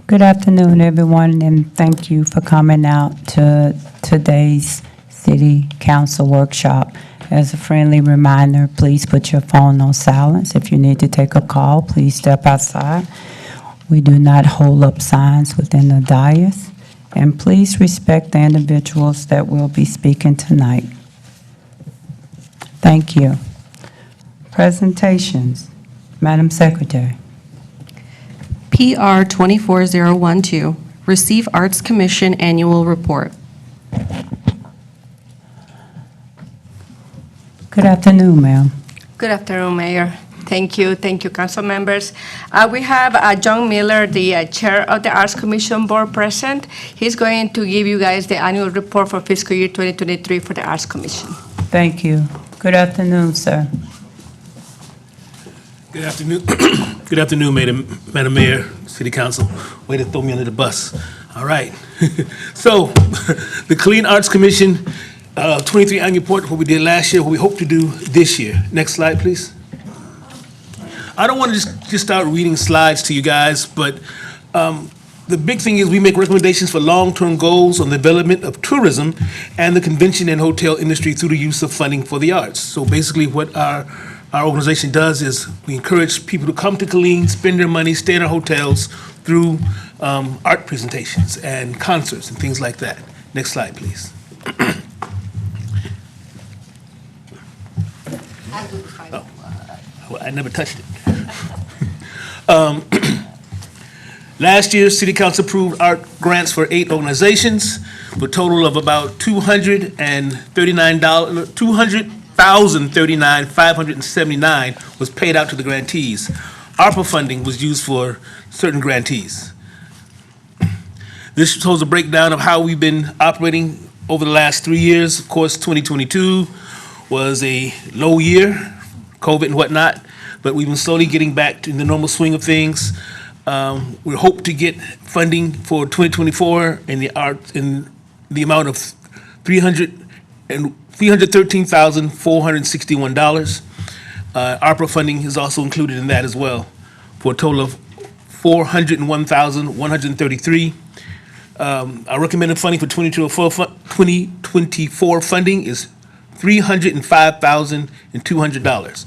Good afternoon, everyone, and thank you for coming out to today's City Council workshop. As a friendly reminder, please put your phone on silence. If you need to take a call, please step outside. We do not hold up signs within the dais, and please respect the individuals that will be speaking tonight. Thank you. Presentations. Madam Secretary. PR 24012, Receive Arts Commission Annual Report. Good afternoon, ma'am. Good afternoon, Mayor. Thank you, council members. We have John Miller, the Chair of the Arts Commission Board present. He's going to give you guys the annual report for fiscal year 2023 for the Arts Commission. Thank you. Good afternoon, sir. Good afternoon. Good afternoon, Madam Mayor, City Council. Way to throw me under the bus. All right. So, the Clean Arts Commission 23 annual report, what we did last year, what we hope to do this year. Next slide, please. I don't want to just start reading slides to you guys, but the big thing is we make recommendations for long-term goals on the development of tourism and the convention and hotel industry through the use of funding for the arts. So basically what our organization does is we encourage people to come to Killeen, spend their money, stay in our hotels through art presentations and concerts and things like that. Next slide, please. I never touched it. Last year, City Council approved art grants for 8 organizations, for a total of about $200,039,579 was paid out to the grantees. ARPA funding was used for certain grantees. This shows a breakdown of how we've been operating over the last 3 years. Of course, 2022 was a low year, COVID and whatnot, but we've been slowly getting back to the normal swing of things. We hope to get funding for 2024 in the art in the amount of $313,461. ARPA funding is also included in that as well, for a total of $401,133. Our recommended funding for 2024 funding is $305,200.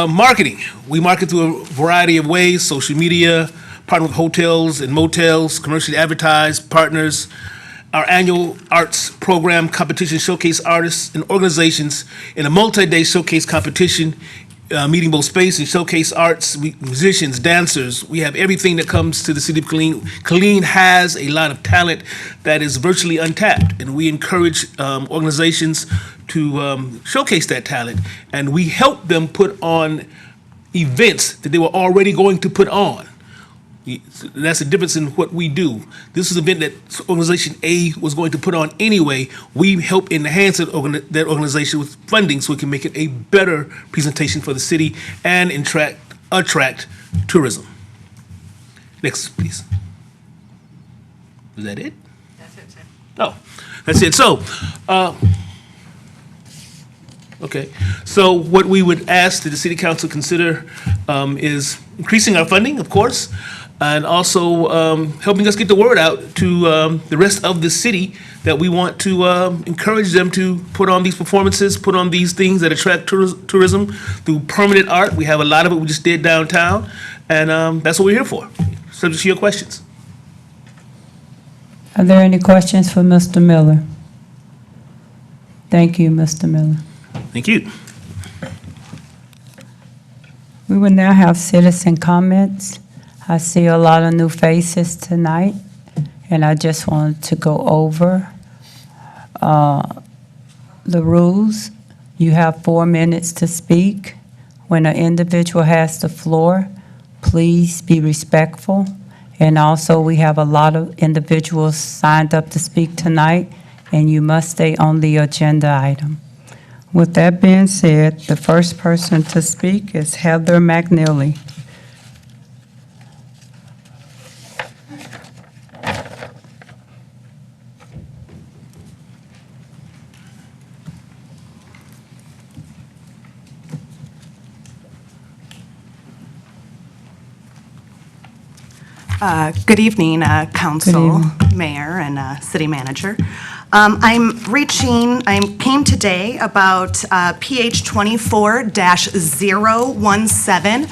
Marketing. We market through a variety of ways: social media, partner with hotels and motels, commercially advertised, partners. Our annual arts program competition showcase artists and organizations in a multi-day showcase competition, meeting both space and showcase arts, musicians, dancers. We have everything that comes to the city of Killeen. Killeen has a lot of talent that is virtually untapped, and we encourage organizations to showcase that talent, and we help them put on events that they were already going to put on. That's the difference in what we do. This is an event that organization A was going to put on anyway. We help enhance that organization with funding so we can make it a better presentation for the city and attract tourism. Next, please. Is that it? That's it, sir. Oh, that's it. So, okay. So what we would ask that the City Council consider is increasing our funding, of course, and also helping us get the word out to the rest of the city that we want to encourage them to put on these performances, put on these things that attract tourism through permanent art. We have a lot of it we just did downtown, and that's what we're here for. Subject to your questions. Are there any questions for Mr. Miller? Thank you, Mr. Miller. Thank you. We will now have citizen comments. I see a lot of new faces tonight, and I just wanted to go over the rules. You have 4 minutes to speak. When an individual has the floor, please be respectful. And also, we have a lot of individuals signed up to speak tonight, and you must stay on the agenda item. With that being said, the first person to speak is Heather McNeely. Good evening, Council, Good Mayor, and City Manager. I came today about PH 24-017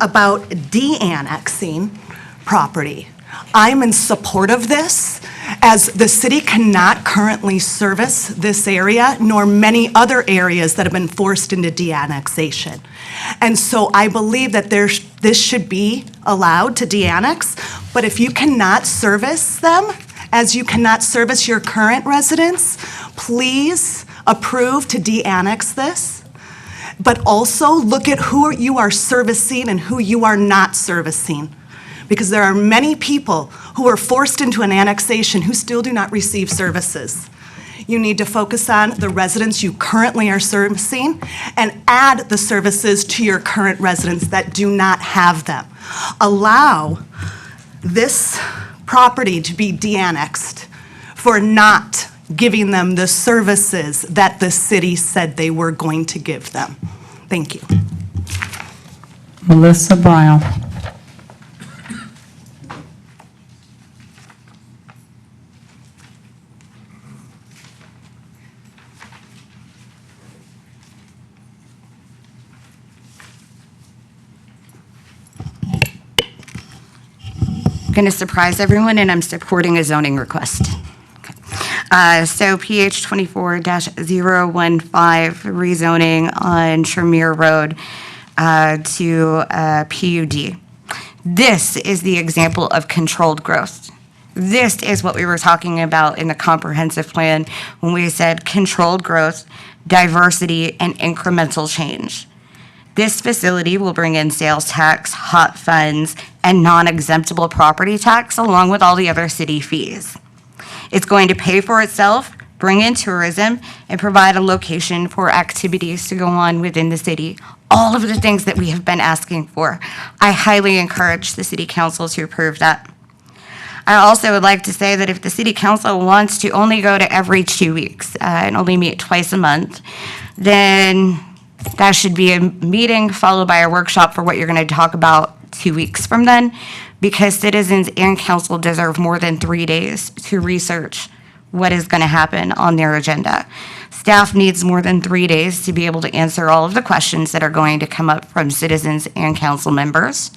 about de-annexing property. I'm in support of this, as the city cannot currently service this area, nor many other areas that have been forced into de-annexation. And so I believe that this should be allowed to de-annex, but if you cannot service them, as you cannot service your current residents, please approve to de-annex this. But also look at who you are servicing and who you are not servicing. Because there are many people who are forced into an annexation who still do not receive services. You need to focus on the residents you currently are servicing and add the services to your current residents that do not have them. Allow this property to be de-annexed for not giving them the services that the city said they were going to give them. Thank you. Melissa Brown. Going to surprise everyone, and I'm supporting a zoning request. So PH 24-015, rezoning on Tremere Road to PUD. This is the example of controlled growth. This is what we were talking about in the comprehensive plan when we said controlled growth, diversity, and incremental change. This facility will bring in sales tax, hot funds, and non-exemptable property tax, along with all the other city fees. It's going to pay for itself, bring in tourism, and provide a location for activities to go on within the city. All of the things that we have been asking for. I highly encourage the city council to approve that. I also would like to say that if the city council wants to only go to every 2 weeks and only meet twice a month, then that should be a meeting followed by a workshop for what you're going to talk about 2 weeks from then, because citizens and council deserve more than 3 days to research what is going to happen on their agenda. Staff needs more than 3 days to be able to answer all of the questions that are going to come up from citizens and council members.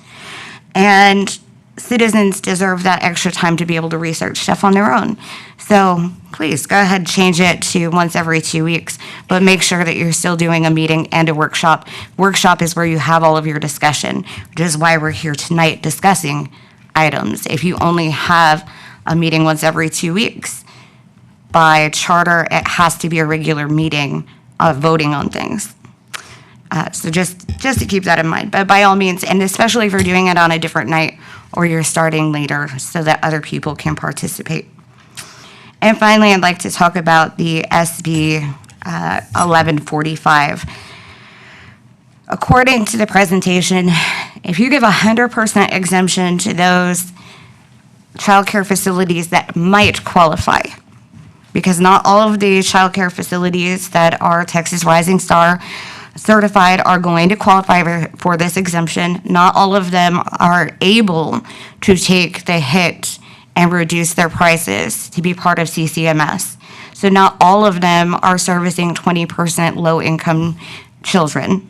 And citizens deserve that extra time to be able to research stuff on their own. So please go ahead, change it to once every 2 weeks, but make sure that you're still doing a meeting and a workshop. Workshop is where you have all of your discussion, which is why we're here tonight discussing items. If you only have a meeting once every 2 weeks, by charter, it has to be a regular meeting of voting on things. So just to keep that in mind. But by all means, and especially if you're doing it on a different night or you're starting later so that other people can participate. And finally, I'd like to talk about the SB 1145. According to the presentation, if you give 100% exemption to those childcare facilities that might qualify, because not all of the childcare facilities that are Texas Rising Star certified are going to qualify for this exemption. Not all of them are able to take the hit and reduce their prices to be part of CCMS. So not all of them are servicing 20% low-income children.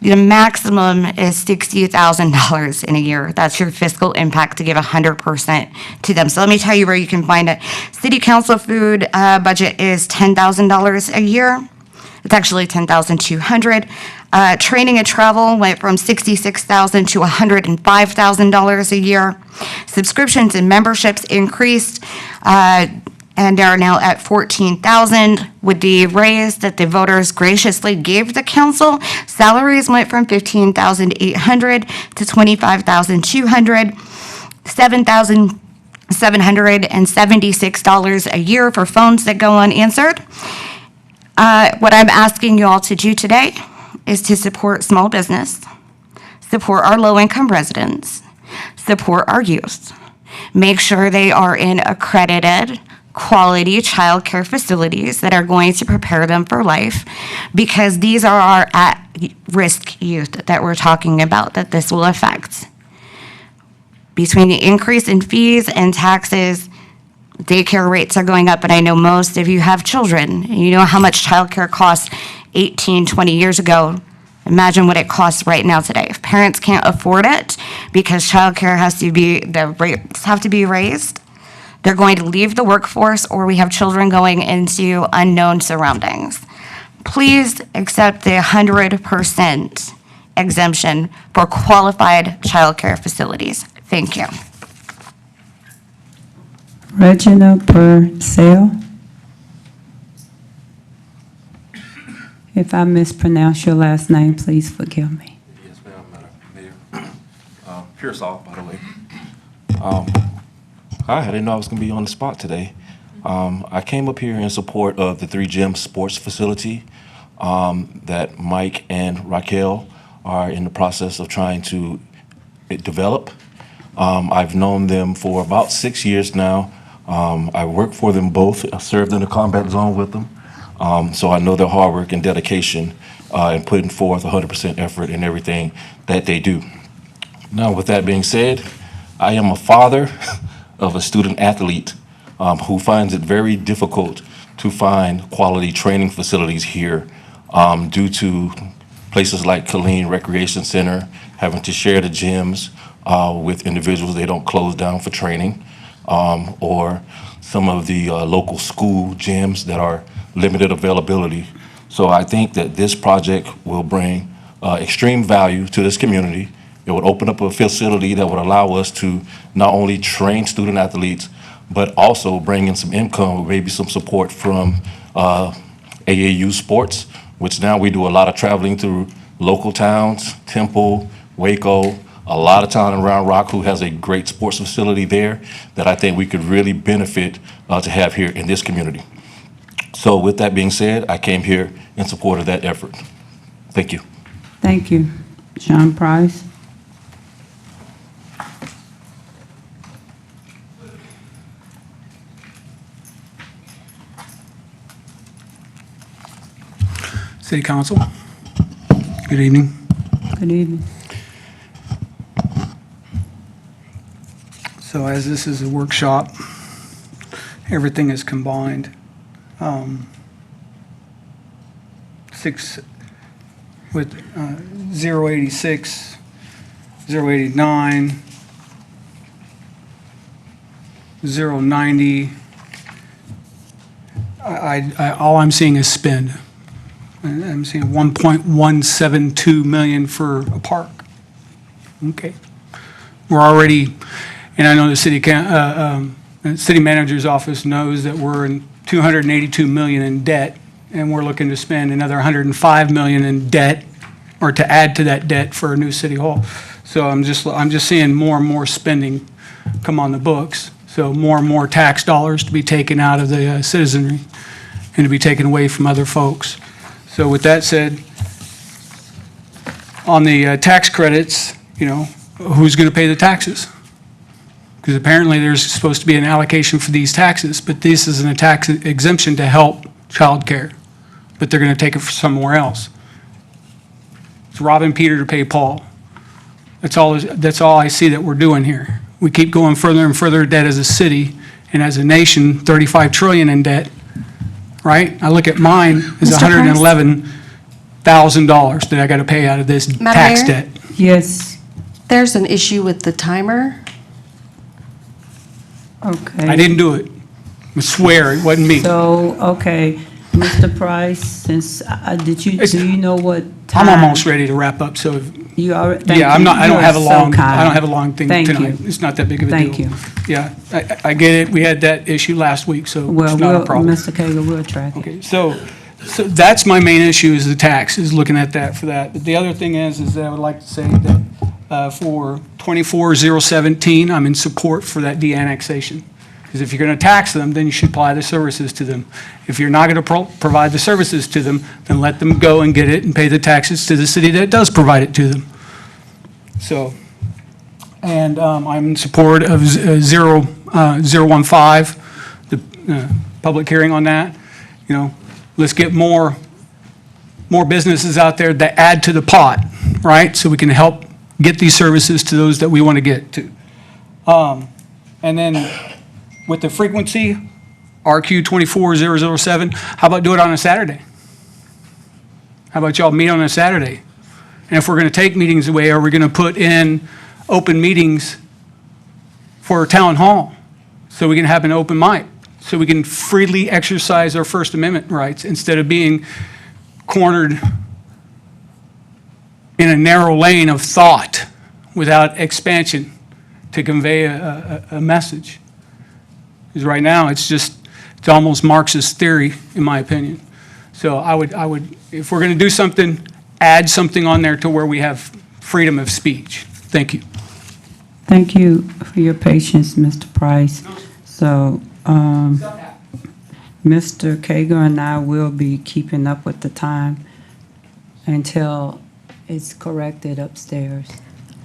The maximum is $60,000 in a year. That's your fiscal impact to give 100% to them. So let me tell you where you can find it. City council food budget is $10,000 a year. It's actually $10,200. Training and travel went from $66,000 to $105,000 a year. Subscriptions and memberships increased and are now at $14,000 with the raise that the voters graciously gave the council. Salaries went from $15,800 to $25,200, $7,776 a year for phones that go unanswered. What I'm asking you all to do today is to support small business, support our low-income residents, support our youth. Make sure they are in accredited, quality childcare facilities that are going to prepare them for life, because these are our at-risk youth that we're talking about that this will affect. Between the increase in fees and taxes, daycare rates are going up, and I know most of you have children. And you know how much childcare cost 18, 20 years ago. Imagine what it costs right now today. If parents can't afford it because childcare the rates have to be raised, they're going to leave the workforce, or we have children going into unknown surroundings. Please accept the 100% exemption for qualified childcare facilities. Thank you. Regina Purcell. If I mispronounce your last name, please forgive me. Yes, ma'am, Madam Mayor. Pearsall, by the way. Hi, I didn't know I was going to be on the spot today. I came up here in support of the 3Gym Sports Facility that Mike and Raquel are in the process of trying to develop. I've known them for about 6 years now. I work for them both. I served in the combat zone with them. So I know their hard work and dedication and putting forth 100% effort in everything that they do. Now, with that being said, I am a father of a student athlete who finds it very difficult to find quality training facilities here due to places like Killeen Recreation Center having to share the gyms with individuals they don't close down for training, or some of the local school gyms that are limited availability. So I think that this project will bring extreme value to this community. It would open up a facility that would allow us to not only train student athletes, but also bring in some income, maybe some support from AAU sports, which now we do a lot of traveling through local towns, Temple, Waco, a lot of town in Round Rock who has a great sports facility there that I think we could really benefit to have here in this community. So with that being said, I came here in support of that effort. Thank you. Thank you. Sean Price. City Council, good evening. Good evening. So as this is a workshop, everything is combined. 086, 089, 090. All I'm seeing is spend. I'm seeing 1.172 million for a park. Okay. We're already, and I know the city manager's office knows that we're in 282 million in debt, and we're looking to spend another 105 million in debt, or to add to that debt for a new city hall. So I'm just seeing more and more spending come on the books. So more and more tax dollars to be taken out of the citizenry and to be taken away from other folks. So with that said, on the tax credits, you know, who's going to pay the taxes? Because apparently there's supposed to be an allocation for these taxes, but this is a tax exemption to help childcare, but they're going to take it from somewhere else. It's robbing Peter to pay Paul. That's all I see that we're doing here. We keep going further and further in debt as a city, and as a nation, 35 trillion in debt. Right? I look at mine as Mr. Price? $111,000 that I got to pay out of this Madam tax Mayor? debt. Yes. There's an issue with the timer. Okay. I didn't do it. I swear it wasn't me. So, okay, Mr. Price, since, do you know what time? I'm almost ready to wrap up, so, You already, thank you. yeah, I don't You are have a so long, kind. I don't have a long thing Thank tonight. you. It's not that big of a deal. Thank you. Yeah, I get it. We had that issue last week, so Well, it's not a problem. Mr. Cagle, we'll track it. Okay, so that's my main issue is the tax, is looking at that for that. But the other thing is that I would like to say that for 24-017, I'm in support for that de-annexation. Because if you're going to tax them, then you should apply the services to them. If you're not going to provide the services to them, then let them go and get it and pay the taxes to the city that does provide it to them. So, and I'm in support of 015, the public hearing on that. You know, let's get more businesses out there that add to the pot, right? So we can help get these services to those that we want to get to. And then with the frequency, RQ 24007, how about do it on a Saturday? How about y'all meet on a Saturday? And if we're going to take meetings away, are we going to put in open meetings for town hall? So we can have an open mic, so we can freely exercise our First Amendment rights instead of being cornered in a narrow lane of thought without expansion to convey a message. Because right now, it's almost Marxist theory, in my opinion. So I would, if we're going to do something, add something on there to where we have freedom of speech. Thank you. Thank you for your patience, Mr. Price. So, Mr. Kager and I will be keeping up with the time until it's corrected upstairs.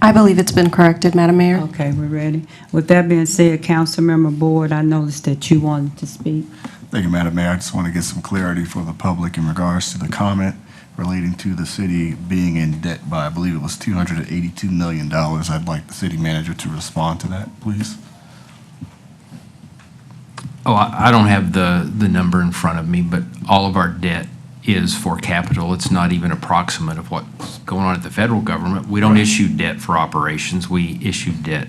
I believe it's been corrected, Madam Mayor. Okay, we're ready. With that being said, Councilmember Board, I noticed that you wanted to speak. Thank you, Madam Mayor. I just want to get some clarity for the public in regards to the comment relating to the city being in debt by, I believe it was $282 million. I'd like the city manager to respond to that, please. Oh, I don't have the number in front of me, but all of our debt is for capital. It's not even approximate of what's going on at the federal government. We don't issue debt for operations. We issue debt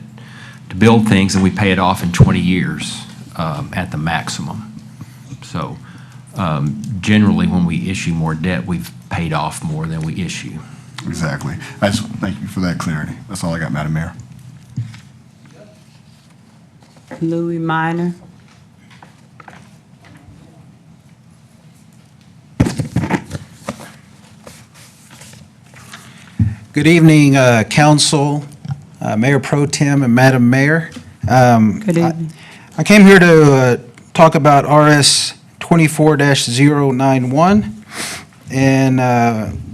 to build things, and we pay it off in 20 years at the maximum. So generally, when we issue more debt, we've paid off more than we issue. Exactly. I just thank you for that clarity. That's all I got, Madam Mayor. Louis Minor. Good evening, Council, Mayor Pro Tem, and Madam Mayor. Good evening. I came here to talk about RS 24-091 and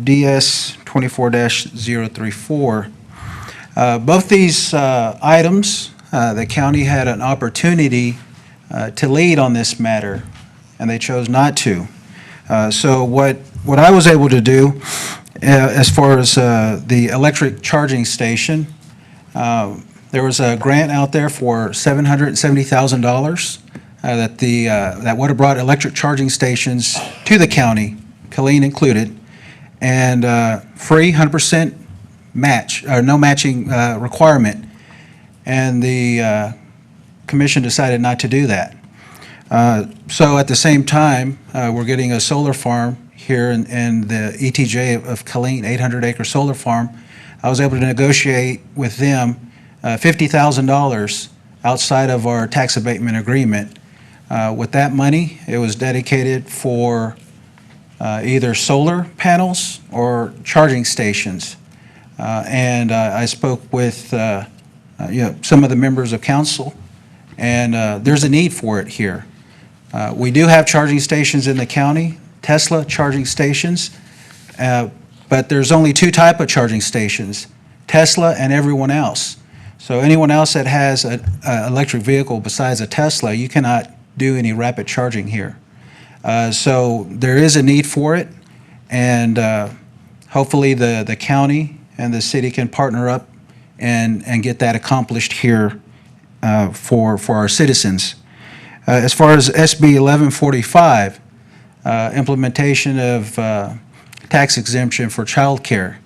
DS 24-034. Both these items, the county had an opportunity to lead on this matter, and they chose not to. So what I was able to do, as far as the electric charging station, there was a grant out there for $770,000 that would have brought electric charging stations to the county, Killeen included, and free, 100% match, or no matching requirement. And the commission decided not to do that. So at the same time, we're getting a solar farm here in the ETJ of Killeen, 800-acre solar farm. I was able to negotiate with them $50,000 outside of our tax abatement agreement. With that money, it was dedicated for either solar panels or charging stations. And I spoke with some of the members of council, and there's a need for it here. We do have charging stations in the county, Tesla charging stations, but there's only two types of charging stations, Tesla and everyone else. So anyone else that has an electric vehicle besides a Tesla, you cannot do any rapid charging here. So there is a need for it, and hopefully the county and the city can partner up and get that accomplished here for our citizens. As far as SB 1145, implementation of tax exemption for childcare,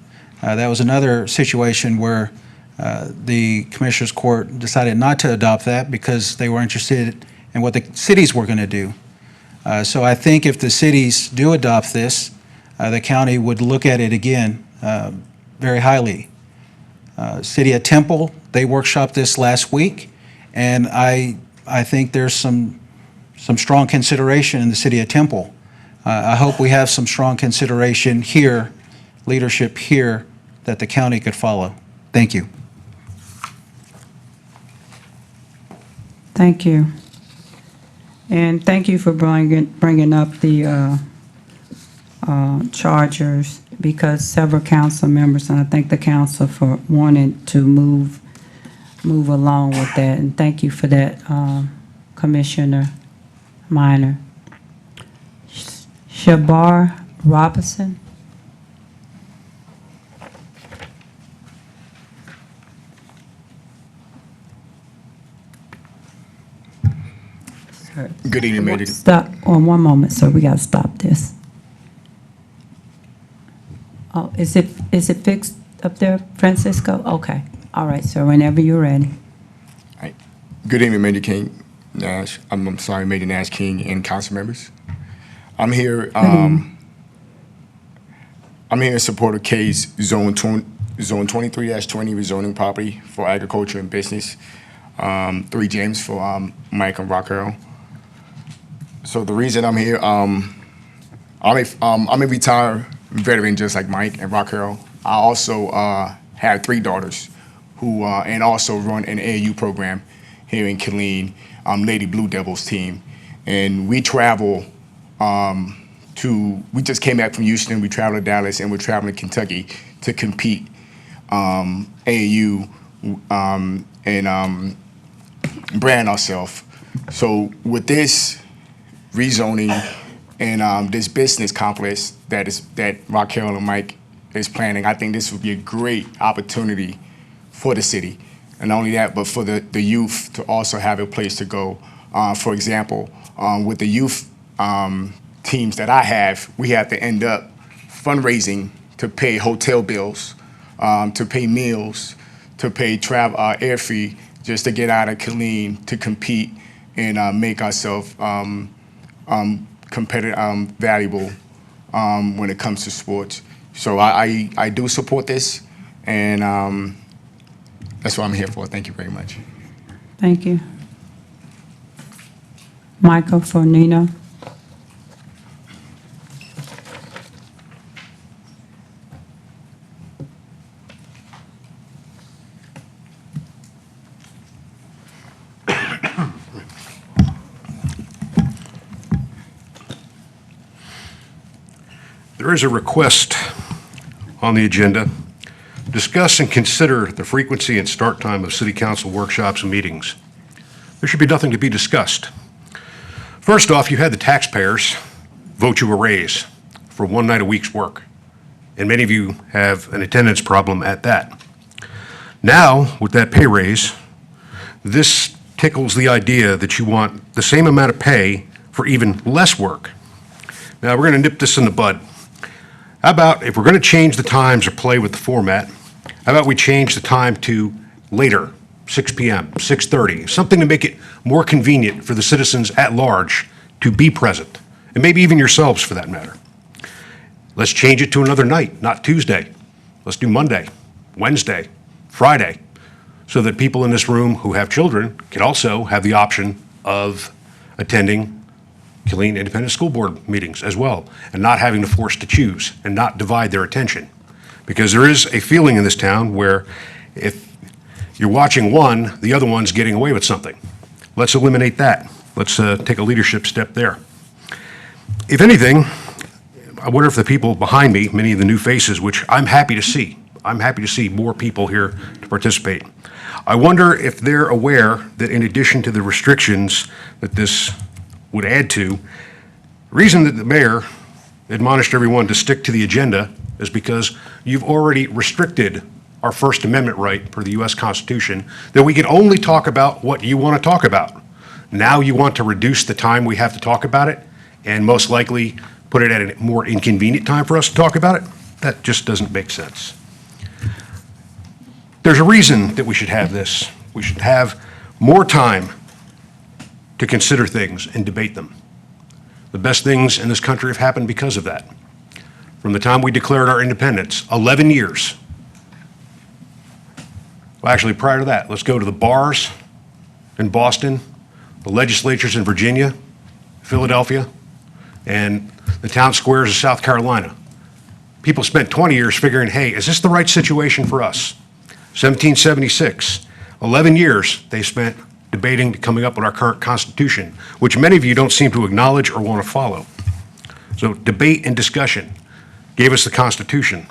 that was another situation where the Commissioners Court decided not to adopt that because they were interested in what the cities were going to do. So I think if the cities do adopt this, the county would look at it again very highly. City of Temple, they workshopped this last week, and I think there's some strong consideration in the City of Temple. I hope we have some strong consideration here, leadership here, that the county could follow. Thank you. Thank you. And thank you for bringing up the chargers, because several council members, and I thank the council for wanting to move along with that. And thank you for that, Commissioner Minor. Shabar Robinson. Good evening, Mayor. Stop, one moment, sir, we gotta stop this. Oh, is it fixed up there, Francisco? Okay, all right, sir, whenever you're ready. Good evening, Mayor King Nash. I'm sorry, Mayor Nash King and council members. I'm here. I'm here in support of case Zone 23-20 rezoning property for agriculture and business. 3 James for Mike and Raquel. So the reason I'm here, I'm a retired veteran just like Mike and Raquel. I also have 3 daughters who and also run an AAU program here in Killeen, Lady Blue Devils team. And we travel we just came back from Houston, we traveled to Dallas, and we're traveling to Kentucky to compete AAU and brand ourselves. So with this rezoning and this business complex that Raquel and Mike is planning, I think this would be a great opportunity for the city. And not only that, but for the youth to also have a place to go. For example, with the youth teams that I have, we have to end up fundraising to pay hotel bills, to pay meals, to pay travel, air fee, just to get out of Killeen to compete and make ourselves competitive, valuable when it comes to sports. So I do support this, and that's what I'm here for. Thank you very much. Thank you. Michael for Nina. There is a request on the agenda. Discuss and consider the frequency and start time of city council workshops and meetings. There should be nothing to be discussed. First off, you had the taxpayers vote you a raise for 1 night a week's work, and many of you have an attendance problem at that. Now, with that pay raise, this tickles the idea that you want the same amount of pay for even less work. Now, we're going to nip this in the bud. How about, if we're going to change the times or play with the format, how about we change the time to later, 6 p.m., 6:30, something to make it more convenient for the citizens at large to be present, and maybe even yourselves for that matter. Let's change it to another night, not Tuesday. Let's do Monday, Wednesday, Friday, so that people in this room who have children can also have the option of attending Killeen Independent School Board meetings as well, and not having to force to choose and not divide their attention. Because there is a feeling in this town where if you're watching one, the other one's getting away with something. Let's eliminate that. Let's take a leadership step there. If anything, I wonder if the people behind me, many of the new faces, which I'm happy to see more people here to participate. I wonder if they're aware that in addition to the restrictions that this would add to, the reason that the mayor admonished everyone to stick to the agenda is because you've already restricted our First Amendment right per the U.S. Constitution that we can only talk about what you want to talk about. Now you want to reduce the time we have to talk about it and most likely put it at a more inconvenient time for us to talk about it? That just doesn't make sense. There's a reason that we should have this. We should have more time to consider things and debate them. The best things in this country have happened because of that. From the time we declared our independence, 11 years. Well, actually, prior to that, let's go to the bars in Boston, the legislatures in Virginia, Philadelphia, and the town squares of South Carolina. People spent 20 years figuring, hey, is this the right situation for us? 1776, 11 years they spent debating, coming up with our current Constitution, which many of you don't seem to acknowledge or want to follow. So debate and discussion gave us the Constitution,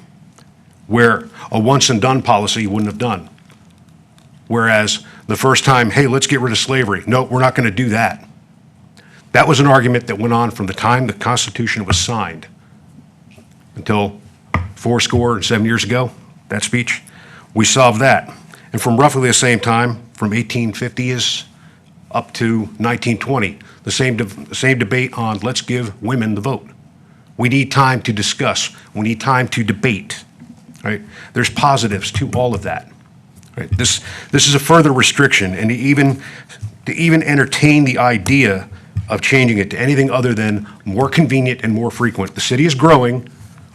where a once and done policy wouldn't have done. Whereas the first time, hey, let's get rid of slavery. No, we're not going to do that. That was an argument that went on from the time the Constitution was signed until 7 years ago, that speech. We solved that. And from roughly the same time, from 1850s up to 1920, the same debate on let's give women the vote. We need time to discuss. We need time to debate, right? There's positives to all of that, right? This is a further restriction, and to even entertain the idea of changing it to anything other than more convenient and more frequent. The city is growing.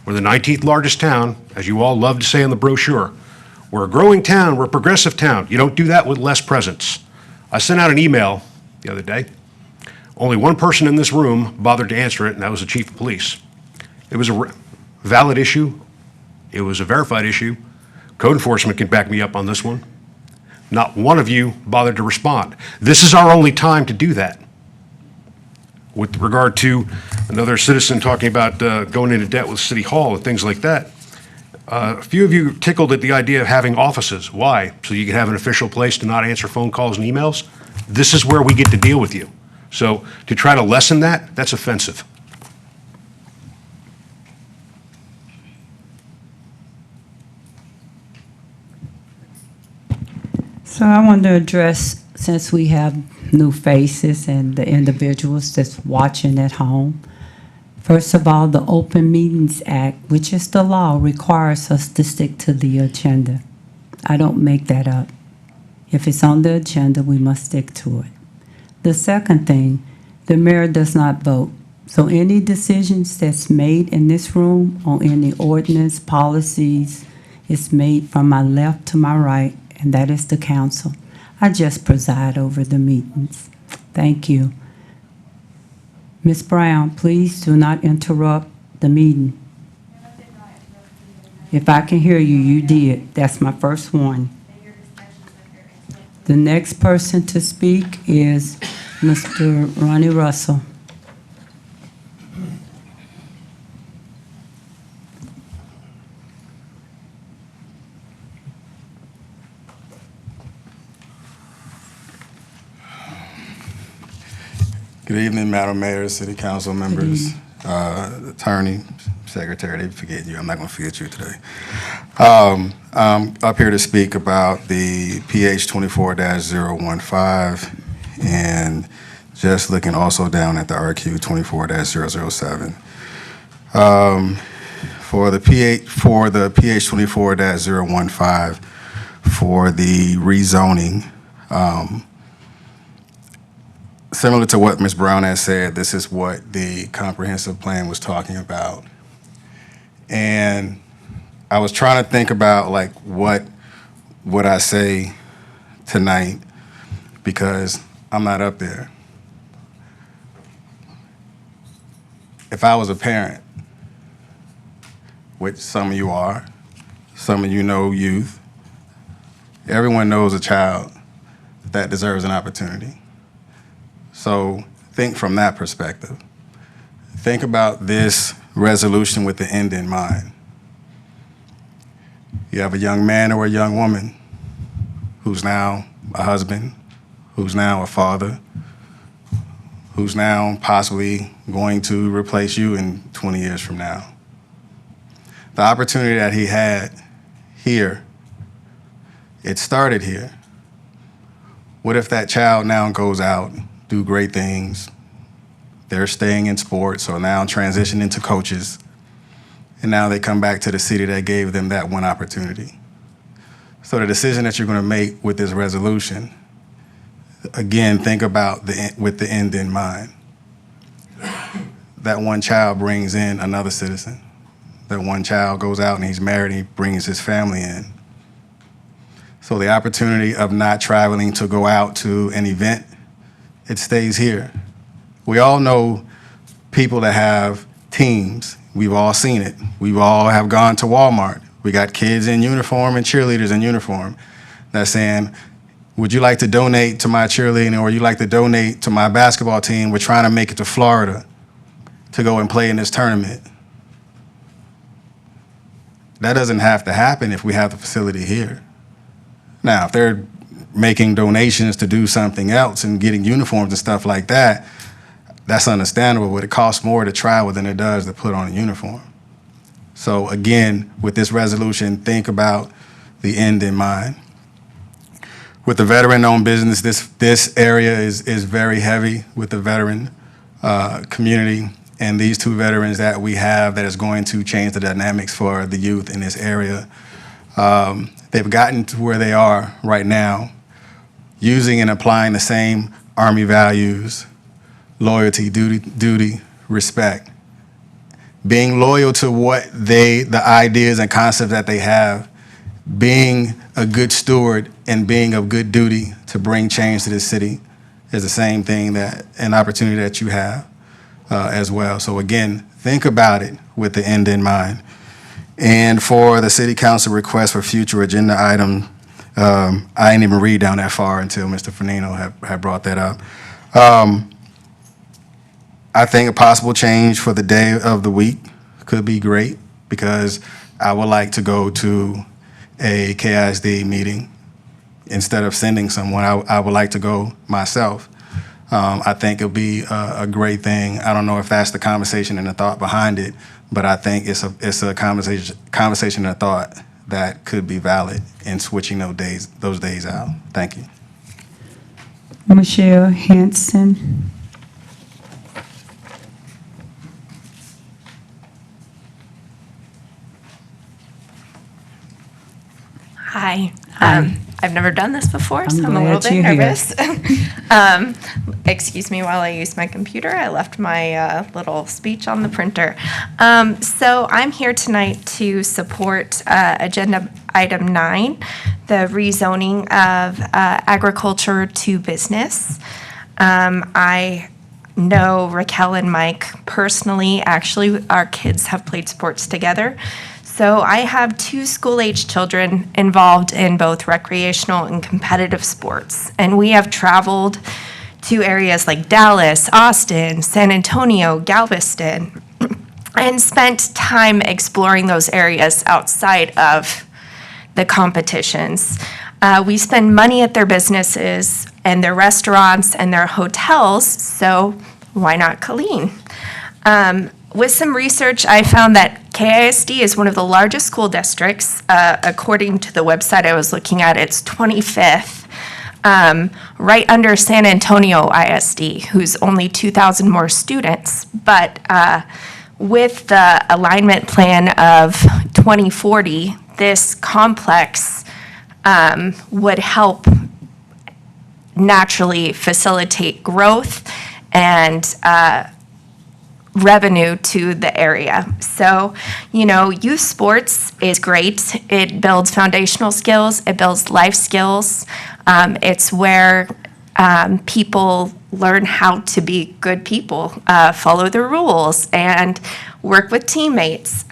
We're the 19th largest town, as you all love to say on the brochure. We're a growing town. We're a progressive town. You don't do that with less presence. I sent out an email the other day. Only one person in this room bothered to answer it, and that was the chief of police. It was a valid issue. It was a verified issue. Code enforcement can back me up on this one. Not one of you bothered to respond. This is our only time to do that. With regard to another citizen talking about going into debt with City Hall and things like that, a few of you tickled at the idea of having offices. Why? So you can have an official place to not answer phone calls and emails? This is where we get to deal with you. So to try to lessen that, that's offensive. So I want to address, since we have new faces and the individuals that's watching at home. First of all, the Open Meetings Act, which is the law, requires us to stick to the agenda. I don't make that up. If it's on the agenda, we must stick to it. The second thing, the mayor does not vote. So any decisions that's made in this room on any ordinance, policies, is made from my left to my right, and that is the council. I just preside over the meetings. Thank you. Ms. Brown, please do not interrupt the meeting. If I can hear you, you did. That's my first one. The next person to speak is Mr. Ronnie Russell. Good evening, Madam Mayor, City Council members, Attorney, Secretary, they forget you. I'm not going to forget you today. I'm up here to speak about the PH 24-015 and just looking also down at the RQ 24-007. For the PH 24-015 for the rezoning, similar to what Ms. Brown has said, this is what the comprehensive plan was talking about. And I was trying to think about like what would I say tonight, because I'm not up there. If I was a parent, which some of you are, some of you know youth, everyone knows a child that deserves an opportunity. So think from that perspective. Think about this resolution with the end in mind. You have a young man or a young woman who's now a husband, who's now a father, who's now possibly going to replace you in 20 years from now. The opportunity that he had here, it started here. What if that child now goes out, do great things, they're staying in sports or now transition into coaches, and now they come back to the city that gave them that one opportunity. So the decision that you're going to make with this resolution, again, think about with the end in mind. That one child brings in another citizen. That one child goes out and he's married and he brings his family in. So the opportunity of not traveling to go out to an event, it stays here. We all know people that have teams. We've all seen it. We've all have gone to Walmart. We got kids in uniform and cheerleaders in uniform that's saying, would you like to donate to my cheerleading, or you like to donate to my basketball team? We're trying to make it to Florida to go and play in this tournament. That doesn't have to happen if we have the facility here. Now, if they're making donations to do something else and getting uniforms and stuff like that, that's understandable, but it costs more to travel than it does to put on a uniform. So again, with this resolution, think about the end in mind. with the veteran-owned business, this area is very heavy with the veteran community. And these two veterans that we have that is going to change the dynamics for the youth in this area. They've gotten to where they are right now, using and applying the same Army values, loyalty, duty, respect, being loyal to the ideas and concepts that they have, being a good steward and being of good duty to bring change to this city is the same thing, that an opportunity that you have as well. So again, think about it with the end in mind. And for the city council request for future agenda item, I didn't even read down that far until Mr. Fernino had brought that up. I think a possible change for the day of the week could be great, because I would like to go to a KISD meeting instead of sending someone. I would like to go myself. I think it'll be a great thing. I don't know if that's the conversation and the thought behind it, but I think it's a conversation and a thought that could be valid in switching those days out. Thank you. Michelle Hanson. Hi. Hi. I've never done this before, so I'm a glad little bit you're here. nervous. Excuse me while I use my computer. I left my little speech on the printer. So I'm here tonight to support Agenda Item 9, the rezoning of agriculture to business. I know Raquel and Mike personally. Actually, our kids have played sports together. So I have 2 school-age children involved in both recreational and competitive sports. And we have traveled to areas like Dallas, Austin, San Antonio, Galveston, and spent time exploring those areas outside of the competitions. We spend money at their businesses and their restaurants and their hotels, so why not Killeen? With some research, I found that KISD is one of the largest school districts. According to the website I was looking at, it's 25th, right under San Antonio ISD, who's only 2,000 more students. But with the alignment plan of 2040, this complex would help naturally facilitate growth and revenue to the area. So, youth sports is great. It builds foundational skills. It builds life skills. It's where people learn how to be good people, follow the rules, and work with teammates.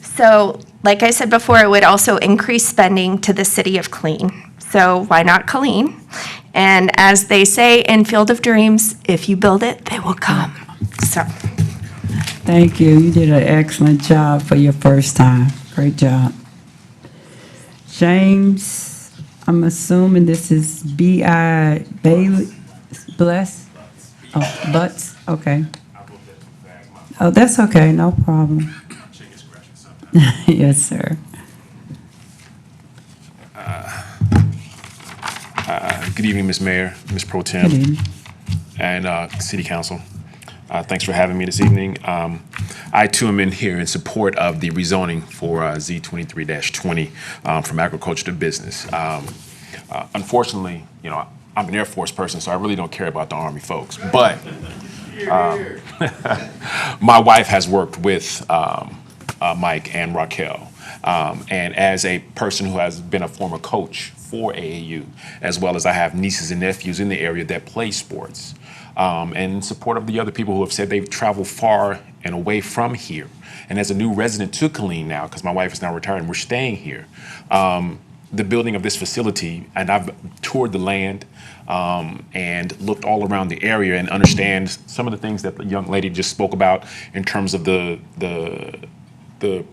So, like I said before, it would also increase spending to the city of Killeen. So why not Killeen? And as they say in Field of Dreams, if you build it, they will come. So. Thank you. You did an excellent job for your first time. Great job. James, I'm assuming this is B.I. Bailey, Bless? Oh, Butts, okay. Oh, that's okay, no problem. Yes, sir. Good evening, Ms. Mayor, Ms. Pro Tem, Good evening. and City Council. Thanks for having me this evening. I too am in here in support of the rezoning for Z23-20 from agriculture to business. Unfortunately, I'm an Air Force person, so I really don't care about the Army folks. But my wife has worked with Mike and Raquel. And as a person who has been a former coach for AAU, as well as I have nieces and nephews in the area that play sports, and in support of the other people who have said they've traveled far and away from here. And as a new resident to Killeen now, because my wife is now retired and we're staying here, the building of this facility, and I've toured the land and looked all around the area and understand some of the things that the young lady just spoke about in terms of the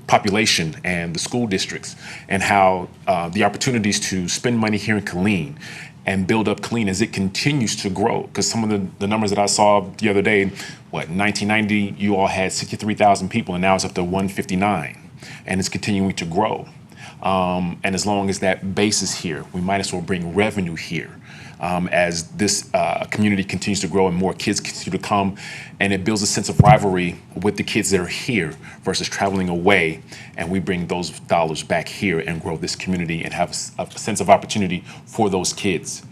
population and the school districts, and how the opportunities to spend money here in Killeen and build up Killeen as it continues to grow. Because some of the numbers that I saw the other day, in 1990, you all had 63,000 people, and now it's up to 159, and it's continuing to grow. And as long as that base is here, we might as well bring revenue here. As this community continues to grow and more kids continue to come, and it builds a sense of rivalry with the kids that are here versus traveling away, and we bring those dollars back here and grow this community and have a sense of opportunity for those kids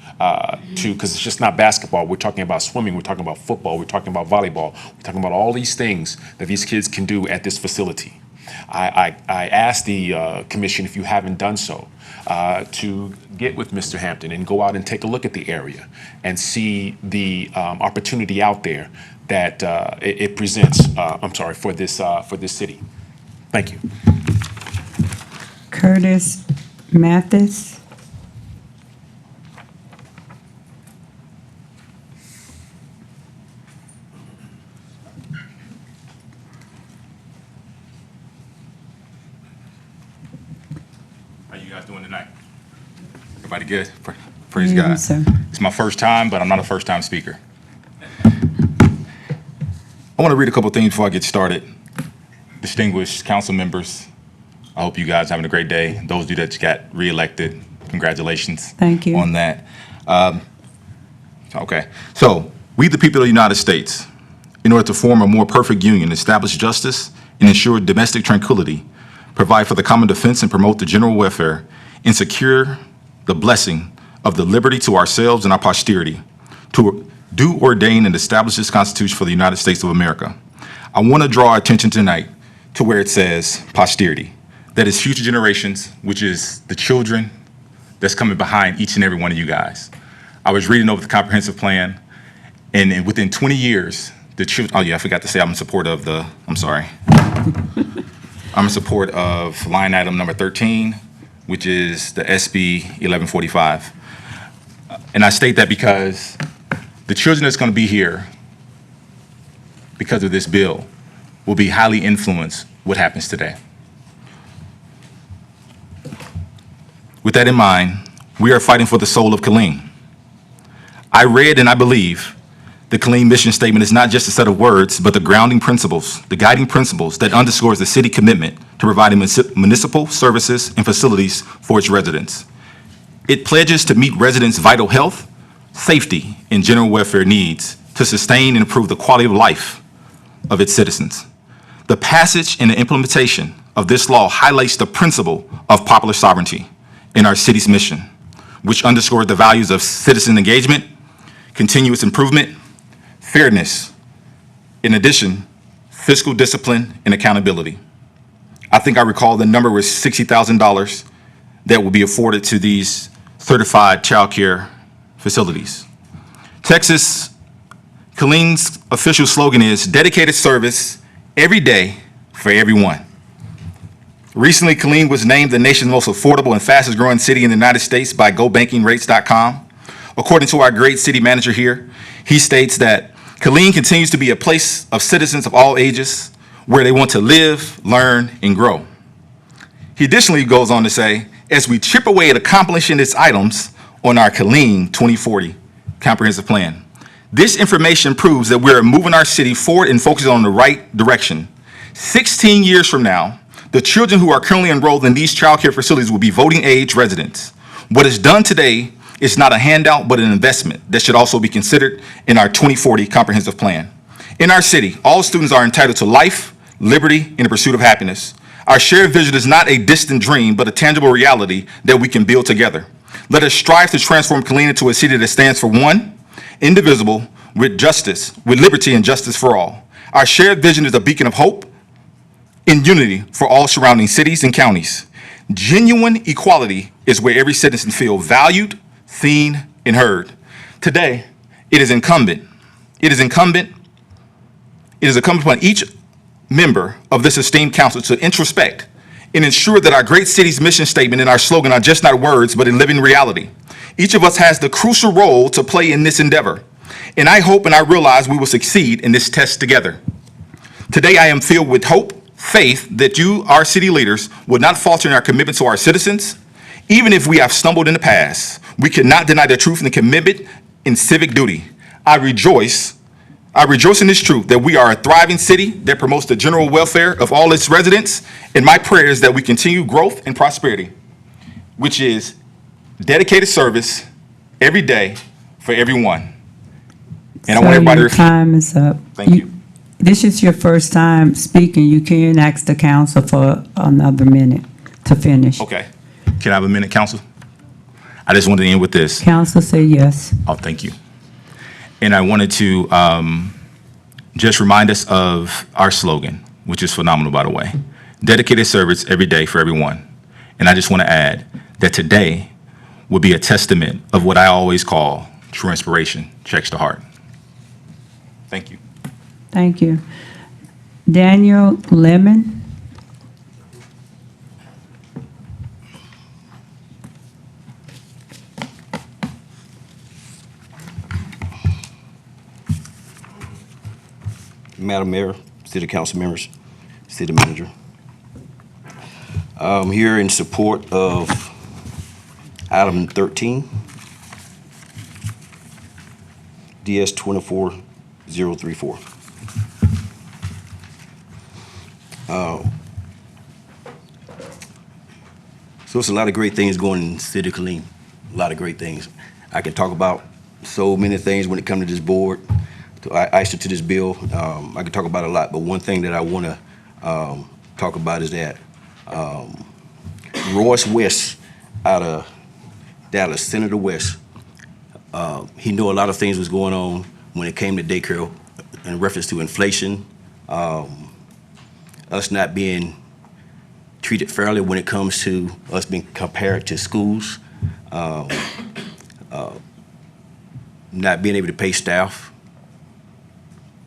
too, because it's just not basketball. We're talking about swimming, we're talking about football, we're talking about volleyball, we're talking about all these things that these kids can do at this facility. I asked the commission, if you haven't done so, to get with Mr. Hampton and go out and take a look at the area and see the opportunity out there that it presents. For this city. Thank you. Curtis Mathis. How you guys doing tonight? Everybody good? Praise Yes, God. sir. It's my first time, but I'm not a first-time speaker. I want to read a couple things before I get started. Distinguished council members, I hope you guys are having a great day. Those of you that got reelected, congratulations. Thank you. On that. Okay, so we the people of the United States, in order to form a more perfect union, establish justice and ensure domestic tranquility, provide for the common defense and promote the general welfare, and secure the blessing of the liberty to ourselves and our posterity, to do ordain and establish this Constitution for the United States of America. I want to draw our attention tonight to where it says posterity. That is future generations, which is the children that's coming behind each and every one of you guys. I was reading over the comprehensive plan, and within 20 years, the children, oh yeah, I forgot to say I'm in support of I'm in support of line item number 13, which is the SB 1145. And I state that because the children that's going to be here because of this bill will be highly influenced what happens today. With that in mind, we are fighting for the soul of Killeen. I read and I believe the Killeen mission statement is not just a set of words, but the grounding principles, the guiding principles that underscores the city commitment to providing municipal services and facilities for its residents. It pledges to meet residents' vital health, safety, and general welfare needs to sustain and improve the quality of life of its citizens. The passage and the implementation of this law highlights the principle of popular sovereignty in our city's mission, which underscores the values of citizen engagement, continuous improvement, fairness, in addition, fiscal discipline and accountability. I think I recall the number was $60,000 that will be afforded to these certified child care facilities. Texas, Killeen's official slogan is dedicated service every day for everyone. Recently, Killeen was named the nation's most affordable and fastest growing city in the United States by GoBankingRates.com. According to our great city manager here, he states that Killeen continues to be a place of citizens of all ages where they want to live, learn, and grow. He additionally goes on to say, as we chip away at accomplishing its items on our Killeen 2040 comprehensive plan, this information proves that we're moving our city forward and focusing on the right direction. 16 years from now, the children who are currently enrolled in these child care facilities will be voting age residents. What is done today is not a handout, but an investment that should also be considered in our 2040 comprehensive plan. In our city, all students are entitled to life, liberty, and the pursuit of happiness. Our shared vision is not a distant dream, but a tangible reality that we can build together. Let us strive to transform Killeen into a city that stands for one, indivisible, with justice, with liberty and justice for all. Our shared vision is a beacon of hope and unity for all surrounding cities and counties. Genuine equality is where every citizen feels valued, seen, and heard. Today, it is incumbent upon each member of this esteemed council to introspect and ensure that our great city's mission statement and our slogan are just not words, but a living reality. Each of us has the crucial role to play in this endeavor, and I hope and I realize we will succeed in this test together. Today, I am filled with hope, faith that you, our city leaders, will not falter in our commitment to our citizens. Even if we have stumbled in the past, we cannot deny the truth and the commitment in civic duty. I rejoice in this truth that we are a thriving city that promotes the general welfare of all its residents, and my prayer is that we continue growth and prosperity. which is dedicated service every day for everyone. And I want Sir, everybody to your repeat. time is up. Thank you. This is your first time speaking. You can ask the council for another minute to finish. Okay. Can I have a minute, council? I just wanted to end with this. Council say yes. Oh, thank you. And I wanted to just remind us of our slogan, which is phenomenal, by the way. Dedicated service every day for everyone. And I just want to add that today will be a testament of what I always call true inspiration, checks the heart. Thank you. Thank you. Daniel Lemon. Madam Mayor, City Council members, City Manager. I'm here in support of item 13, DS 24034. So it's a lot of great things going in the City of Killeen, a lot of great things. I can talk about so many things when it comes to this board, I to this bill. I can talk about a lot, but one thing that I want to talk about is that Royce West out of Dallas, Senator West, he knew a lot of things was going on when it came to daycare in reference to inflation, us not being treated fairly when it comes to us being compared to schools, not being able to pay staff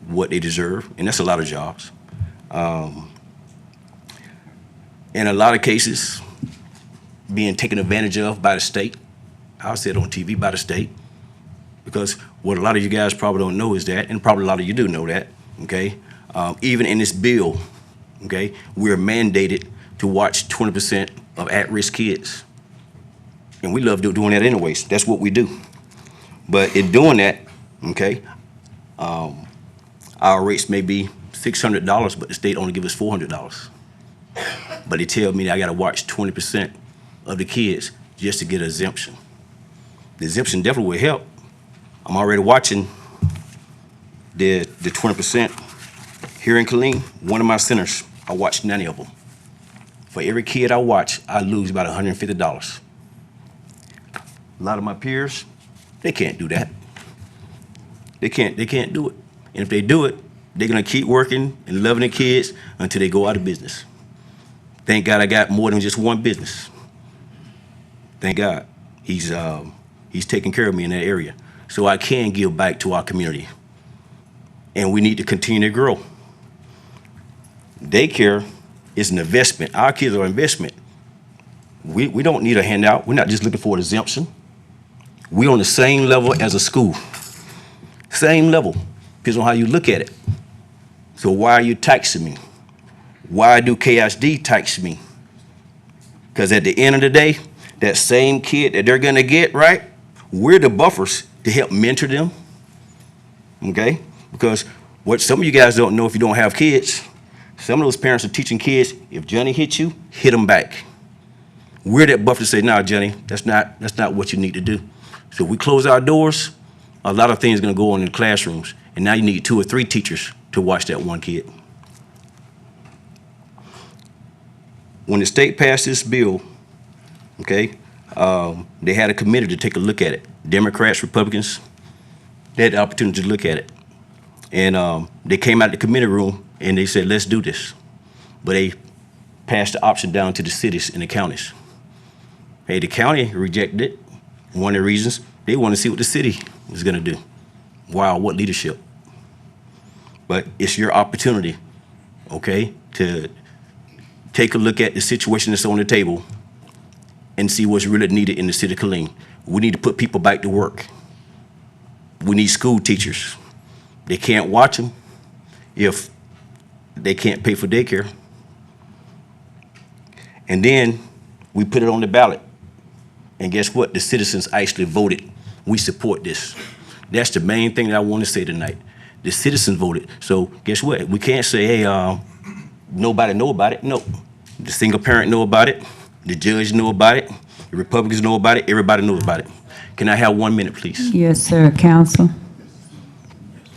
what they deserve, and that's a lot of jobs. In a lot of cases, being taken advantage of by the state. I'll say it on TV, by the state, because what a lot of you guys probably don't know is that, and probably a lot of you do know that, okay? Even in this bill, okay, we're mandated to watch 20% of at-risk kids. And we love doing that anyways. That's what we do. But in doing that, okay, our rates may be $600, but the state only give us $400. But they tell me I gotta watch 20% of the kids just to get an exemption. The exemption definitely will help. I'm already watching the 20% here in Killeen. One of my centers, I watch 90 of them. For every kid I watch, I lose about $150. A lot of my peers, they can't do that. They can't do it. And if they do it, they're gonna keep working and loving the kids until they go out of business. Thank God I got more than just one business. Thank God. He's taking care of me in that area. So I can give back to our community. And we need to continue to grow. Daycare is an investment. Our kids are an investment. We don't need a handout. We're not just looking for an exemption. We're on the same level as a school. Same level. Depends on how you look at it. So why are you taxing me? Why do KSD tax me? Because at the end of the day, that same kid that they're gonna get, right? We're the buffers to help mentor them, okay? Because what some of you guys don't know if you don't have kids, some of those parents are teaching kids, if Johnny hits you, hit him back. We're that buffer to say, no, Johnny, that's not what you need to do. So if we close our doors, a lot of things are gonna go on in the classrooms, and now you need 2 or 3 teachers to watch that one kid. When the state passed this bill, okay, they had a committee to take a look at it. Democrats, Republicans, they had the opportunity to look at it. And they came out of the committee room and they said, let's do this. But they passed the option down to the cities and the counties. Hey, the county rejected it. One of the reasons, they want to see what the city is gonna do. Wow, what leadership. But it's your opportunity, okay, to take a look at the situation that's on the table and see what's really needed in the city of Killeen. We need to put people back to work. We need school teachers. They can't watch them if they can't pay for daycare. And then we put it on the ballot. And guess what? The citizens actually voted. We support this. That's the main thing that I want to say tonight. The citizens voted. So guess what? We can't say, hey, nobody know about it. No. The single parent know about it. The judge know about it. The Republicans know about it, everybody knows about it. Can I have 1 minute, please? Yes, sir, counsel.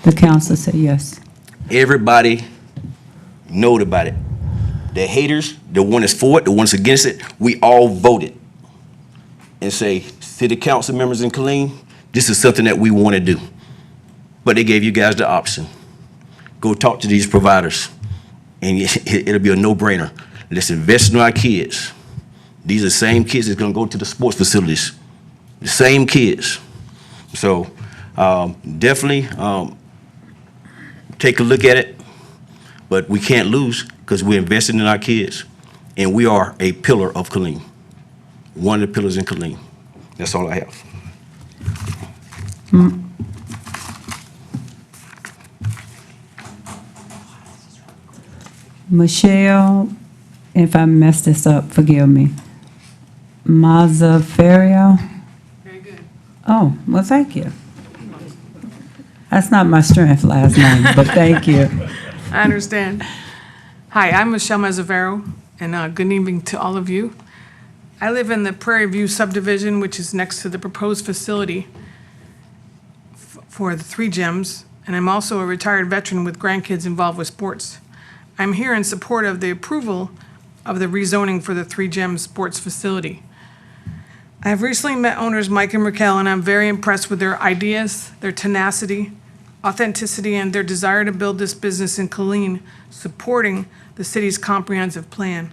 The counsel said yes. Everybody knowed about it. The haters, the one that's for it, the one that's against it, we all voted and say, city council members in Killeen, this is something that we want to do. But they gave you guys the option. Go talk to these providers, and it'll be a no-brainer. Let's invest in our kids. These are the same kids that's going to go to the sports facilities. The same kids. So definitely take a look at it, but we can't lose because we're investing in our kids, and we are a pillar of Killeen, one of the pillars in Killeen. That's all I have. Michelle, if I messed this up, forgive me. Mazzaferio? Very good. Oh, well, thank you. That's not my strength last name, but thank you. I understand. Hi, I'm Michelle Mazzavero, and good evening to all of you. I live in the Prairie View subdivision, which is next to the proposed facility for the 3 gyms, and I'm also a retired veteran with grandkids involved with sports. I'm here in support of the approval of the rezoning for the 3 gym sports facility. I have recently met owners Mike and Raquel, and I'm very impressed with their ideas, their tenacity, authenticity, and their desire to build this business in Killeen, supporting the city's comprehensive plan.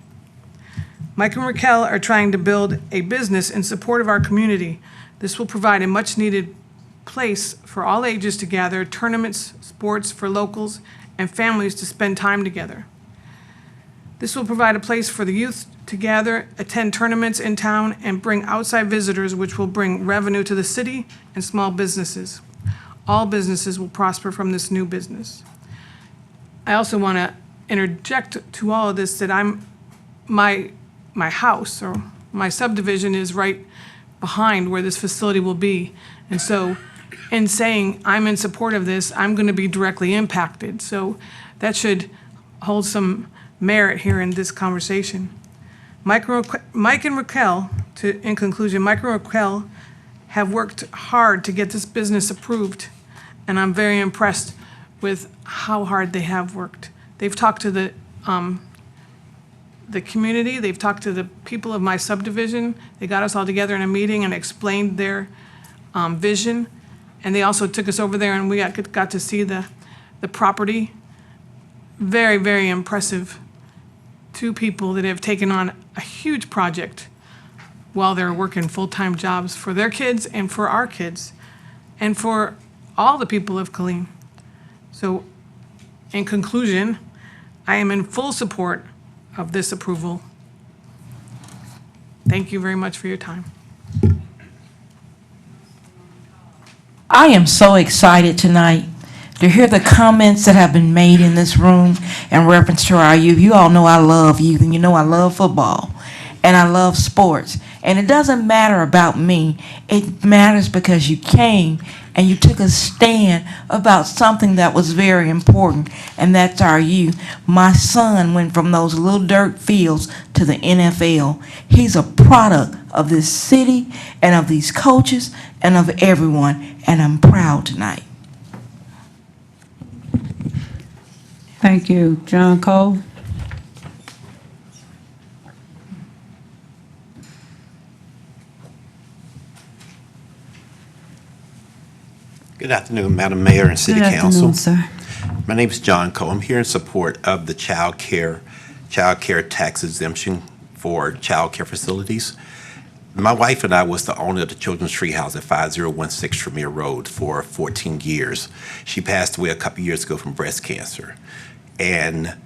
Mike and Raquel are trying to build a business in support of our community. This will provide a much-needed place for all ages to gather, tournaments, sports for locals, and families to spend time together. This will provide a place for the youth to gather, attend tournaments in town, and bring outside visitors, which will bring revenue to the city and small businesses. All businesses will prosper from this new business. I also want to interject to all of this that my house or my subdivision is right behind where this facility will be. And so in saying I'm in support of this, I'm going to be directly impacted. So that should hold some merit here in this conversation. Mike and Raquel, in conclusion, Mike and Raquel have worked hard to get this business approved, and I'm very impressed with how hard they have worked. They've talked to the community, they've talked to the people of my subdivision, they got us all together in a meeting and explained their vision, and they also took us over there and we got to see the property. Very, very impressive. 2 people that have taken on a huge project while they're working full-time jobs for their kids and for our kids and for all the people of Killeen. So in conclusion, I am in full support of this approval. Thank you very much for your time. I am so excited tonight to hear the comments that have been made in this room in reference to our youth. You all know I love youth, and you know I love football, and I love sports. And it doesn't matter about me. It matters because you came and you took a stand about something that was very important, and that's our youth. My son went from those little dirt fields to the NFL. He's a product of this city and of these coaches and of everyone, and I'm proud tonight. Thank you. John Cole? Good afternoon, Madam Mayor and City Good Council. afternoon, sir. My name is John Cole. I'm here in support of the child care tax exemption for child care facilities. My wife and I was the owner of the Children's Treehouse at 5016 Tremere Road for 14 years. She passed away a couple years ago from breast cancer. And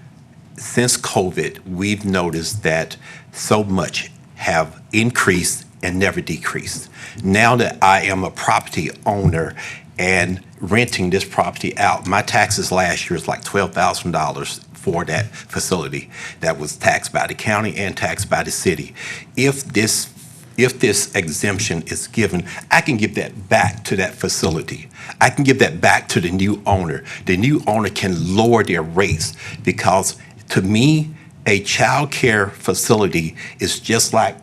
since COVID, we've noticed that so much have increased and never decreased. Now that I am a property owner and renting this property out, my taxes last year was like $12,000 for that facility that was taxed by the county and taxed by the city. If this exemption is given, I can give that back to that facility. I can give that back to the new owner. The new owner can lower their rates because, to me, a child care facility is just like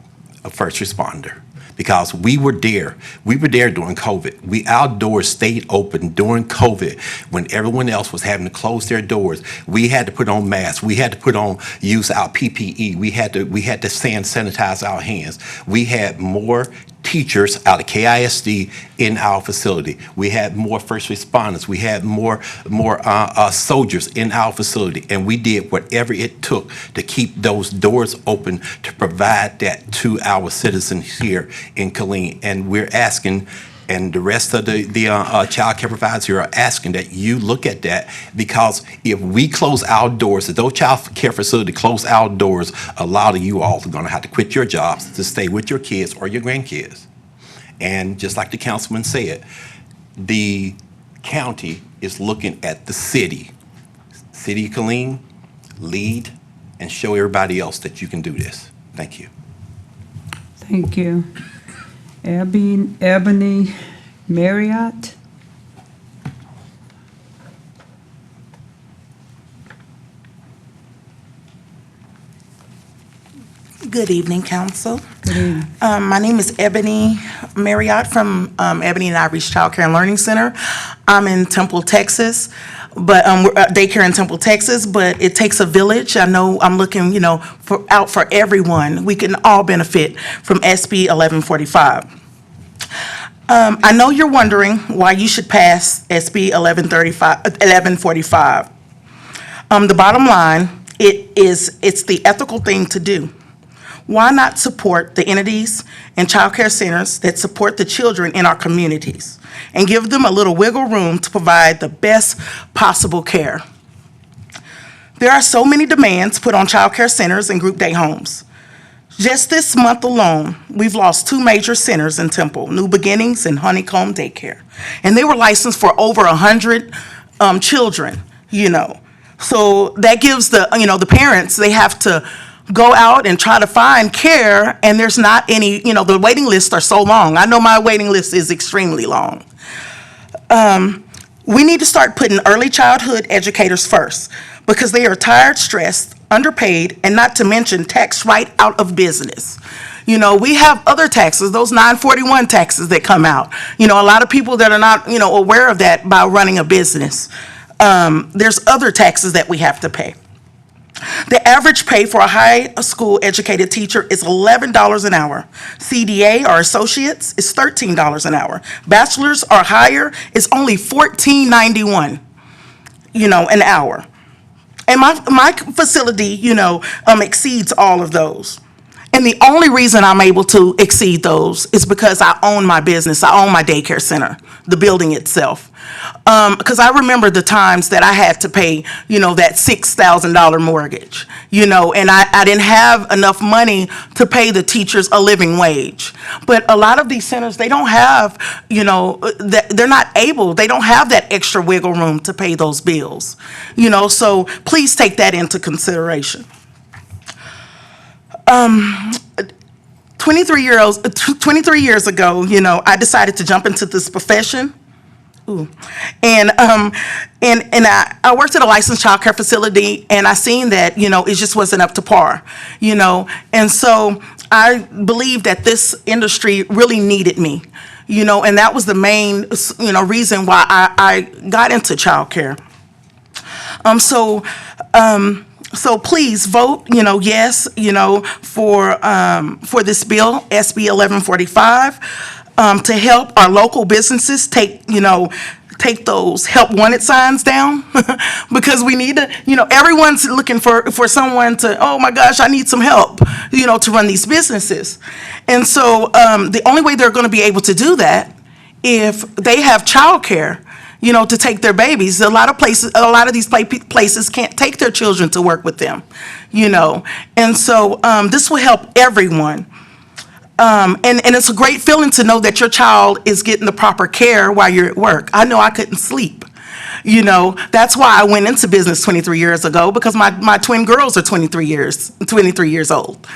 a first responder. because we were there. We were there during COVID. Our doors stayed open during COVID when everyone else was having to close their doors. We had to put on masks. We had to use our PPE. We had to sanitize our hands. We had more teachers out of KISD in our facility. We had more first responders. We had more soldiers in our facility, and we did whatever it took to keep those doors open to provide that to our citizens here in Killeen. And we're asking, and the rest of the child care providers here are asking that you look at that, because if we close our doors, if those child care facilities close our doors, a lot of you all are going to have to quit your jobs to stay with your kids or your grandkids. And just like the councilman said, the county is looking at the city. City of Killeen, lead and show everybody else that you can do this. Thank you. Thank you. Ebony Marriott. Good evening, Council. Good evening. My name is Ebony Marriott from Ebony and Ivory's Child Care and Learning Center. I'm in Temple, Texas, but we're daycare in Temple, Texas. But it takes a village. I know I'm looking, out for everyone. We can all benefit from SB 1145. I know you're wondering why you should pass SB 1145. The bottom line, it's the ethical thing to do. Why not support the entities and child care centers that support the children in our communities and give them a little wiggle room to provide the best possible care? There are so many demands put on child care centers and group day homes. Just this month alone, we've lost 2 major centers in Temple, New Beginnings and Honeycomb Daycare. And they were licensed for over 100 children, So that gives the parents, they have to go out and try to find care, and there's not any, the waiting lists are so long. I know my waiting list is extremely long. We need to start putting early childhood educators first, because they are tired, stressed, underpaid, and not to mention taxed right out of business. We have other taxes, those 941 taxes that come out. A lot of people that are not, aware of that by running a business. There's other taxes that we have to pay. The average pay for a high school educated teacher is $11 an hour. CDA or associates is $13 an hour. Bachelor's or higher is only $14.91, an hour. And my facility, exceeds all of those. And the only reason I'm able to exceed those is because I own my business. I own my daycare center, the building itself. Because I remember the times that I had to pay, that $6,000 mortgage, and I didn't have enough money to pay the teachers a living wage. But a lot of these centers, they don't have, they're not able, they don't have that extra wiggle room to pay those bills, so please take that into consideration. 23 years ago, I decided to jump into this profession. And I worked at a licensed child care facility, and I seen that, it just wasn't up to par, and so I believed that this industry really needed me, and that was the main, reason why I got into child care. So please vote, yes, for this bill, SB 1145. To help our local businesses take those help wanted signs down because we need to, everyone's looking for someone to, oh my gosh, I need some help, to run these businesses. And so the only way they're going to be able to do that if they have childcare, to take their babies. A lot of these places can't take their children to work with them, and so this will help everyone. And it's a great feeling to know that your child is getting the proper care while you're at work. I know I couldn't sleep. That's why I went into business 23 years ago, because my twin girls are 23 years old.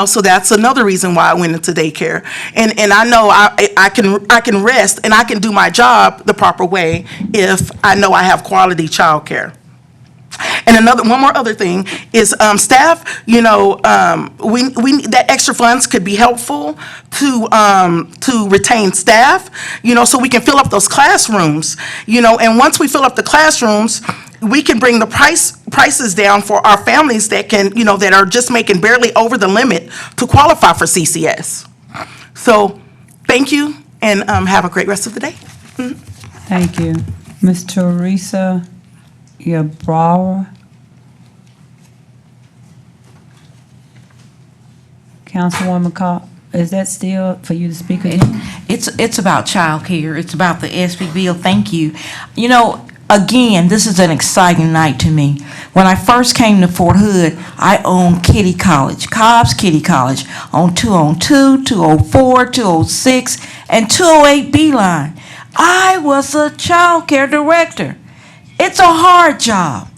So that's another reason why I went into daycare. And I know I can rest and I can do my job the proper way if I know I have quality child care. And one more other thing is staff, we that extra funds could be helpful to retain staff, so we can fill up those classrooms, and once we fill up the classrooms, we can bring the prices down for our families that can, that are just making barely over the limit to qualify for CCS. So, thank you, and have a great rest of the day. Thank you. Ms. Teresa Yarbrough. Councilwoman Cobb, is that still for you to speak again? It's about childcare. It's about the SB bill. Thank you. Again, this is an exciting night to me. When I first came to Fort Hood, I owned Kitty College, Cobb's Kitty College, on 202, 204, 206, and 208 Beeline. I was a child care director. It's a hard job.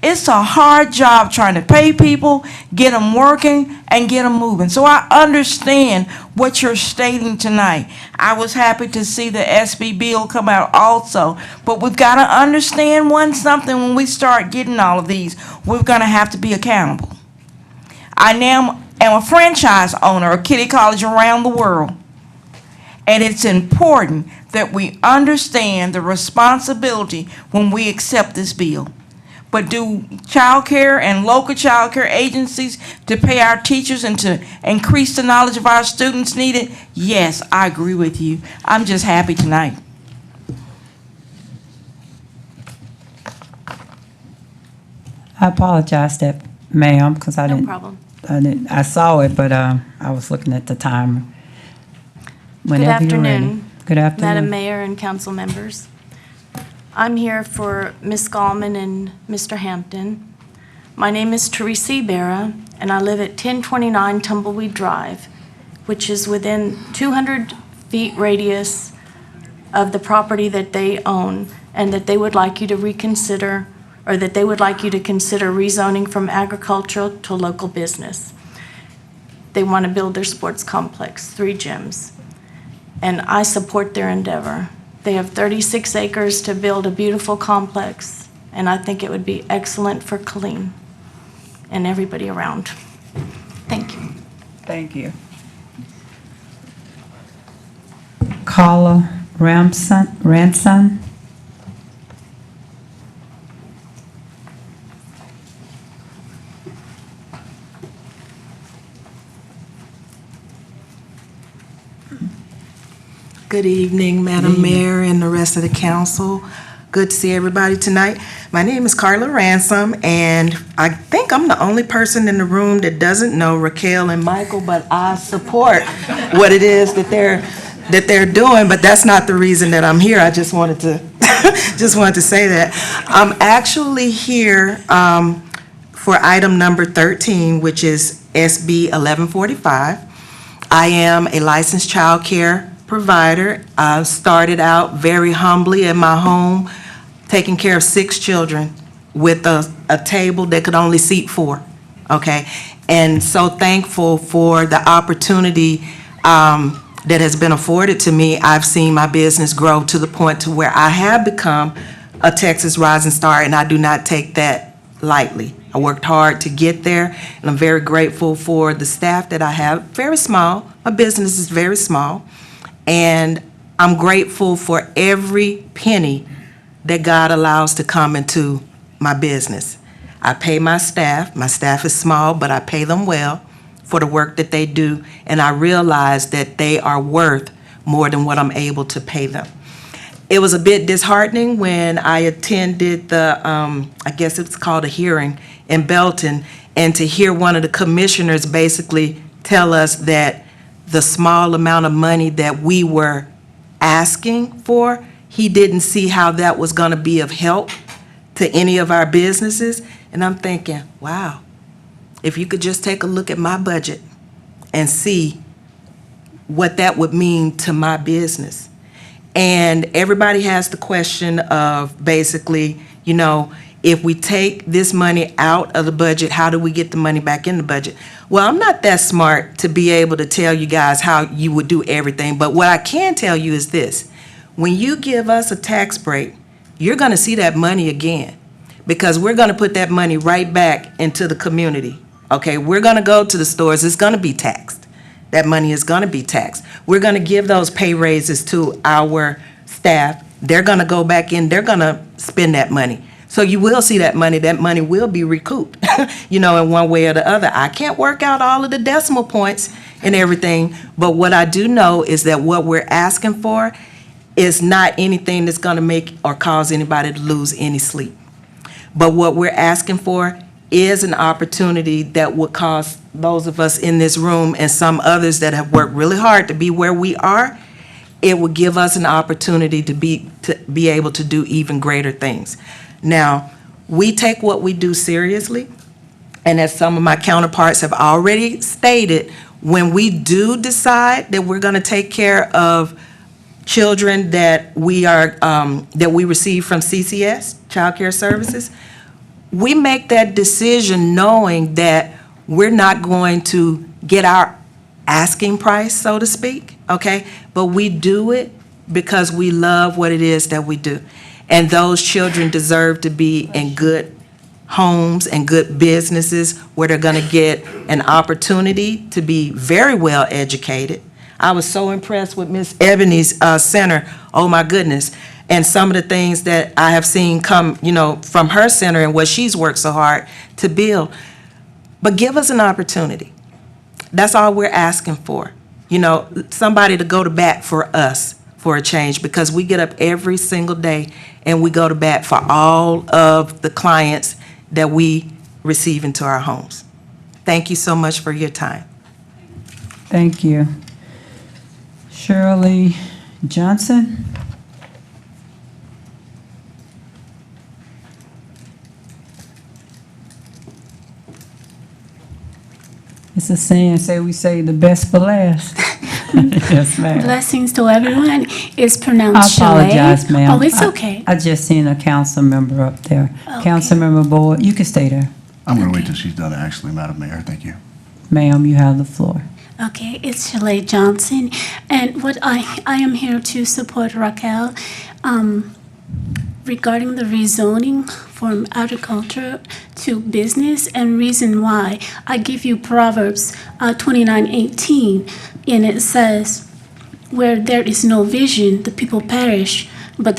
It's a hard job trying to pay people, get them working, and get them moving. So I understand what you're stating tonight. I was happy to see the SB bill come out also. But we've got to understand something when we start getting all of these. We're going to have to be accountable. I now am a franchise owner of Kitty College around the world. And it's important that we understand the responsibility when we accept this bill. But do child care and local child care agencies to pay our teachers and to increase the knowledge of our students needed? Yes, I agree with you. I'm just happy tonight. I apologize, ma'am, because I No didn't. problem. I saw it, but I was looking at the timer. Good Whenever you're ready. afternoon. Good afternoon. Madam Mayor and council members. I'm here for Ms. Gallman and Mr. Hampton. My name is Teresa Ibarra, and I live at 1029 Tumbleweed Drive, which is within 200 feet radius of the property that they own, and that they would like you to reconsider, or that they would like you to consider rezoning from agricultural to local business. They want to build their sports complex, 3 gyms, and I support their endeavor. They have 36 acres to build a beautiful complex, and I think it would be excellent for Killeen and everybody around. Thank you. Thank you. Carla Ranson. Good evening, Madam Mayor and the rest of the council. Good to see everybody tonight. My name is Carla Ransom, and I think I'm the only person in the room that doesn't know Raquel and Michael, but I support what it is that they're doing, but that's not the reason that I'm here. I just wanted to say that. I'm actually here for item number 13, which is SB 1145. I am a licensed child care provider. I started out very humbly in my home, taking care of 6 children with a table that could only seat 4, okay? And so thankful for the opportunity that has been afforded to me. I've seen my business grow to the point to where I have become a Texas Rising Star, and I do not take that lightly. I worked hard to get there, and I'm very grateful for the staff that I have. Very small. My business is very small. And I'm grateful for every penny that God allows to come into my business. I pay my staff. My staff is small, but I pay them well for the work that they do, and I realize that they are worth more than what I'm able to pay them. It was a bit disheartening when I attended the, I guess it's called a hearing in Belton, and to hear one of the commissioners basically tell us that the small amount of money that we were asking for, he didn't see how that was going to be of help to any of our businesses. And I'm thinking, wow, if you could just take a look at my budget and see what that would mean to my business. And everybody has the question of basically, if we take this money out of the budget, how do we get the money back in the budget? Well, I'm not that smart to be able to tell you guys how you would do everything, but what I can tell you is this. When you give us a tax break, you're going to see that money again, because we're going to put that money right back into the community. Okay, we're going to go to the stores. It's going to be taxed. That money is going to be taxed. We're going to give those pay raises to our staff. They're going to go back in. They're going to spend that money. So you will see that money. That money will be recouped, in one way or the other. I can't work out all of the decimal points and everything, but what I do know is that what we're asking for is not anything that's going to make or cause anybody to lose any sleep. But what we're asking for is an opportunity that would cause those of us in this room and some others that have worked really hard to be where we are, it would give us an opportunity to be able to do even greater things. Now, we take what we do seriously, and as some of my counterparts have already stated, when we do decide that we're going to take care of children that we receive from CCS, Child Care Services, we make that decision knowing that we're not going to get our asking price, so to speak, okay? But we do it because we love what it is that we do. And those children deserve to be in good homes and good businesses where they're going to get an opportunity to be very well educated. I was so impressed with Miss Ebony's center. Oh, my goodness. And some of the things that I have seen come, from her center and what she's worked so hard to build. But give us an opportunity. That's all we're asking for. Somebody to go to bat for us for a change, because we get up every single day and we go to bat for all of the clients that we receive into our homes. Thank you so much for your time. Thank you. Shirley Johnson? It's a saying, we say the best for last. Yes, ma'am. Blessings to everyone. It's I pronounced apologize, Chalet. ma'am. Oh, it's okay. I just seen a council member up there. Council member Boyd, you can stay there. I'm going to wait till she's done, actually, Madam Mayor. Thank you. Ma'am, you have the floor. Okay, it's Chalet Johnson, and what I am here to support Raquel regarding the rezoning from agriculture to business, and reason why. I give you Proverbs 29:18, and it says, "Where there is no vision, the people perish, but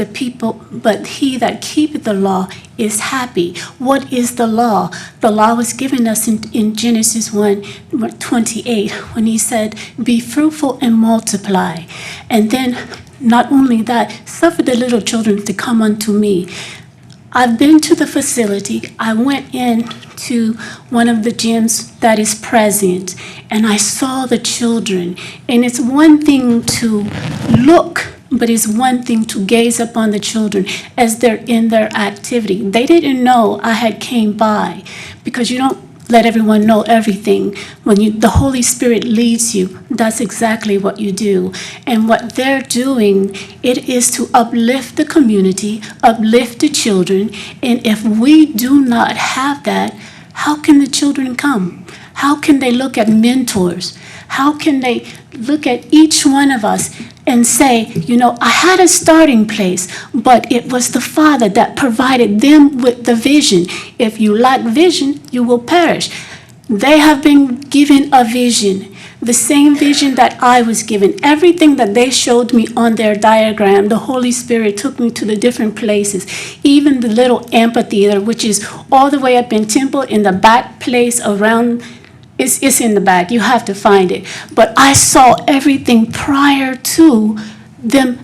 he that keepeth the law is happy." What is the law? The law was given us in Genesis 1:28, when he said, "Be fruitful and multiply." And then, not only that, "Suffer the little children to come unto me." I've been to the facility. I went in to one of the gyms that is present, and I saw the children. And it's one thing to look, but it's one thing to gaze upon the children as they're in their activity. They didn't know I had came by, because you don't let everyone know everything. When the Holy Spirit leads you, that's exactly what you do. And what they're doing, it is to uplift the community, uplift the children. And if we do not have that, how can the children come? How can they look at mentors? How can they look at each one of us and say, I had a starting place, but it was the Father that provided them with the vision. If you lack vision, you will perish. They have been given a vision, the same vision that I was given. Everything that they showed me on their diagram, the Holy Spirit took me to the different places. Even the little amphitheater, which is all the way up in Temple, in the back place around. It's in the back. You have to find it. But I saw everything prior to them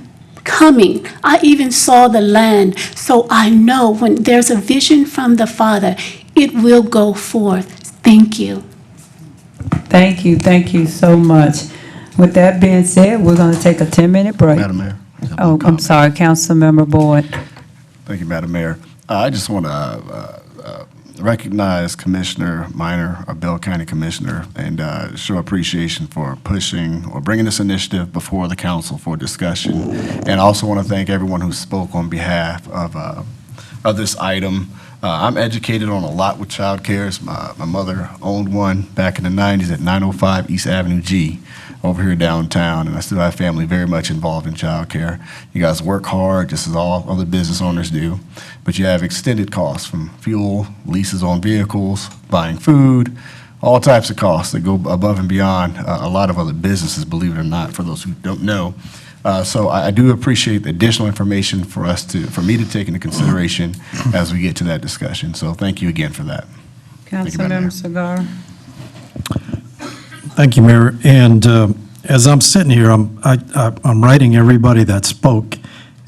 coming. I even saw the land. So I know when there's a vision from the Father, it will go forth. Thank you. Thank you so much. With that being said, we're going to take a 10-minute break. Madam Mayor. Oh, I'm sorry, Councilmember Boyd. Thank you, Madam Mayor. I just want to recognize Commissioner Minor, our Bell County Commissioner, and show appreciation for pushing or bringing this initiative before the council for discussion. And I also want to thank everyone who spoke on behalf of this item. I'm educated on a lot with childcare. My mother owned one back in the 90s at 905 East Avenue G over here downtown, and I still have family very much involved in childcare. You guys work hard, just as all other business owners do, but you have extended costs from fuel, leases on vehicles, buying food, all types of costs that go above and beyond a lot of other businesses, believe it or not, for those who don't know. So I do appreciate the additional information for me to take into consideration as we get to that discussion. So thank you again for that. Councilmember Segarra. Thank you, Mayor. And as I'm sitting here, I'm writing everybody that spoke,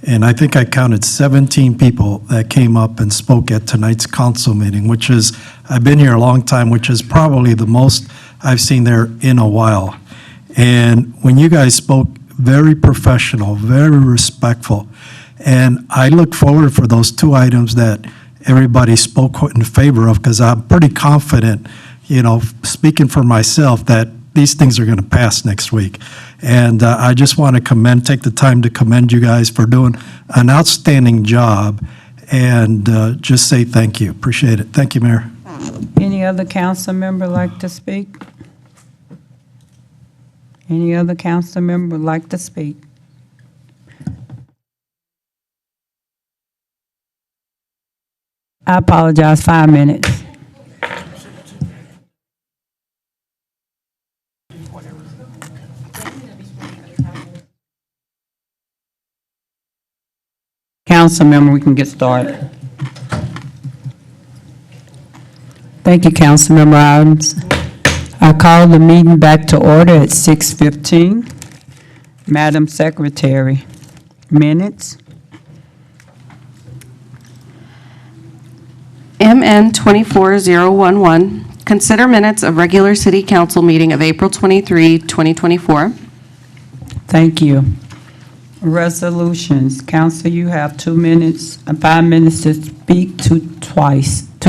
and I think I counted 17 people that came up and spoke at tonight's council meeting, which is, I've been here a long time, which is probably the most I've seen there in a while. And when you guys spoke, very professional, very respectful. And I look forward for those two items that everybody spoke in favor of, because I'm pretty confident, speaking for myself, that these things are going to pass next week. And I just want to take the time to commend you guys for doing an outstanding job and just say thank you. Appreciate it. Thank you, Mayor. Any other council member like to speak? Any other council member would like to speak? I apologize, 5 minutes. Council member, we can get started. Thank you, Councilmember Adams. I call the meeting back to order at 6:15. Madam Secretary, minutes. MN 24011, consider minutes of regular city council meeting of April 23, 2024. Thank you. Resolutions. Council, you have 2 minutes, 5 minutes to speak two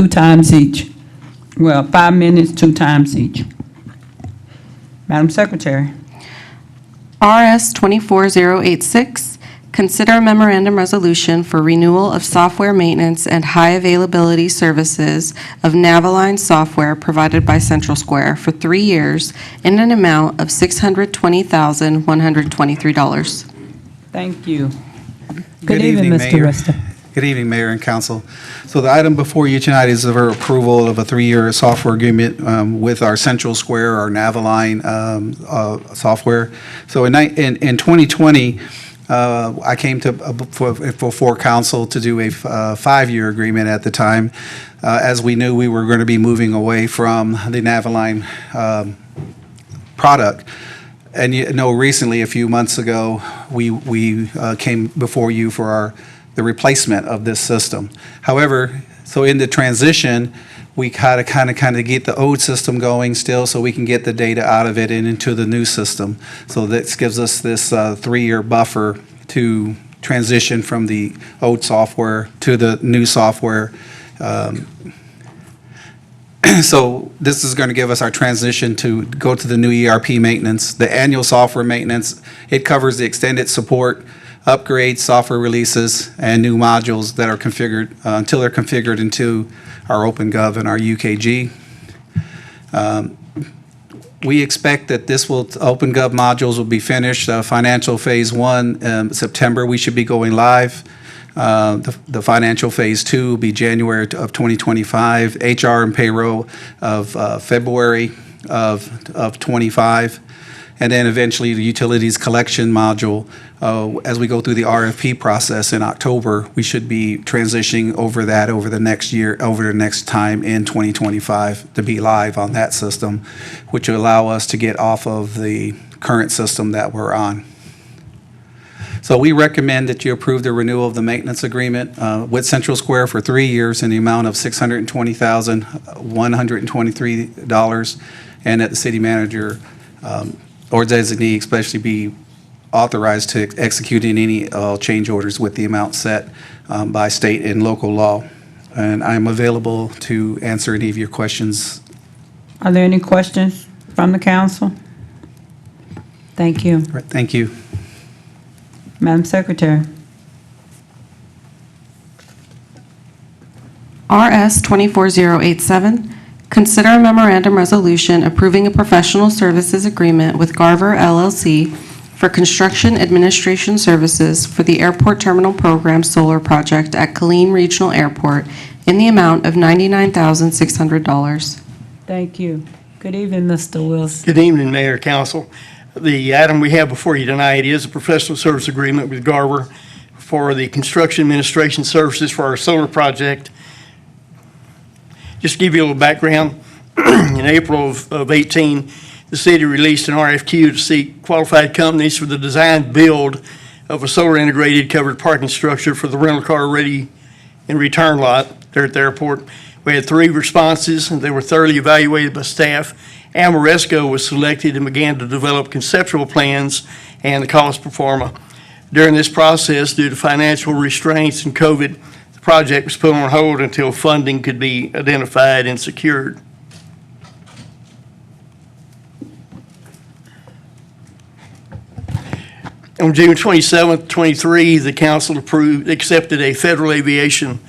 times each. Well, 5 minutes, 2 times each. Madam Secretary. RS 24086, consider memorandum resolution for renewal of software maintenance and high availability services of Naviline software provided by Central Square for 3 years in an amount of $620,123. Thank you. Good evening, Mr. Mayor. Resta. Good evening, Mayor and Council. So the item before you tonight is for approval of a 3-year software agreement with our Central Square, our Naviline software. So in 2020, I came to before council to do a 5-year agreement at the time, as we knew we were going to be moving away from the Naviline product. And recently, a few months ago, we came before you for the replacement of this system. However, so in the transition, we kind of get the old system going still, so we can get the data out of it and into the new system. So this gives us this 3-year buffer to transition from the old software to the new software. So this is going to give us our transition to go to the new ERP maintenance. The annual software maintenance, it covers the extended support, upgrades, software releases, and new modules that are configured until they're configured into our OpenGov and our UKG. We expect that OpenGov modules will be finished, financial phase 1, September. We should be going live. The financial phase 2 will be January of 2025, HR and payroll of February of 25, and then eventually the utilities collection module. As we go through the RFP process in October, we should be transitioning over that over the next year, over the next time in 2025 to be live on that system, which will allow us to get off of the current system that we're on. So we recommend that you approve the renewal of the maintenance agreement with Central Square for 3 years in the amount of $620,123, and that the city manager or designee especially be authorized to execute any change orders with the amount set by state and local law. And I'm available to answer any of your questions. Are there any questions from the council? Thank you. All right, thank you. Madam Secretary. RS 24087, consider a memorandum resolution approving a professional services agreement with Garver LLC for construction administration services for the Airport Terminal Program Solar Project at Killeen Regional Airport in the amount of $99,600. Thank you. Good evening, Mr. Wilson. Good evening, Mayor, Council. The item we have before you tonight is a professional service agreement with Garver for the construction administration services for our solar project. Just to give you a little background, in April of 18, the city released an RFQ to seek qualified companies for the design build of a solar integrated covered parking structure for the rental car ready and return lot there at the airport. We had 3 responses, and they were thoroughly evaluated by staff. Amoresco was selected and began to develop conceptual plans and the cost pro forma. During this process, due to financial restraints and COVID, the project was put on hold until funding could be identified and secured. On June 27th, 23, the council accepted a Federal Aviation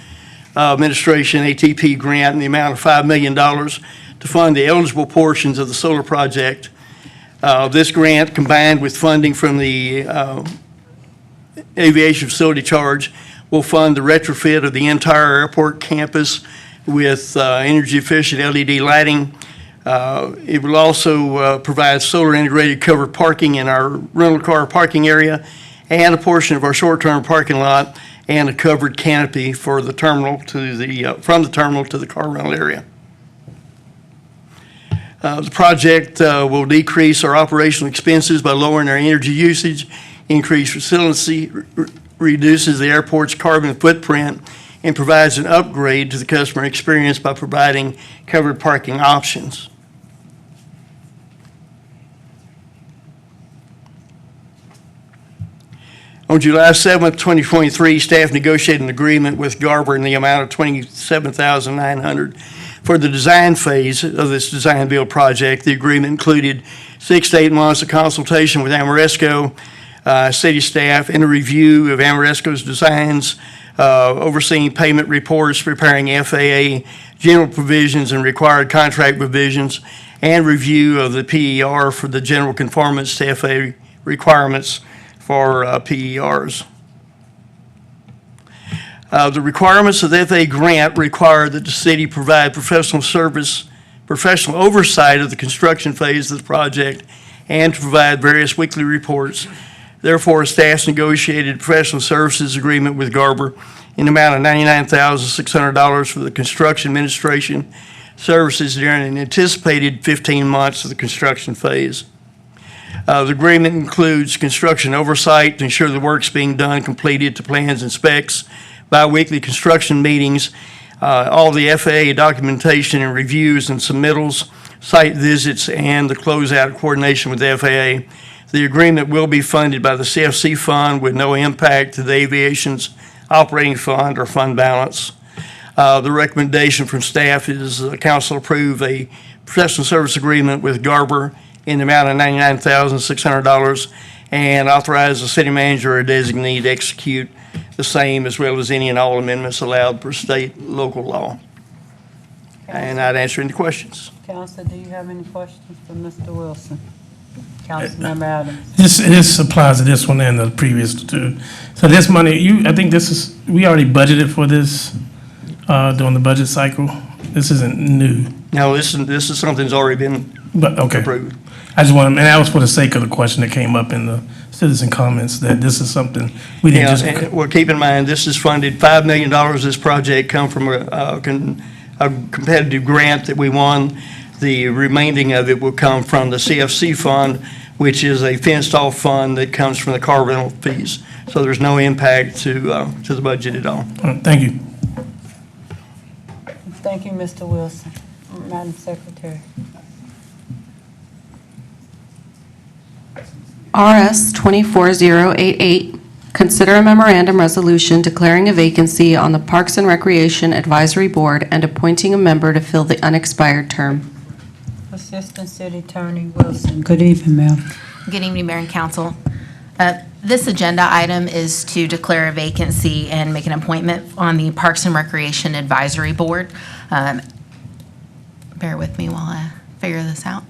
Administration ATP grant in the amount of $5 million to fund the eligible portions of the solar project. This grant, combined with funding from the Aviation Facility Charge, will fund the retrofit of the entire airport campus with energy-efficient LED lighting. It will also provide solar integrated covered parking in our rental car parking area and a portion of our short-term parking lot and a covered canopy for the terminal to the, from the terminal to the car rental area. The project will decrease our operational expenses by lowering our energy usage, increase resiliency, reduces the airport's carbon footprint, and provides an upgrade to the customer experience by providing covered parking options. On July 7th, 2023, staff negotiated an agreement with Garver in the amount of $27,900 for the design phase of this design build project. The agreement included 6 to 8 months of consultation with Amoresco, city staff, and a review of Amoresco's designs, overseeing payment reports, preparing FAA general provisions and required contract provisions, and review of the PER for the general conformance to FAA requirements for PERs. The requirements of the FAA grant require that the city provide professional oversight of the construction phase of the project and to provide various weekly reports. Therefore, staff's negotiated a professional services agreement with Garver in the amount of $99,600 for the construction administration services during an anticipated 15 months of the construction phase. The agreement includes construction oversight to ensure the work's being done completed to plans and specs, bi-weekly construction meetings, all the FAA documentation and reviews and submittals, site visits, and the closeout coordination with the FAA. The agreement will be funded by the CFC fund with no impact to the aviation's operating fund or fund balance. The recommendation from staff is the council approve a professional service agreement with Garver in the amount of $99,600 and authorize the city manager or designee to execute the same as well as any and all amendments allowed per state and local law. And I'd answer any questions. Council, do you have any questions for Mr. Wilson? Councilmember Adams. This applies to this one and the previous two. So this money, I think this is, we already budgeted for this during the budget cycle. This isn't new. No, this is something that's already been approved. I just want to, and that was for the sake of the question that came up in the citizen comments, that this is something we didn't just. And, well, keep in mind, this is funded $5 million. This project come from a competitive grant that we won. The remaining of it will come from the CFC fund, which is a fenced-off fund that comes from the car rental fees. So there's no impact to the budget at all. Thank you. Thank you, Mr. Wilson. Madam Secretary. RS 24088, consider a memorandum resolution declaring a vacancy on the Parks and Recreation Advisory Board and appointing a member to fill the unexpired term. Assistant City Attorney Wilson. Good evening, ma'am. Good evening, Mayor and Council. This agenda item is to declare a vacancy and make an appointment on the Parks and Recreation Advisory Board. Bear with me while I figure this out.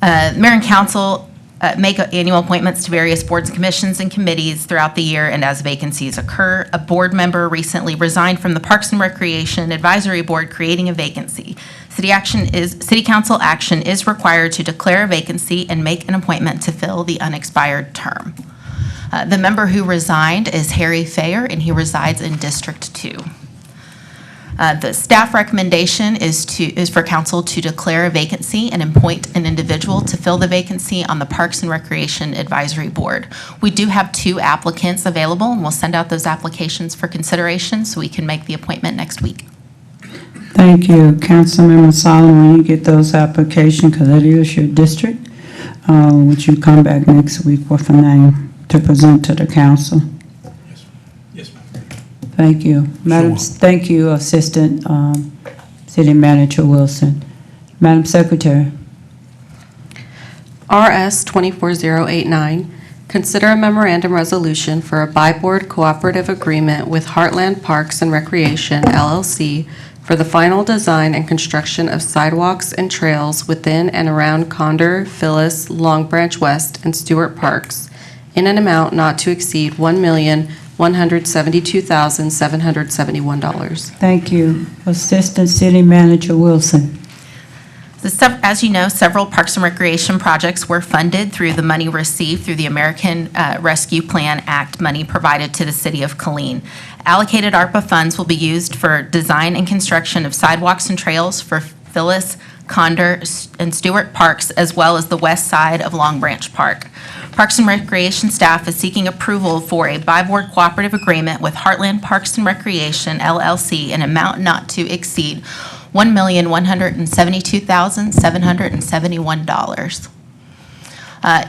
Mayor and council make annual appointments to various boards, commissions, and committees throughout the year, and as vacancies occur. A board member recently resigned from the Parks and Recreation Advisory Board, creating a vacancy. City council action is required to declare a vacancy and make an appointment to fill the unexpired term. The member who resigned is Harry Fayer, and he resides in District 2. The staff recommendation is for council to declare a vacancy and appoint an individual to fill the vacancy on the Parks and Recreation Advisory Board. We do have 2 applicants available, and we'll send out those applications for consideration so we can make the appointment next week. Thank you. Councilmember Solomon, when you get those applications, because that is your district, would you come back next week with a name to present to the council? Yes, ma'am. Thank you. Madam, thank you, Assistant City Manager Wilson. Madam Secretary. RS 24089, consider a memorandum resolution for a by-board cooperative agreement with Heartland Parks and Recreation, LLC, for the final design and construction of sidewalks and trails within and around Condor, Phyllis, Long Branch West, and Stewart Parks, in an amount not to exceed $1,172,771. Thank you. Assistant City Manager Wilson. As you know, several Parks and Recreation projects were funded through the money received through the American Rescue Plan Act money provided to the city of Killeen. Allocated ARPA funds will be used for design and construction of sidewalks and trails for Phyllis, Condor, and Stewart Parks, as well as the west side of Long Branch Park. Parks and Recreation staff is seeking approval for a by-board cooperative agreement with Heartland Parks and Recreation, LLC, in amount not to exceed $1,172,771.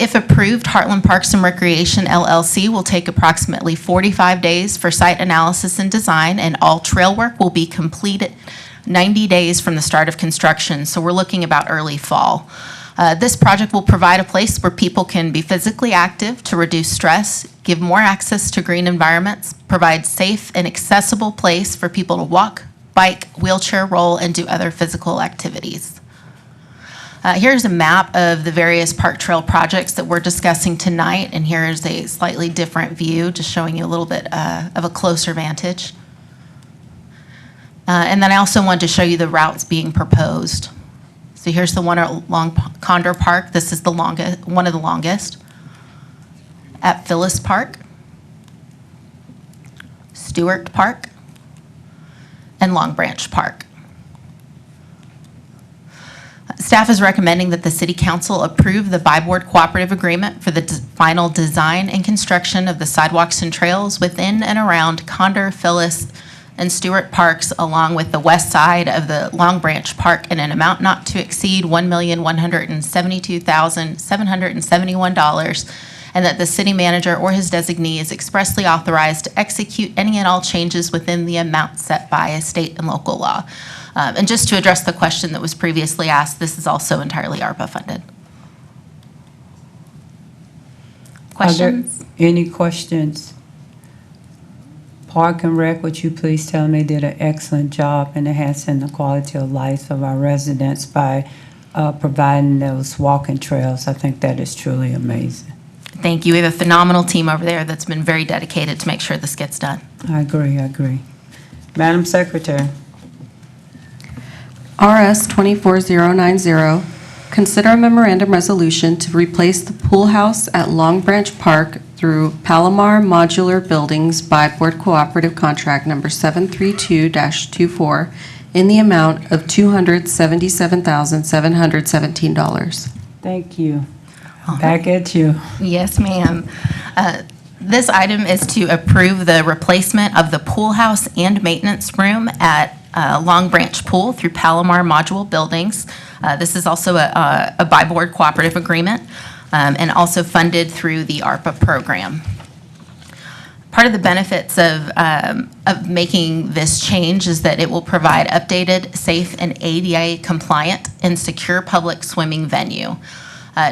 If approved, Heartland Parks and Recreation, LLC will take approximately 45 days for site analysis and design, and all trail work will be completed 90 days from the start of construction, so we're looking about early fall. This project will provide a place where people can be physically active to reduce stress, give more access to green environments, provide safe and accessible place for people to walk, bike, wheelchair roll, and do other physical activities. Here's a map of the various park trail projects that we're discussing tonight, and here's a slightly different view, just showing you a little bit of a closer vantage. And then I also wanted to show you the routes being proposed. So here's the one along Condor Park. This is the longest, one of the longest. At Phyllis Park, Stewart Park, and Long Branch Park. Staff is recommending that the City Council approve the by-board cooperative agreement for the final design and construction of the sidewalks and trails within and around Condor, Phyllis, and Stewart Parks, along with the west side of the Long Branch Park, in an amount not to exceed $1,172,771, and that the city manager or his designee is expressly authorized to execute any and all changes within the amount set by a state and local law. And just to address the question that was previously asked, this is also entirely ARPA funded. Questions? Are there any questions? Park and Rec, would you please tell me, did an excellent job in enhancing the quality of life of our residents by providing those walking trails. I think that is truly amazing. Thank you. We have a phenomenal team over there that's been very dedicated to make sure this gets done. I agree. Madam Secretary. RS 24090, consider a memorandum resolution to replace the pool house at Long Branch Park through Palomar Modular Buildings by Board Cooperative Contract Number 732-24 in the amount of $277,717. Thank you. Back at you. Yes, ma'am. This item is to approve the replacement of the pool house and maintenance room at Long Branch Pool through Palomar Modular Buildings. This is also a by-board cooperative agreement and also funded through the ARPA program. Part of the benefits of making this change is that it will provide updated, safe, and ADA compliant and secure public swimming venue.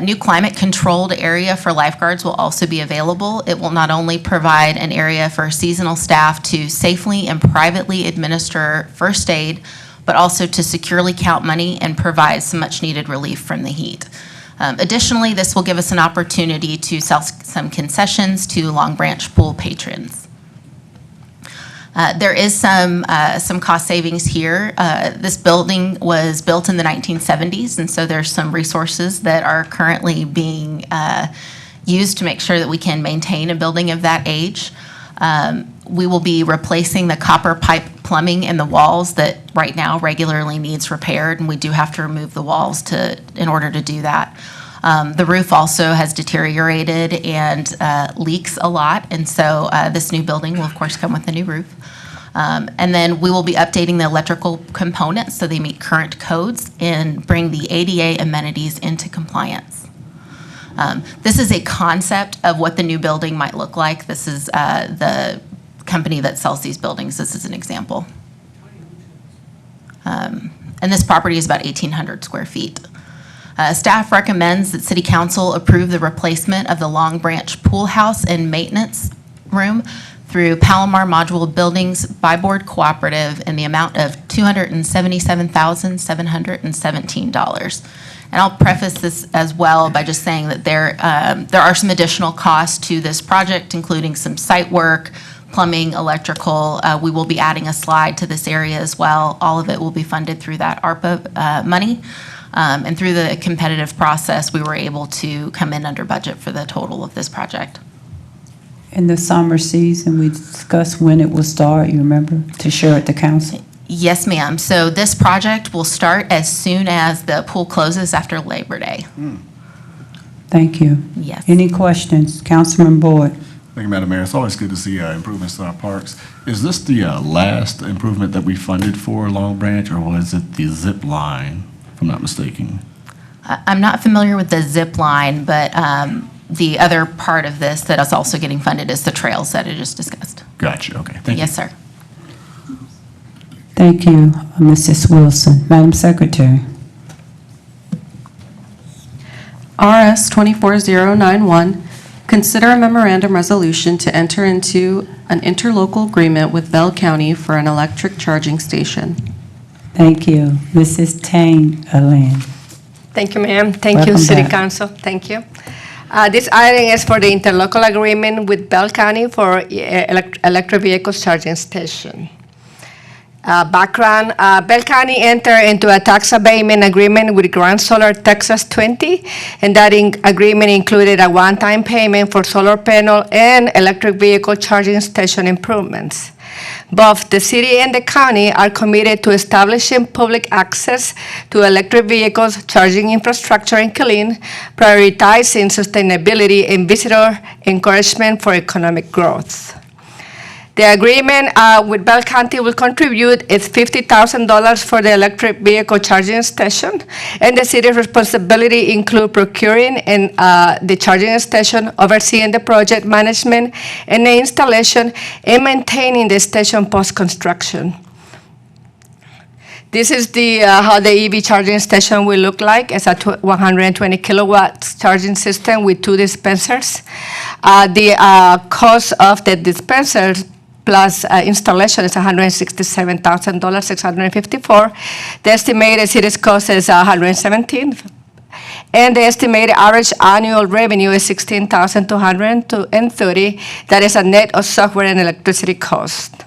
New climate-controlled area for lifeguards will also be available. It will not only provide an area for seasonal staff to safely and privately administer first aid, but also to securely count money and provide some much-needed relief from the heat. Additionally, this will give us an opportunity to sell some concessions to Long Branch pool patrons. There is some cost savings here. This building was built in the 1970s, and so there's some resources that are currently being used to make sure that we can maintain a building of that age. We will be replacing the copper pipe plumbing in the walls that right now regularly needs repaired, and we do have to remove the walls in order to do that. The roof also has deteriorated and leaks a lot, and so this new building will, of course, come with a new roof. And then we will be updating the electrical components so they meet current codes and bring the ADA amenities into compliance. This is a concept of what the new building might look like. This is the company that sells these buildings. This is an example. And this property is about 1,800 square feet. Staff recommends that City Council approve the replacement of the Long Branch Pool House and Maintenance Room through Palomar Modular Buildings Buy Board Cooperative in the amount of $277,717. And I'll preface this as well by just saying that there are some additional costs to this project, including some site work, plumbing, electrical. We will be adding a slide to this area as well. All of it will be funded through that ARPA money. And through the competitive process, we were able to come in under budget for the total of this project. In the summer season, we discussed when it will start, you remember, to share at the council? Yes, ma'am. So this project will start as soon as the pool closes after Labor Day. Thank you. Yes. Any questions? Councilman Boyd? Thank you, Madam Mayor. It's always good to see improvements to our parks. Is this the last improvement that we funded for Long Branch, or was it the zip line, if I'm not mistaken? I'm not familiar with the zip line, but the other part of this that is also getting funded is the trails that I just discussed. Gotcha. Okay. Thank you. Yes, sir. Thank you, Mrs. Wilson. Madam Secretary? RS 24091, consider a memorandum resolution to enter into an interlocal agreement with Bell County for an electric charging station. Thank you. Mrs. Tane Allen. Thank you, ma'am. Thank you, Welcome City back. Council. Thank you. This item is for the interlocal agreement with Bell County for electric vehicles charging station. Background, Bell County entered into a tax abatement agreement with Grand Solar Texas 20, and that agreement included a one-time payment for solar panel and electric vehicle charging station improvements. Both the city and the county are committed to establishing public access to electric vehicles charging infrastructure in Killeen, prioritizing sustainability and visitor encouragement for economic growth. The agreement with Bell County will contribute is $50,000 for the electric vehicle charging station, and the city's responsibility include procuring and the charging station, overseeing the project management and the installation, and maintaining the station post-construction. This is how the EV charging station will look like. It's a 120 kilowatts charging system with 2 dispensers. The cost of the dispensers plus installation is $167,000, 654. The estimated city's cost is $117,000. And the estimated average annual revenue is $16,230. That is a net of software and electricity cost.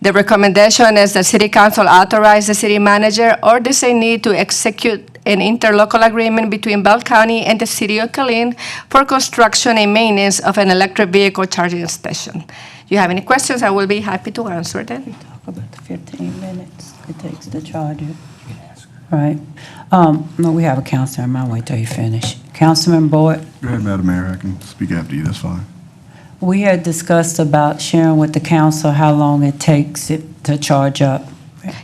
The recommendation is the City Council authorize the city manager or designee to execute an interlocal agreement between Bell County and the City of Killeen for construction and maintenance of an electric vehicle charging station. If you have any questions, I will be happy to answer them. Talk about the 15 minutes it takes to charge it. Right. No, we have a councilor. I might wait till you finish. Councilman Boyd? Go ahead, Madam Mayor. I can speak after you. That's fine. We had discussed about sharing with the council how long it takes it to charge up.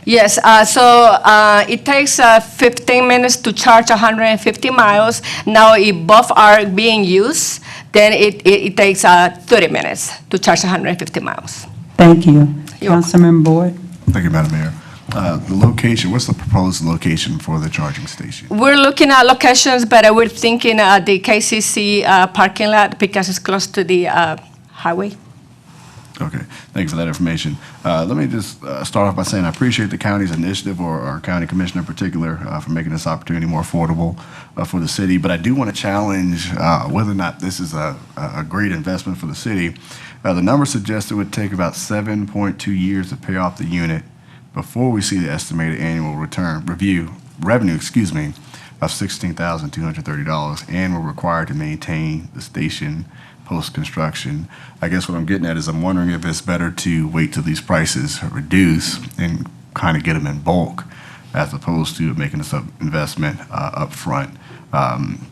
Yes, so it takes 15 minutes to charge 150 miles. Now, if both are being used, then it takes 30 minutes to charge 150 miles. Thank you. Councilman Boyd? Thank you, Madam Mayor. The location, what's the proposed location for the charging station? We're looking at locations, but we're thinking the KCC parking lot because it's close to the highway. Okay, thank you for that information. Let me just start off by saying I appreciate the county's initiative, or our county commissioner in particular, for making this opportunity more affordable for the city. But I do want to challenge whether or not this is a great investment for the city. The number suggests it would take about 7.2 years to pay off the unit before we see the estimated annual revenue of $16,230, and we're required to maintain the station post-construction. I guess what I'm getting at is I'm wondering if it's better to wait till these prices reduce and kind of get them in bulk as opposed to making this investment up front.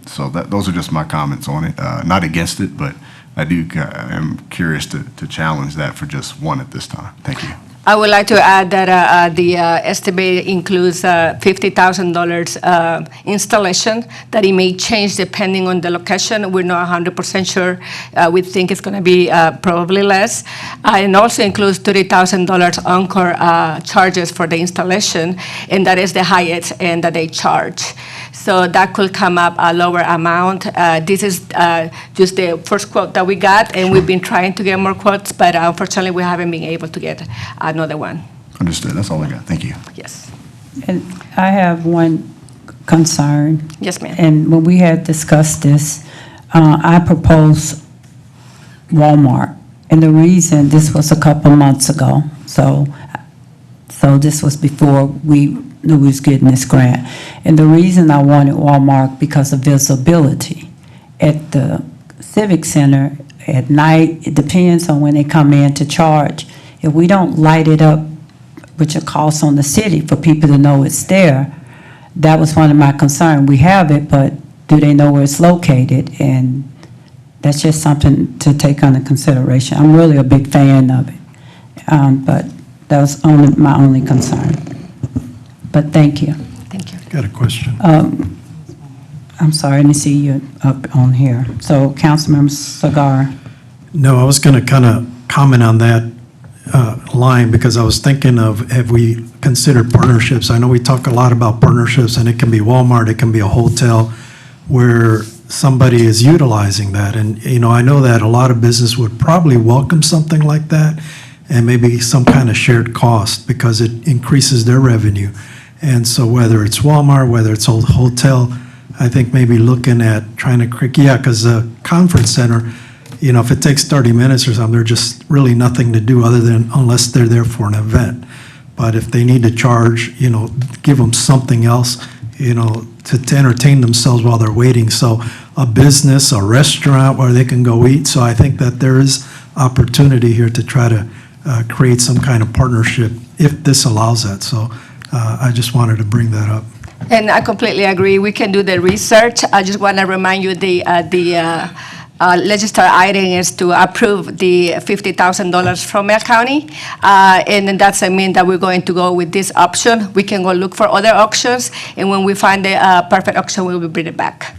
So those are just my comments on it. Not against it, but I am curious to challenge that for just one at this time. Thank you. I would like to add that the estimate includes $50,000 installation, that it may change depending on the location. We're not 100% sure. We think it's going to be probably less. And also includes $30,000 Encore charges for the installation, and that is the highest end that they charge. So that could come up a lower amount. This is just the first quote that we got, and we've been trying to get more quotes, but unfortunately we haven't been able to get another one. Understood. That's all I got. Thank you. Yes. And I have one concern. Yes, ma'am. And when we had discussed this, I proposed Walmart. And the reason, this was a couple months ago, so this was before we knew we was getting this grant. And the reason I wanted Walmart because of visibility. At the Civic Center at night, it depends on when they come in to charge. If we don't light it up, which a cost on the city for people to know it's there, that was one of my concerns. We have it, but do they know where it's located? And that's just something to take under consideration. I'm really a big fan of it, but that was my only concern. But thank you. Thank you. Got a question. I'm sorry, I didn't see you up on here. So Councilmember Segar. No, I was going to kind of comment on that line because I was thinking of, have we considered partnerships? I know we talk a lot about partnerships, and it can be Walmart, it can be a hotel where somebody is utilizing that. And, I know that a lot of business would probably welcome something like that, and maybe some kind of shared cost because it increases their revenue. And so whether it's Walmart, whether it's a hotel, I think maybe looking at trying to because the conference center, if it takes 30 minutes or something, there's just really nothing to do other than unless they're there for an event. But if they need to charge, give them something else, to entertain themselves while they're waiting. So a business, a restaurant where they can go eat. So I think that there is opportunity here to try to create some kind of partnership if this allows that. So I just wanted to bring that up. And I completely agree. We can do the research. I just want to remind you the legislative item is to approve the $50,000 from Mel County. And then that means that we're going to go with this option. We can go look for other options. And when we find the perfect option, we will bring it back.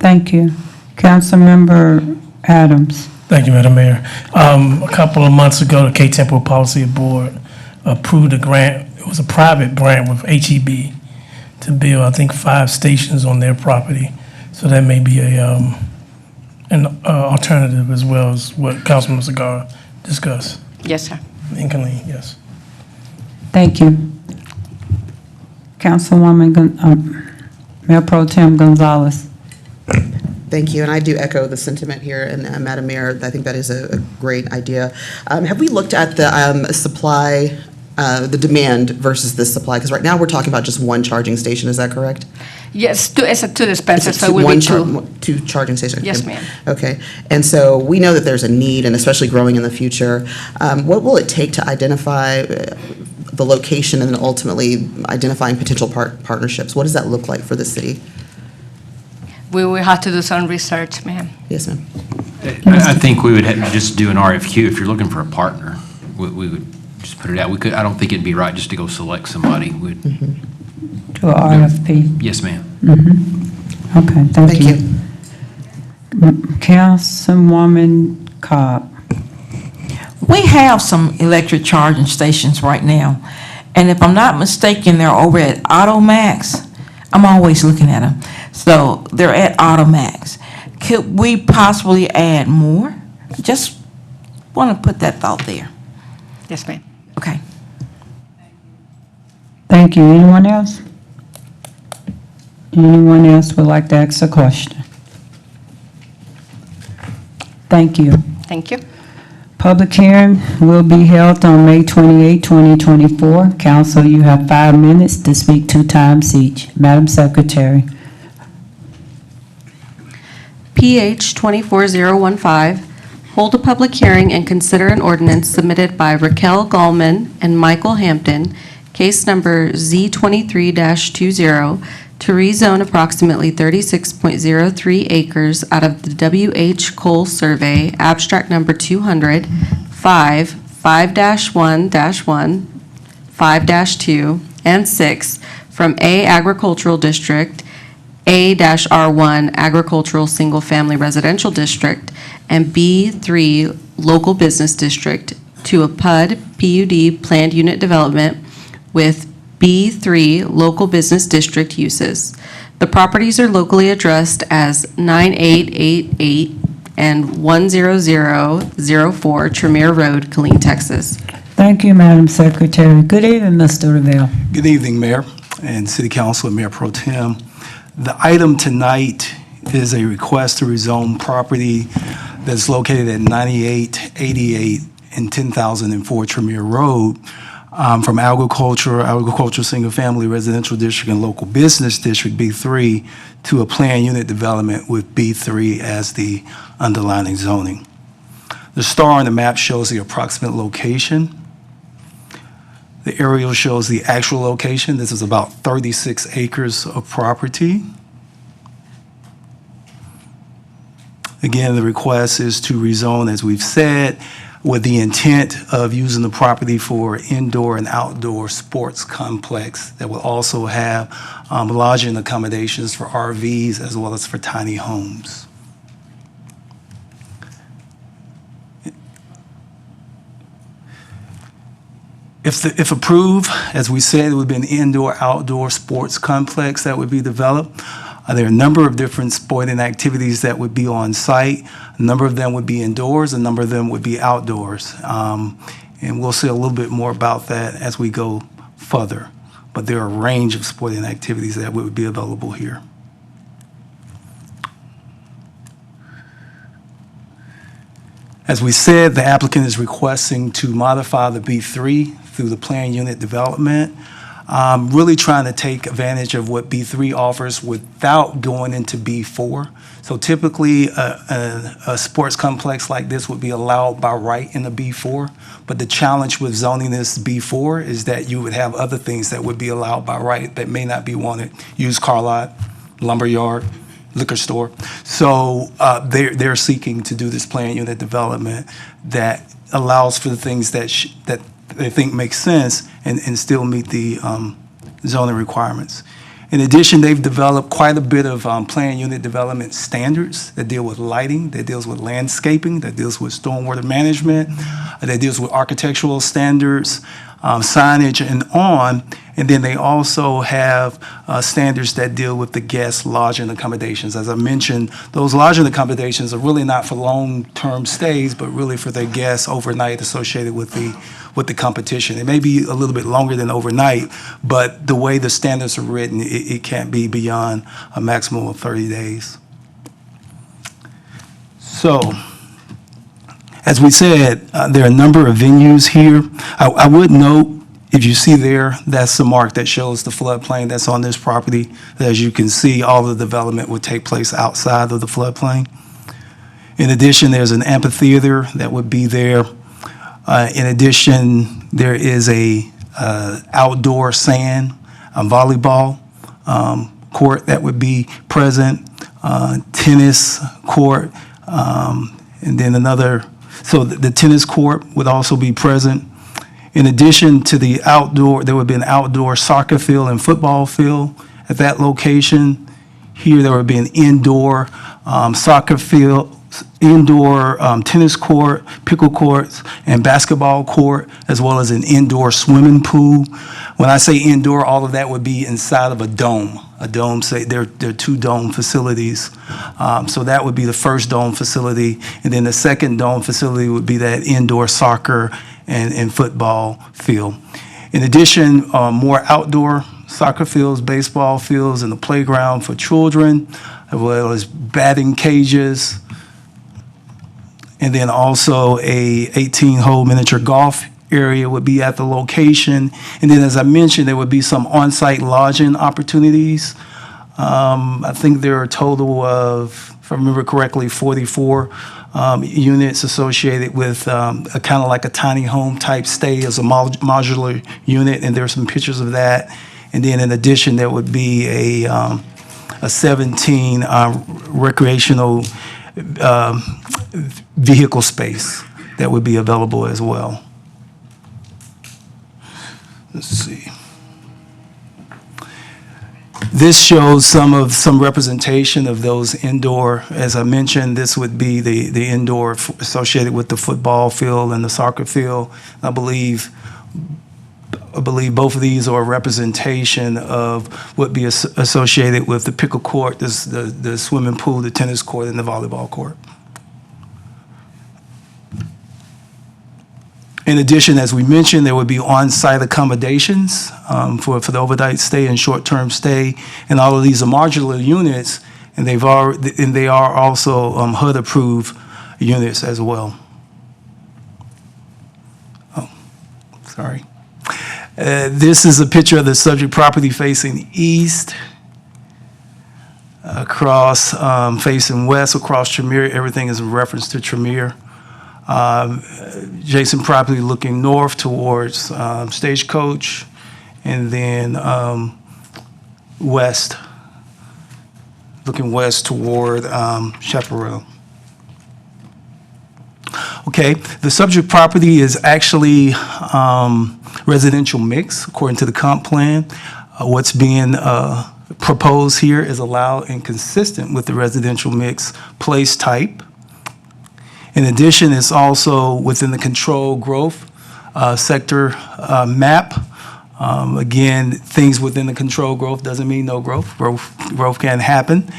Thank you. Councilmember Adams. Thank you, Madam Mayor. A couple of months ago, the K-Temple Policy Board approved a grant. It was a private grant with HEB to build, I think, 5 stations on their property. So that may be an alternative as well as what Councilman Segar discussed. Yes, sir. In Killeen, yes. Thank you. Councilwoman, Mayor Pro Tem Gonzalez. Thank you, and I do echo the sentiment here, and Madam Mayor, I think that is a great idea. Have we looked at the supply, the demand versus the supply? Because right now we're talking about just one charging station, is that correct? Yes, it's a 2 dispensers, so it will be 2. 2 charging stations? Yes, ma'am. Okay, and so we know that there's a need, and especially growing in the future. What will it take to identify the location and then ultimately identifying potential partnerships? What does that look like for the city? We will have to do some research, ma'am. Yes, ma'am. I think we would have to just do an RFQ. If you're looking for a partner, we would just put it out. I don't think it'd be right just to go select somebody. We'd Do a RFP. Yes, ma'am. Okay, thank you. Councilwoman Cobb. We have some electric charging stations right now, And if I'm not mistaken, they're over at Automax. I'm always looking at them. So they're at Automax. Could we possibly add more? Just want to put that thought there. Yes, ma'am. Okay. Thank you. Anyone else? Anyone else would like to ask a question? Thank you. Thank you. Public hearing will be held on May 28, 2024. Council, you have 5 minutes to speak 2 times each. Madam Secretary. PH 24015, hold a public hearing and consider an ordinance submitted by Raquel Gallman and Michael Hampton, case number Z23-20, to rezone approximately 36.03 acres out of the W.H. Cole Survey, abstract number 200, 5-1-1, 5-2, and 6, from A Agricultural District, A-R1 Agricultural Single Family Residential District, and B3 Local Business District to a PUD Planned Unit Development with B3 Local Business District uses. The properties are locally addressed as 9888 and 10004 Tremere Road, Killeen, Texas. Thank you, Madam Secretary. Good evening, Mr. Revelle. Good evening, Mayor and City Council and Mayor Pro Tem. The item tonight is a request to rezone property that's located at 9888 and 10,004 Tremere Road from Agricultural Single Family Residential District and Local Business District, B3, to a planned unit development with B3 as the underlying zoning. The star on the map shows the approximate location. The aerial shows the actual location. This is about 36 acres of property. Again, the request is to rezone, as we've said, with the intent of using the property for indoor and outdoor sports complex that will also have lodging accommodations for RVs as well as for tiny homes. If approved, as we said, it would be an indoor-outdoor sports complex that would be developed. There are a number of different sporting activities that would be on site. A number of them would be indoors, a number of them would be outdoors. And we'll see a little bit more about that as we go further. But there are a range of sporting activities that would be available here. As we said, the applicant is requesting to modify the B3 through the planned unit development, really trying to take advantage of what B3 offers without going into B4. So typically, a sports complex like this would be allowed by right in the B4, but the challenge with zoning this B4 is that you would have other things that would be allowed by right that may not be wanted, used car lot, lumber yard, liquor store. So they're seeking to do this planned unit development that allows for the things that they think make sense and still meet the zoning requirements. In addition, they've developed quite a bit of planned unit development standards that deal with lighting, that deals with landscaping, that deals with stormwater management, that deals with architectural standards, signage, and on. And then they also have standards that deal with the guest lodging accommodations. As I mentioned, those lodging accommodations are really not for long-term stays, but really for their guests overnight associated with the competition. It may be a little bit longer than overnight, but the way the standards are written, it can't be beyond a maximum of 30 days. So, as we said, there are a number of venues here. I would note, if you see there, that's the mark that shows the floodplain that's on this property. As you can see, all the development would take place outside of the floodplain. In addition, there's an amphitheater that would be there. In addition, there is a outdoor sand, volleyball court that would be present, tennis court, and then another. So the tennis court would also be present. In addition to the outdoor, there would be an outdoor soccer field and football field at that location. Here, there would be an indoor soccer field indoor tennis court, pickle courts, and basketball court, as well as an indoor swimming pool. When I say indoor, all of that would be inside of a dome. A dome, say, there are two dome facilities. So that would be the first dome facility. And then the second dome facility would be that indoor soccer and football field. In addition, more outdoor soccer fields, baseball fields, and the playground for children, as well as batting cages. And then also a 18-hole miniature golf area would be at the location. And then, as I mentioned, there would be some on-site lodging opportunities. I think there are a total of, if I remember correctly, 44 units associated with a kind of like a tiny home type stay as a modular unit, and there are some pictures of that. And then in addition, there would be a 17 recreational vehicle space that would be available as well. Let's see. This shows some representation of those indoor. As I mentioned, this would be the indoor associated with the football field and the soccer field. I believe both of these are a representation of what be associated with the pickle court, the swimming pool, the tennis court, and the volleyball court. In addition, as we mentioned, there would be on-site accommodations for the overnight stay and short-term stay, and all of these are modular units, and they are also HUD-approved units as well. Oh, sorry. This is a picture of the subject property facing east, across facing west, across Tremere. Everything is in reference to Tremere. Adjacent property looking north towards Stagecoach, and then west, looking west toward Chaparral. Okay, the subject property is actually residential mix according to the comp plan. What's being proposed here is allowed and consistent with the residential mix place type. In addition, it's also within the controlled growth sector map. Again, things within the controlled growth doesn't mean no growth. Growth can happen.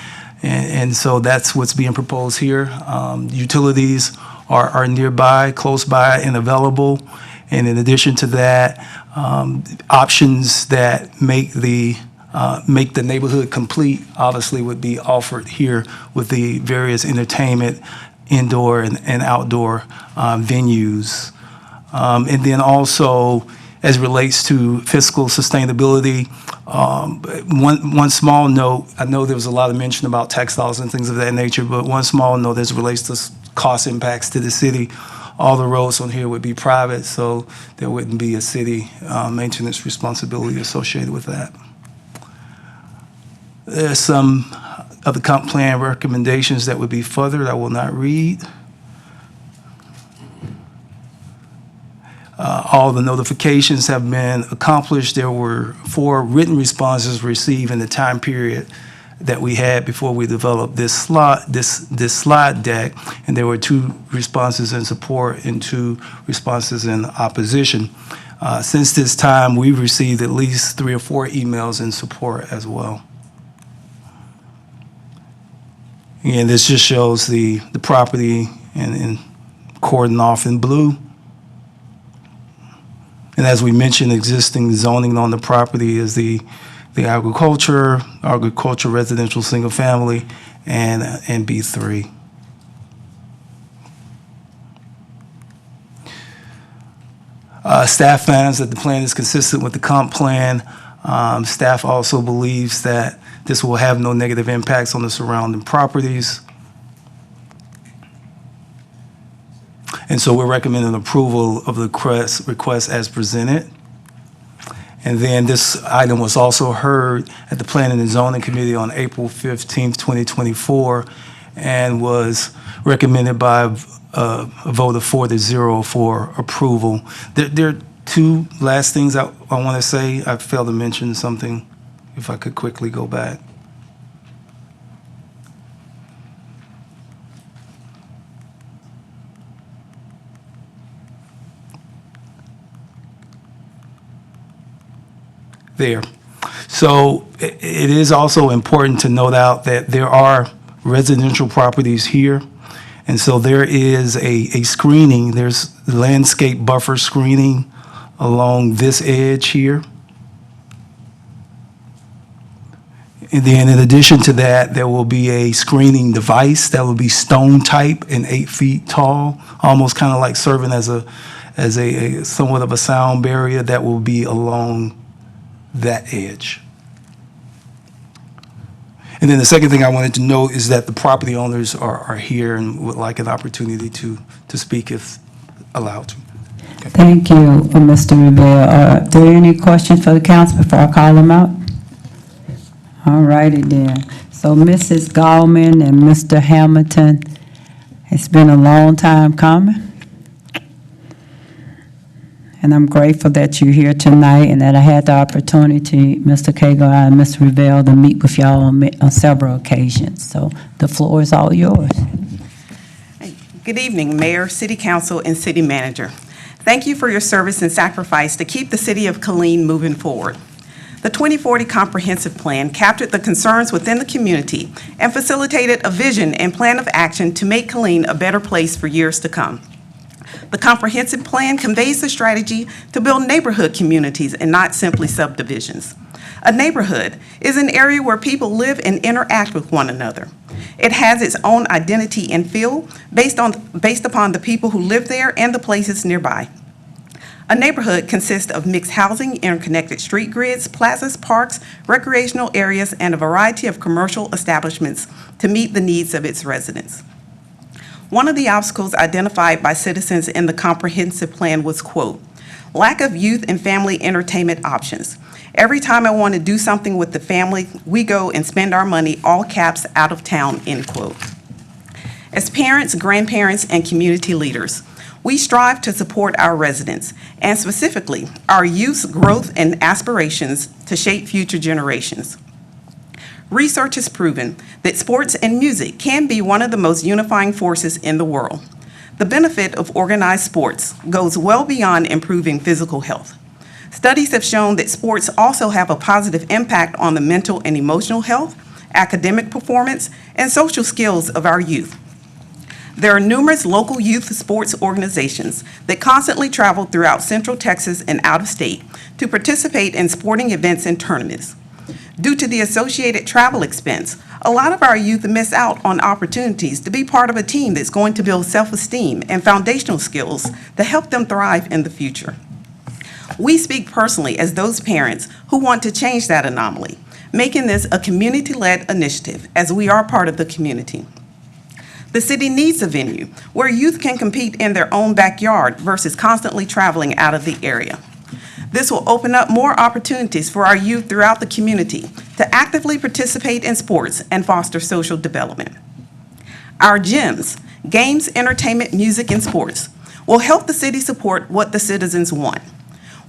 And so that's what's being proposed here. Utilities are nearby, close by, and available. And in addition to that, options that make the neighborhood complete obviously would be offered here with the various entertainment, indoor and outdoor venues. And then also, as it relates to fiscal sustainability, one small note, I know there was a lot of mention about tax dollars and things of that nature, but one small note as it relates to cost impacts to the city. All the roads on here would be private, so there wouldn't be a city maintenance responsibility associated with that. There's some of the comp plan recommendations that would be furthered. I will not read. All the notifications have been accomplished. There were 4 written responses received in the time period that we had before we developed this slide deck, and there were 2 responses in support and 2 responses in opposition. Since this time, we've received at least 3 or 4 emails in support as well. Again, this just shows the property and cordoned off in blue. And as we mentioned, existing zoning on the property is the agriculture residential single family, and B3. Staff finds that the plan is consistent with the comp plan. Staff also believes that this will have no negative impacts on the surrounding properties. And so we're recommending approval of the request as presented. And then this item was also heard at the Planning and Zoning Committee on April 15th, 2024, and was recommended by a vote of 4-0 for approval. There are 2 last things I want to say. I failed to mention something, if I could quickly go back. there. So it is also important to note out that there are residential properties here. And so there is a screening, there's landscape buffer screening along this edge here. And then in addition to that, there will be a screening device that will be stone type and 8 feet tall, almost kind of like serving as a somewhat of a sound barrier that will be along that edge. And then the second thing I wanted to note is that the property owners are here and would like an opportunity to speak if allowed to. Thank you, Mr. Rivera. Are there any questions for the council before I call them out? All righty then. So Mrs. Gallman and Mr. Hamilton, it's been a long time coming. And I'm grateful that you're here tonight and that I had the opportunity, Mr. Cagle and Mr. Rivera, to meet with y'all on several occasions. So the floor is all yours. Good evening, Mayor, City Council, and City Manager. Thank you for your service and sacrifice to keep the City of Killeen moving forward. The 2040 Comprehensive Plan captured the concerns within the community and facilitated a vision and plan of action to make Killeen a better place for years to come. The comprehensive plan conveys the strategy to build neighborhood communities and not simply subdivisions. A neighborhood is an area where people live and interact with one another. It has its own identity and feel based upon the people who live there and the places nearby. A neighborhood consists of mixed housing, interconnected street grids, plazas, parks, recreational areas, and a variety of commercial establishments to meet the needs of its residents. One of the obstacles identified by citizens in the comprehensive plan was, quote, lack of youth and family entertainment options. Every time I want to do something with the family, we go and spend our money, all caps, out of town, end quote. As parents, grandparents, and community leaders, we strive to support our residents, and specifically, our youth's growth and aspirations to shape future generations. Research has proven that sports and music can be one of the most unifying forces in the world. The benefit of organized sports goes well beyond improving physical health. Studies have shown that sports also have a positive impact on the mental and emotional health, academic performance, and social skills of our youth. There are numerous local youth sports organizations that constantly travel throughout Central Texas and out of state to participate in sporting events and tournaments. Due to the associated travel expense, a lot of our youth miss out on opportunities to be part of a team that's going to build self-esteem and foundational skills to help them thrive in the future. We speak personally as those parents who want to change that anomaly, making this a community-led initiative as we are part of the community. The city needs a venue where youth can compete in their own backyard versus constantly traveling out of the area. This will open up more opportunities for our youth throughout the community to actively participate in sports and foster social development. Our gyms, games, entertainment, music, and sports will help the city support what the citizens want.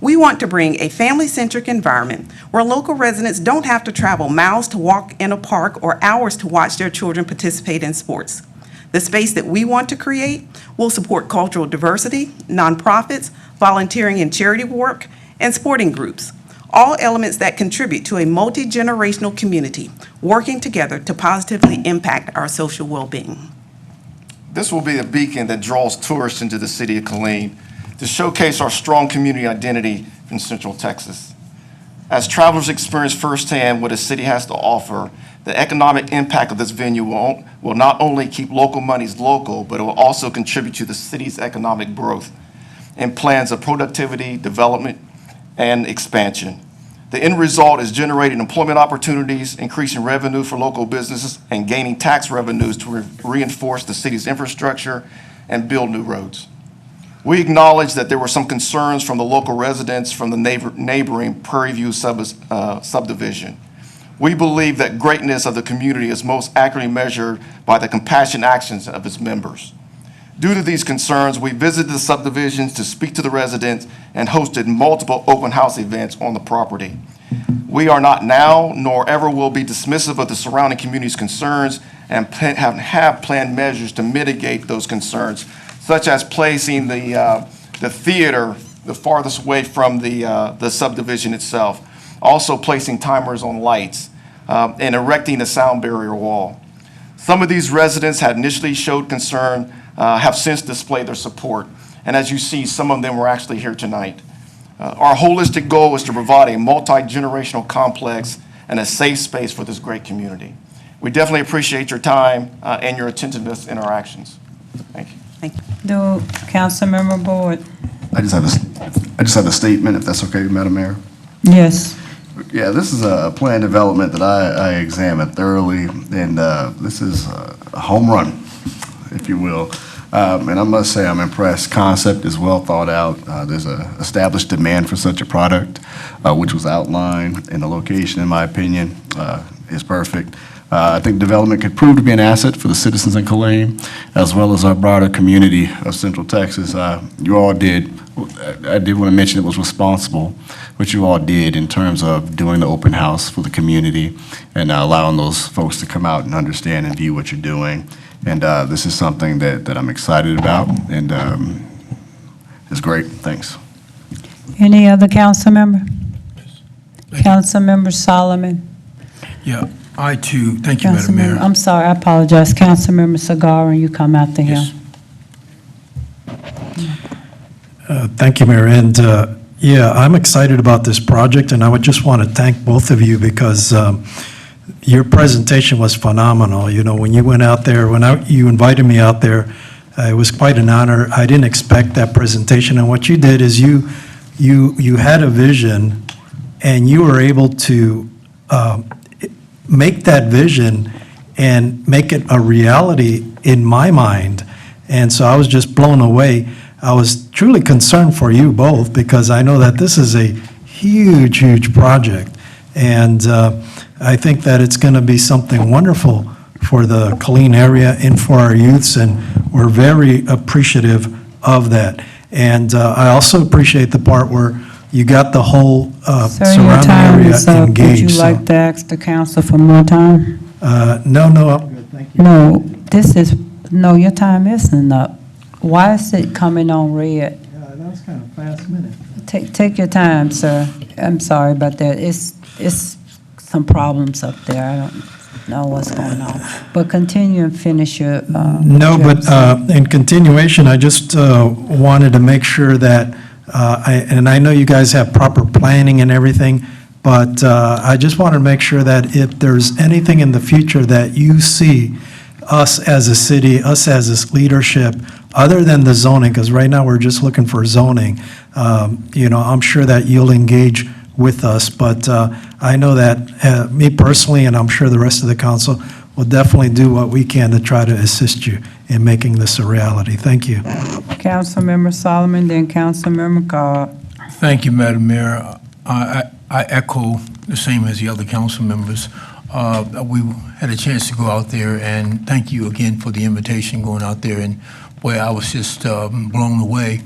We want to bring a family-centric environment where local residents don't have to travel miles to walk in a park or hours to watch their children participate in sports. The space that we want to create will support cultural diversity, nonprofits, volunteering and charity work, and sporting groups, all elements that contribute to a multi-generational community working together to positively impact our social well-being. This will be a beacon that draws tourists into the city of Killeen to showcase our strong community identity in Central Texas. As travelers experience firsthand what a city has to offer, the economic impact of this venue will not only keep local monies local, but it will also contribute to the city's economic growth and plans of productivity, development, and expansion. The end result is generating employment opportunities, increasing revenue for local businesses, and gaining tax revenues to reinforce the city's infrastructure and build new roads. We acknowledge that there were some concerns from the local residents from the neighboring Prairie View subdivision. We believe that greatness of the community is most accurately measured by the compassionate actions of its members. Due to these concerns, we visited the subdivisions to speak to the residents and hosted multiple open house events on the property. We are not now, nor ever will be dismissive of the surrounding community's concerns and have planned measures to mitigate those concerns, such as placing the theater the farthest away from the subdivision itself. also placing timers on lights, and erecting a sound barrier wall. Some of these residents had initially showed concern, have since displayed their support. And as you see, some of them were actually here tonight. Our holistic goal is to provide a multi-generational complex and a safe space for this great community. We definitely appreciate your time and your attentiveness in our actions. Thank you. Thank you. Do Councilmember Boyd? I just have a statement, if that's okay, Madam Mayor. Yes. Yeah, this is a plan development that I examined thoroughly, and this is a home run, if you will. And I must say, I'm impressed. Concept is well thought out. There's a established demand for such a product, which was outlined, and the location, in my opinion, is perfect. I think development could prove to be an asset for the citizens in Killeen, as well as our broader community of Central Texas. You all did, I did want to mention it was responsible, what you all did in terms of doing the open house for the community and allowing those folks to come out and understand and view what you're doing. And this is something that I'm excited about, and it's great. Thanks. Any other council member? Councilmember Solomon? Yeah, I too, thank you, Madam Mayor. I'm sorry, I apologize. Councilmember Sagara, you come after him. Thank you, Mayor. And yeah, I'm excited about this project, and I would just want to thank both of you because your presentation was phenomenal. You know, when you went out there, you invited me out there, it was quite an honor. I didn't expect that presentation, and what you did is you had a vision, and you were able to make that vision and make it a reality in my mind. And so I was just blown away. I was truly concerned for you both because I know that this is a huge, huge project. And I think that it's going to be something wonderful for the Killeen area and for our youths, and we're very appreciative of that. And I also appreciate the part where you got the whole Sir, your surrounding time area is up. Would engaged. you so- like to ask the council for more time? No, I'm good, thank you. No, your time isn't up. Why is it coming on red? Yeah, that was kind of fast minute. Take your time, sir. I'm sorry about that. It's some problems up there. I don't know what's going on. But continue and finish your. No, but in continuation, I just wanted to make sure that, and I know you guys have proper planning and everything, but I just want to make sure that if there's anything in the future that you see us as a city, us as this leadership, other than the zoning, because right now we're just looking for zoning, I'm sure that you'll engage with us. But I know that me personally, and I'm sure the rest of the council, will definitely do what we can to try to assist you in making this a reality. Thank you. Councilmember Solomon, then Councilmember Cobb. Thank you, Madam Mayor. I echo the same as the other council members. We had a chance to go out there, and thank you again for the invitation going out there. And boy, I was just blown away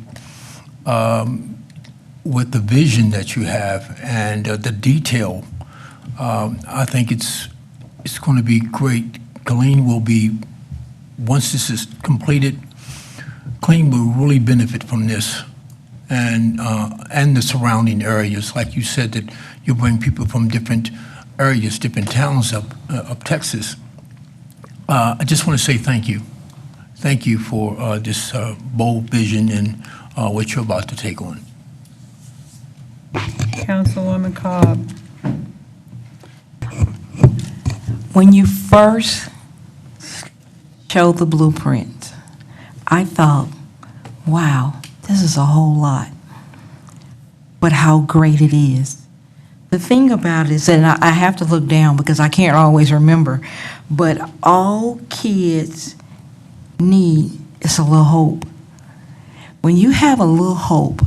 with the vision that you have and the detail. I think it's going to be great. Killeen will be, once this is completed, Killeen will really benefit from this, and the surrounding areas. Like you said, that you bring people from different areas, different towns of Texas. I just want to say thank you. Thank you for this bold vision and what you're about to take on. Councilwoman Cobb. When you first showed the blueprint, I thought, wow, this is a whole lot. But how great it is. The thing about it is that I have to look down because I can't always remember, but all kids need is a little hope. When you have a little hope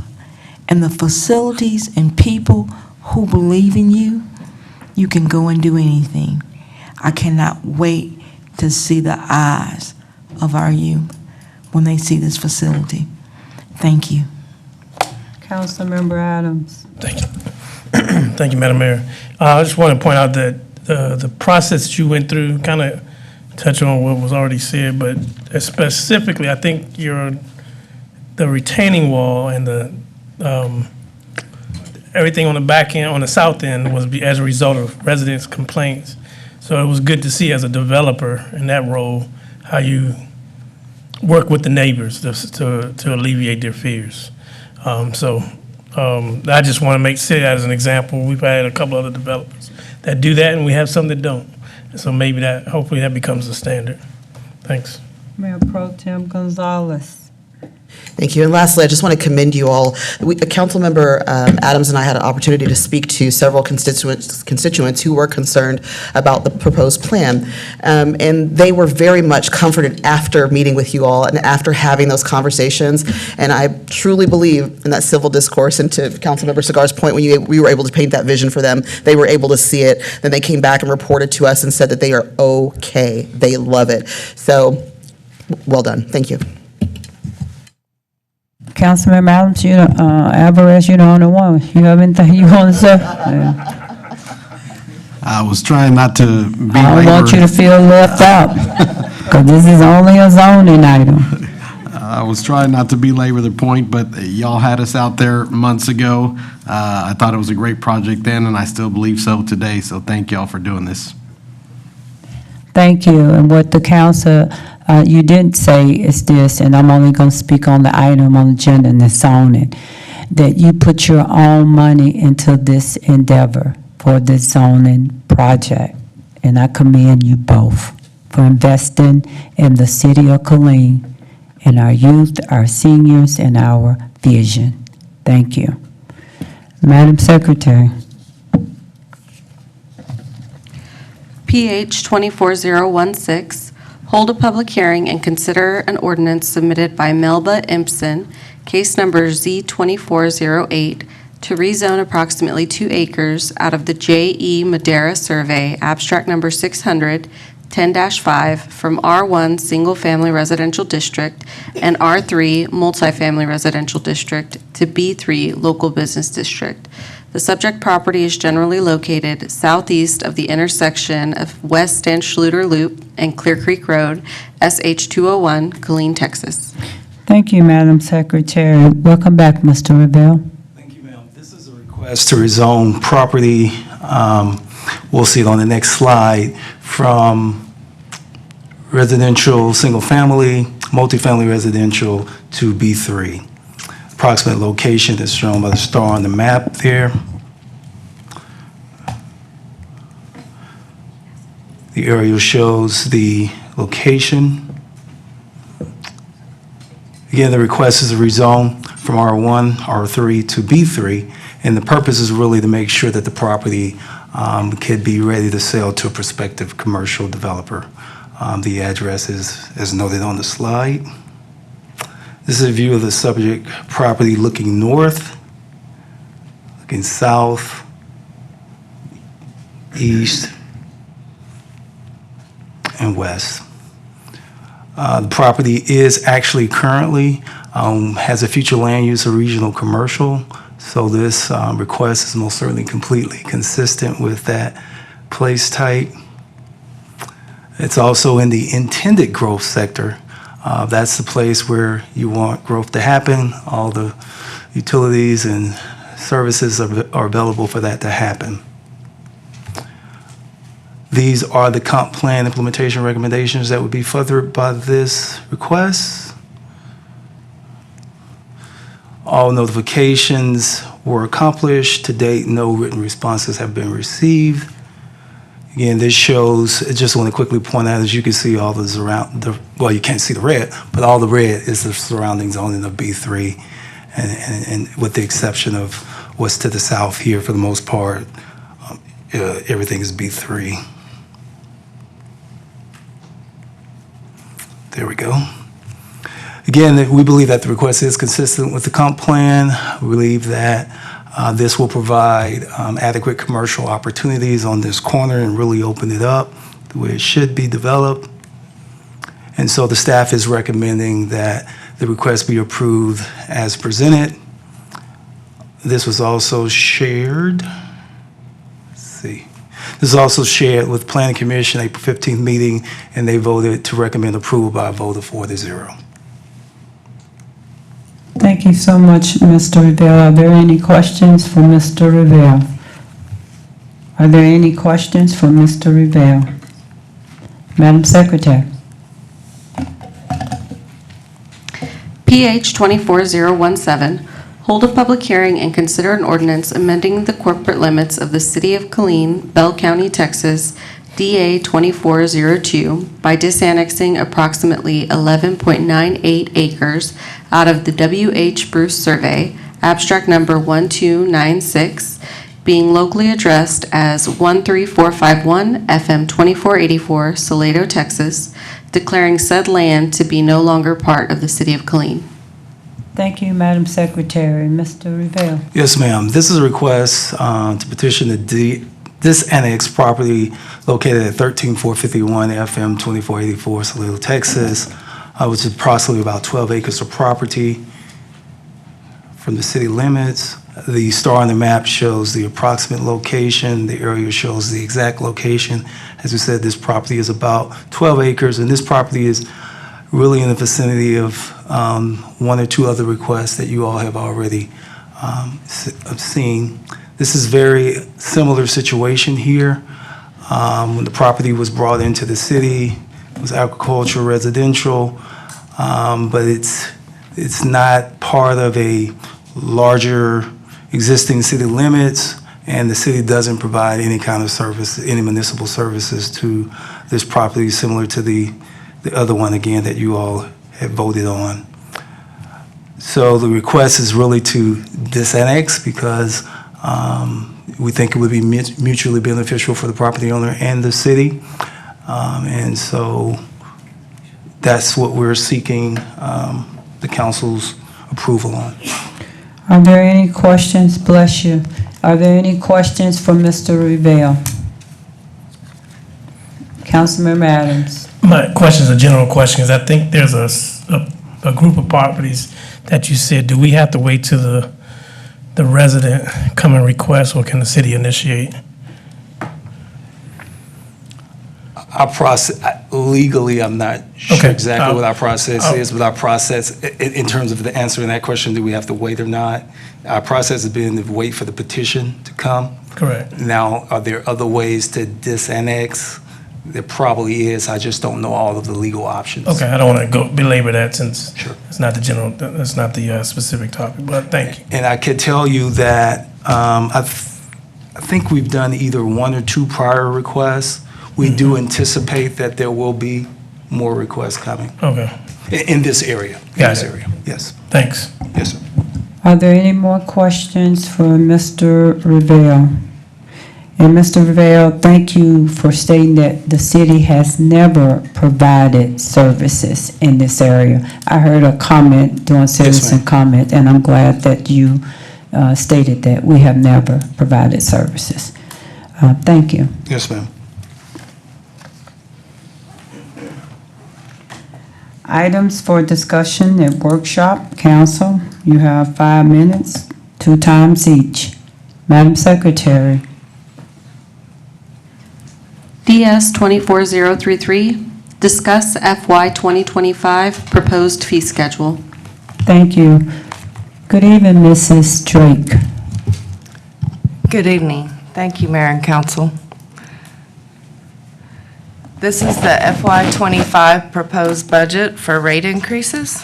and the facilities and people who believe in you, you can go and do anything. I cannot wait to see the eyes of our youth when they see this facility. Thank you. Councilmember Adams. Thank you. Thank you, Madam Mayor. I just want to point out that the process that you went through kind of touch on what was already said, but specifically, I think the retaining wall and the everything on the back end, on the south end, was as a result of residents' complaints. So it was good to see as a developer in that role, how you work with the neighbors to alleviate their fears. I just want to say that as an example. We've had a couple other developers that do that, and we have some that don't. And so maybe hopefully that becomes the standard. Thanks. Mayor Pro Tem Gonzalez. Thank you. And lastly, I just want to commend you all. Councilmember Adams and I had an opportunity to speak to several constituents who were concerned about the proposed plan. And they were very much comforted after meeting with you all and after having those conversations. And I truly believe in that civil discourse, and to Councilmember Segar's point, when we were able to paint that vision for them, they were able to see it. Then they came back and reported to us and said that they are okay. They love it. So, well done. Thank you. Councilmember Adams, Alvarez, you're the only one. You have anything you want to say? Yeah. I was trying not to be I don't want you to feel left out, because this is only a zoning item. I was trying not to belabor the point, but y'all had us out there months ago. I thought it was a great project then, and I still believe so today, so thank y'all for doing this. Thank you. And what the council, you didn't say is this, and I'm only going to speak on the item on the agenda and it's on it, that you put your own money into this endeavor for this zoning project. And I commend you both for investing in the city of Killeen, in our youth, our seniors, and our vision. Thank you. Madam Secretary. PH 24016, hold a public hearing and consider an ordinance submitted by Melba Impson, case number Z2408, to rezone approximately 2 acres out of the J.E. Madera Survey, abstract number 600, 10-5, from R1 Single Family Residential District and R3 Multifamily Residential District to B3 Local Business District. The subject property is generally located southeast of the intersection of West Stan Schluter Loop and Clear Creek Road, SH 201, Killeen, Texas. Thank you, Madam Secretary. Welcome back, Mr. Revelle. Request to rezone property, we'll see it on the next slide, from residential, single-family, multifamily residential to B3. Approximate location is shown by the star on the map there. The aerial shows the location. Again, the request is a rezone from R1, R3 to B3, and the purpose is really to make sure that the property could be ready to sell to a prospective commercial developer. The address is as noted on the slide. This is a view of the subject property looking north, looking south, east, and west. The property is actually currently, has a future land use of regional commercial, so this request is most certainly completely consistent with that place type. It's also in the intended growth sector. That's the place where you want growth to happen. All the utilities and services are available for that to happen. These are the comp plan implementation recommendations that would be furthered by this request. All notifications were accomplished. To date, no written responses have been received. Again, this shows, I just want to quickly point out, as you can see, all the well, you can't see the red, but all the red is the surrounding zoning of B3, and with the exception of what's to the south here, for the most part, everything is B3. There we go. Again, we believe that the request is consistent with the comp plan. We believe that this will provide adequate commercial opportunities on this corner and really open it up the way it should be developed. And so the staff is recommending that the request be approved as presented. This was also shared. Let's see. This is also shared with Planning Commission, April 15th meeting, and they voted to recommend approval by a vote of 4-0. Thank you so much, Mr. Revere. Are there any questions for Mr. Revere? Are there any questions for Mr. Revere? Madam Secretary. PH 24017, hold a public hearing and consider an ordinance amending the corporate limits of the City of Killeen, Bell County, Texas, DA 2402, by disannexing approximately 11.98 acres out of the W.H. Bruce Survey, abstract number 1296, being locally addressed as 13451 FM 2484, Salado, Texas, declaring said land to be no longer part of the City of Killeen. Thank you, Madam Secretary. Mr. Revere. Yes, ma'am. This is a request to petition the disannex property located at 13451 FM 2484, Salado, Texas, which is approximately about 12 acres of property from the city limits. The star on the map shows the approximate location. The area shows the exact location. As we said, this property is about 12 acres, and this property is really in the vicinity of one or two other requests that you all have already seen. This is very similar situation here. When the property was brought into the city, it was agricultural, residential, but it's not part of a larger existing city limits, and the city doesn't provide any kind of service, any municipal services to this property, similar to the other one, again, that you all have voted on. So the request is really to disannex because we think it would be mutually beneficial for the property owner and the city. And so that's what we're seeking the council's approval on. Are there any questions? Bless you. Are there any questions for Mr. Revere? Councilmember Adams. My question is a general question, because I think there's a group of properties that you said, do we have to wait till the resident come and request, or can the city initiate? Our process, legally, I'm not sure Okay. exactly what our process is, but our process, in terms of the answering that question, do we have to wait or not? Our process has been to wait for the petition to come. Correct. Now, are there other ways to disannex? There probably is. I just don't know all of the legal options. Okay, I don't want to belabor that since it's not the general, it's not the specific topic, but thank you. And I could tell you that I think we've done either one or two prior requests. We do anticipate that there will be more requests coming. Okay. In this area. Got it. Yes. Thanks. Yes, sir. Are there any more questions for Mr. Revere? And Mr. Revere, thank you for stating that the city has never provided services in this area. I heard a comment during citizen comment, and I'm glad that you stated that we have never provided services. Thank you. Yes, ma'am. Items for discussion at workshop, council, you have 5 minutes, 2 times each. Madam Secretary. DS 24033, discuss FY 2025 proposed fee schedule. Thank you. Good evening, Mrs. Drake. Good evening. Thank you, Mayor and Council. This is the FY '25 proposed budget for rate increases.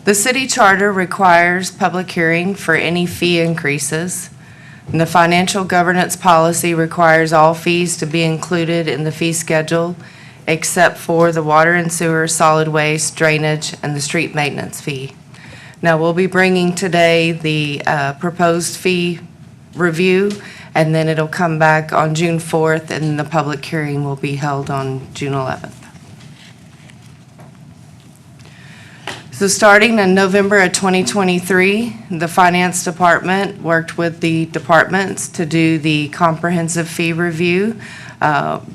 The city charter requires public hearing for any fee increases, and the financial governance policy requires all fees to be included in the fee schedule except for the water and sewer, solid waste, drainage, and the street maintenance fee. Now, we'll be bringing today the proposed fee review, and then it'll come back on June 4th, and the public hearing will be held on June 11th. So starting in November of 2023, the Finance Department worked with the departments to do the comprehensive fee review,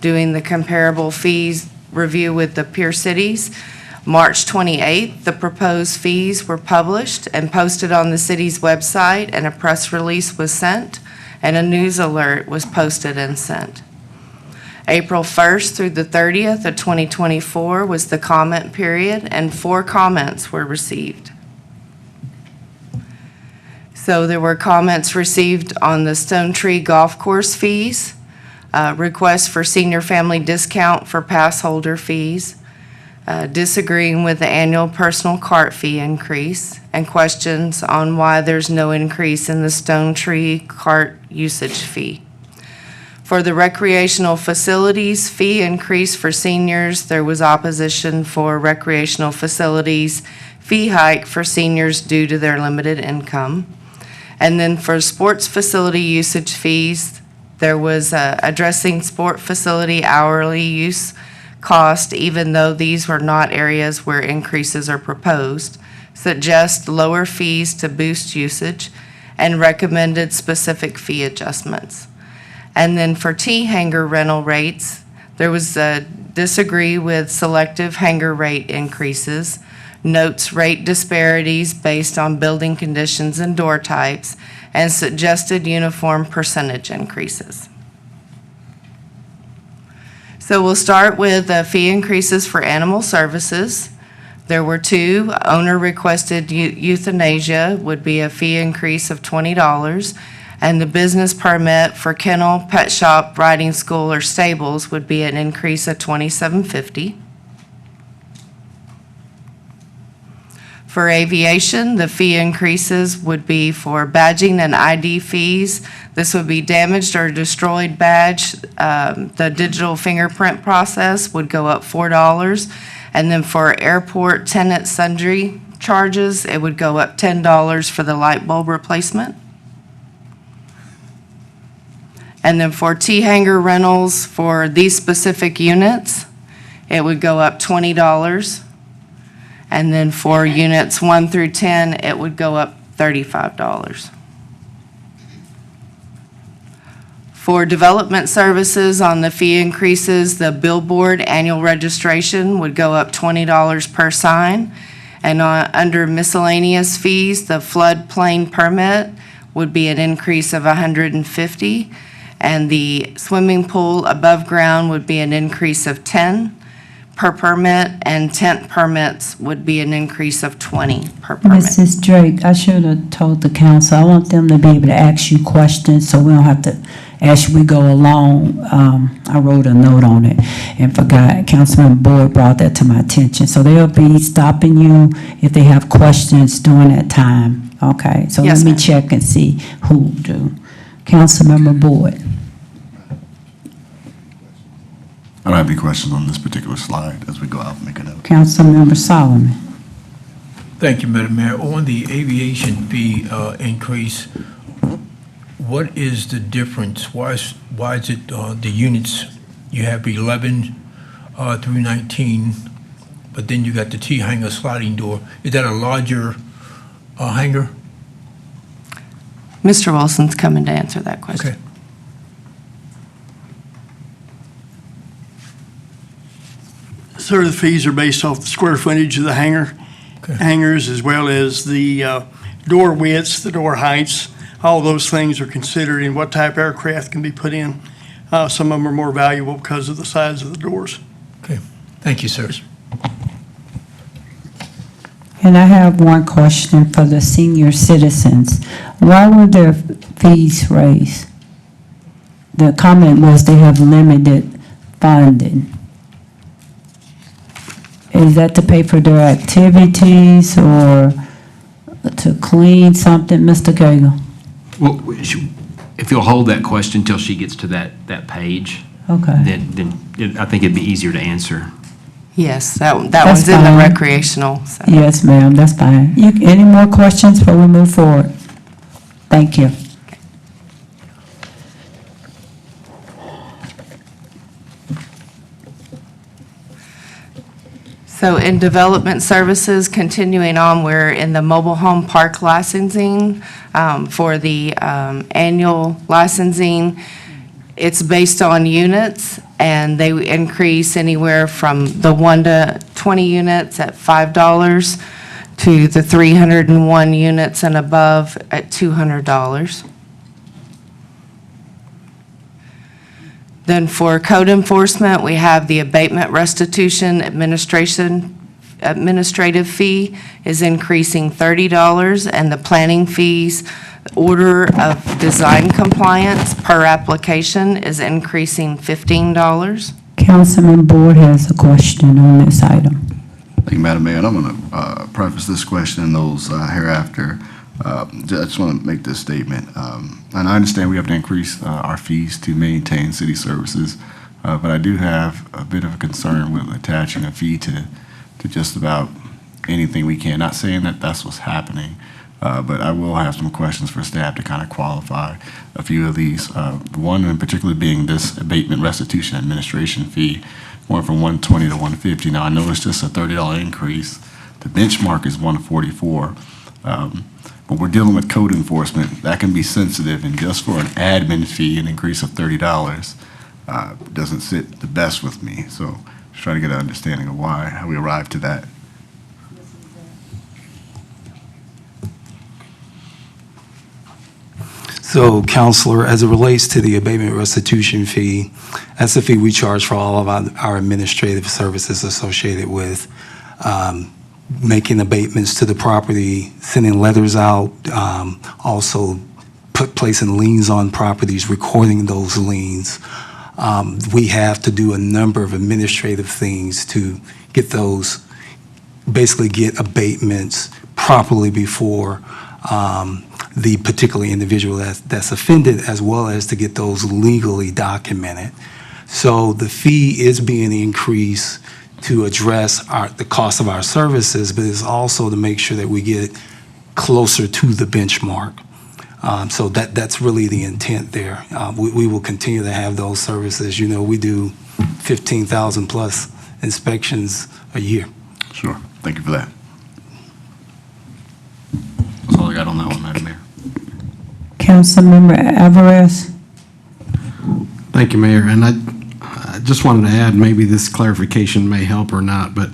doing the comparable fees review with the peer cities. March 28th, the proposed fees were published and posted on the city's website, and a press release was sent, and a news alert was posted and sent. April 1st through the 30th of 2024 was the comment period, and 4 comments were received. So there were comments received on the Stone Tree Golf Course fees, requests for senior family discount for pass holder fees, disagreeing with the annual personal cart fee increase, and questions on why there's no increase in the Stone Tree cart usage fee. For the recreational facilities fee increase for seniors, there was opposition for recreational facilities fee hike for seniors due to their limited income. And then for sports facility usage fees, there was addressing sport facility hourly use cost, even though these were not areas where increases are proposed, suggest lower fees to boost usage, and recommended specific fee adjustments. And then for T-hanger rental rates, there was disagree with selective hanger rate increases, notes rate disparities based on building conditions and door types, and suggested uniform percentage increases. So we'll start with fee increases for animal services. There were 2. Owner-requested euthanasia would be a fee increase of $20, and the business permit for kennel, pet shop, riding school, or stables would be an increase of $27.50. For aviation, the fee increases would be for badging and ID fees. This would be damaged or destroyed badge. The digital fingerprint process would go up $4. And then for airport tenant sundry charges, it would go up $10 for the light bulb replacement. And then for T-hanger rentals for these specific units, it would go up $20. And then for units 1 through 10, it would go up $35. For development services on the fee increases, the billboard annual registration would go up $20 per sign. And under miscellaneous fees, the floodplain permit would be an increase of $150. And the swimming pool above ground would be an increase of $10 per permit, and tent permits would be an increase of $20 per permit. Mrs. Drake, I should have told the council, I want them to be able to ask you questions, so we don't have to, as we go along, I wrote a note on it and forgot, Councilman Boyd brought that to my attention. So they'll be stopping you if they have questions during that time, okay? So Yes, let me ma'am. check and see who do. Councilmember Boyd. I don't have any questions on this particular slide as we go out and make a note. Councilmember Solomon. Thank you, Madam Mayor. On the aviation fee increase, what is the difference? Why is it the units, you have 11 through 19, but then you got the T-hanger sliding door. Is that a larger hanger? Mr. Wilson's coming to answer that question. Okay. Sir, the fees are based off the square footage of the hangars, as well as the door widths, the door heights. All those things are considered in what type of aircraft can be put in. Some of them are more valuable because of the size of the doors. Okay. Thank you, sir. And I have one question for the senior citizens. Why were their fees raised? The comment was they have limited funding. Is that to pay for their activities or to clean something, Mr. Cagle? Well, if you'll hold that question until she gets to that page, Okay. then I think it'd be easier to answer. Yes, that That's one's in the fine. recreational. So. Yes, ma'am, that's fine. Any more questions before we move forward? Thank you. So in development services, continuing on, we're in the mobile home park licensing. For the annual licensing, it's based on units, and they increase anywhere from the 1 to 20 units at $5 to the 301 units and above at $200. Then for code enforcement, we have the abatement restitution administrative fee is increasing $30, and the planning fees, order of design compliance per application is increasing $15. Councilman Board has a question on this item. Thank you, Madam Mayor. And I'm going to preface this question and those hereafter. I just want to make this statement. And I understand we have to increase our fees to maintain city services, but I do have a bit of a concern with attaching a fee to just about anything we can. Not saying that that's what's happening, but I will have some questions for staff to kind of qualify a few of these. One in particular being this abatement restitution administration fee, going from $120 to $150. Now, I know it's just a $30 increase. The benchmark is $144. But we're dealing with code enforcement. That can be sensitive, and just for an admin fee, an increase of $30 doesn't sit the best with me. So just trying to get an understanding of how we arrived to that. So, Counselor, as it relates to the abatement restitution fee, that's the fee we charge for all of our administrative services associated with making abatements to the property, sending letters out, also placing liens on properties, recording those liens. We have to do a number of administrative things to get those, basically get abatements properly before the particular individual that's offended, as well as to get those legally documented. So the fee is being increased to address the cost of our services, but it's also to make sure that we get closer to the benchmark. So that's really the intent there. We will continue to have those services. You know, we do 15,000 plus inspections a year. Sure. Thank you for that. That's all I got on that one, Madam Mayor. Councilmember Alvarez. Thank you, Mayor. And I just wanted to add, maybe this clarification may help or not, but,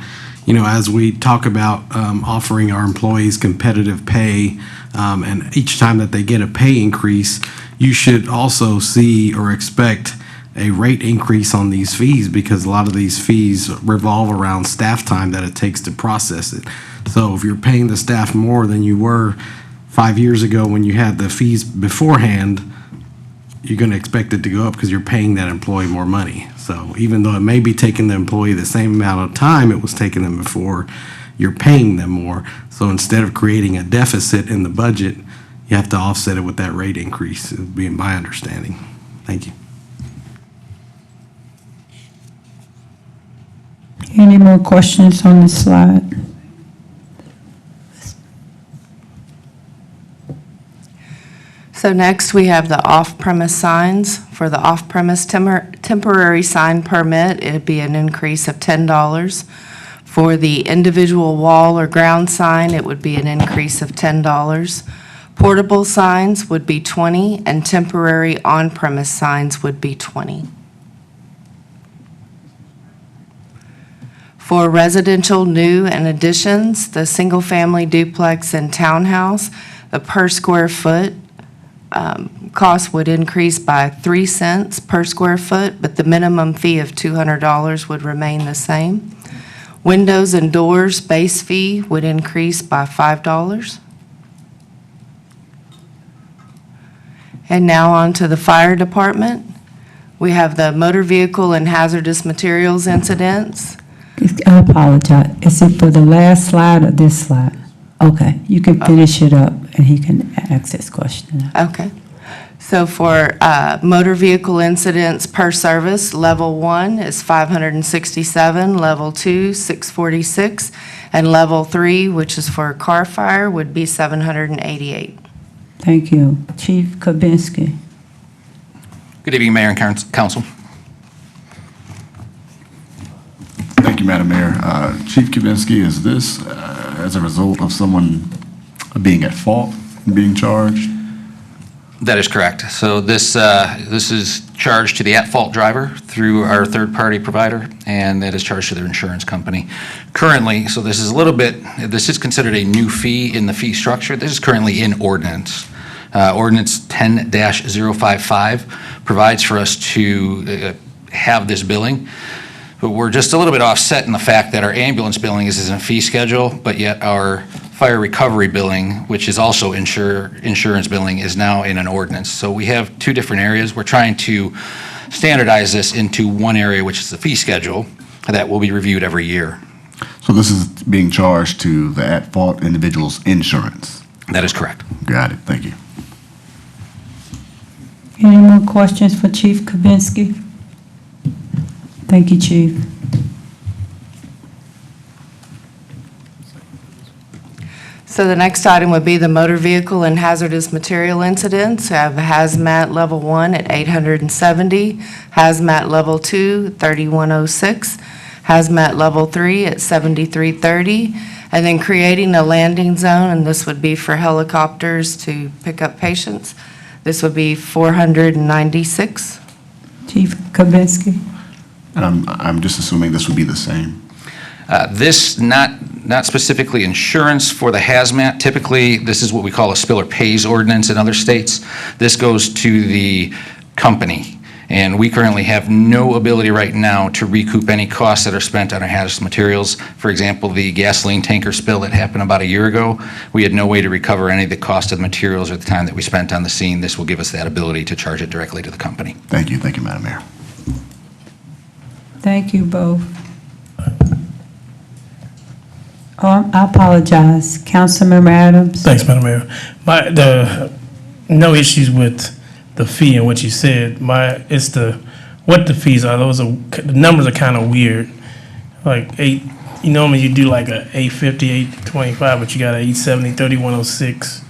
you know, as we talk about offering our employees competitive pay, and each time that they get a pay increase, you should also see or expect a rate increase on these fees, because a lot of these fees revolve around staff time that it takes to process it. So if you're paying the staff more than you were 5 years ago when you had the fees beforehand, you're going to expect it to go up because you're paying that employee more money. So even though it may be taking the employee the same amount of time it was taking them before, you're paying them more. So instead of creating a deficit in the budget, you have to offset it with that rate increase, is being my understanding. Thank you. Any more questions on this slide? So next, we have the off-premise signs. For the off-premise temporary sign permit, it'd be an increase of $10. For the individual wall or ground sign, it would be an increase of $10. Portable signs would be $20, and temporary on-premise signs would be $20. For residential new and additions, the single-family duplex and townhouse, the per square foot cost would increase by 3 cents per square foot, but the minimum fee of $200 would remain the same. Windows and doors base fee would increase by $5. And now on to the fire department. We have the motor vehicle and hazardous materials incidents. I apologize. Is it for the last slide or this slide? Okay, you can finish it up and he can ask this question. Okay. So for motor vehicle incidents per service, level 1 is 567, level 2, 646, and level 3, which is for car fire, would be 788. Thank you. Chief Kabinski. Good evening, Mayor and Council. Thank you, Madam Mayor. Chief Kubinski, is this as a result of someone being at fault and being charged? That is correct. So this is charged to the at-fault driver through our third-party provider, and that is charged to their insurance company. Currently, so this is considered a new fee in the fee structure. This is currently in ordinance. Ordinance 10-055 provides for us to have this billing, but we're just a little bit offset in the fact that our ambulance billing is in a fee schedule, but yet our fire recovery billing, which is also insurance billing, is now in an ordinance. So we have two different areas. We're trying to standardize this into one area, which is the fee schedule, that will be reviewed every year. So this is being charged to the at-fault individual's insurance? That is correct. Got it, thank you. Any more questions for Chief Kabinski? Thank you, Chief. So the next item would be the motor vehicle and hazardous material incidents. We have hazmat level 1 at 870, hazmat level 2, 3106, hazmat level 3 at 7330, and then creating a landing zone, and this would be for helicopters to pick up patients. This would be 496. Chief Kabinski? I'm just assuming this would be the same. This, not specifically insurance for the hazmat. Typically, this is what we call a spiller pays ordinance in other states. This goes to the company, and we currently have no ability right now to recoup any costs that are spent on our hazardous materials. For example, the gasoline tanker spill that happened about a year ago, we had no way to recover any of the cost of the materials or the time that we spent on the scene. This will give us that ability to charge it directly to the company. Thank you, Madam Mayor. Thank you both. Oh, I apologize. Councilmember Adams? Thanks, Madam Mayor. No issues with the fee and what you said. What the fees are, the numbers are kind of weird. Like normally you do like a 850, 825, but you got a 870, 3106.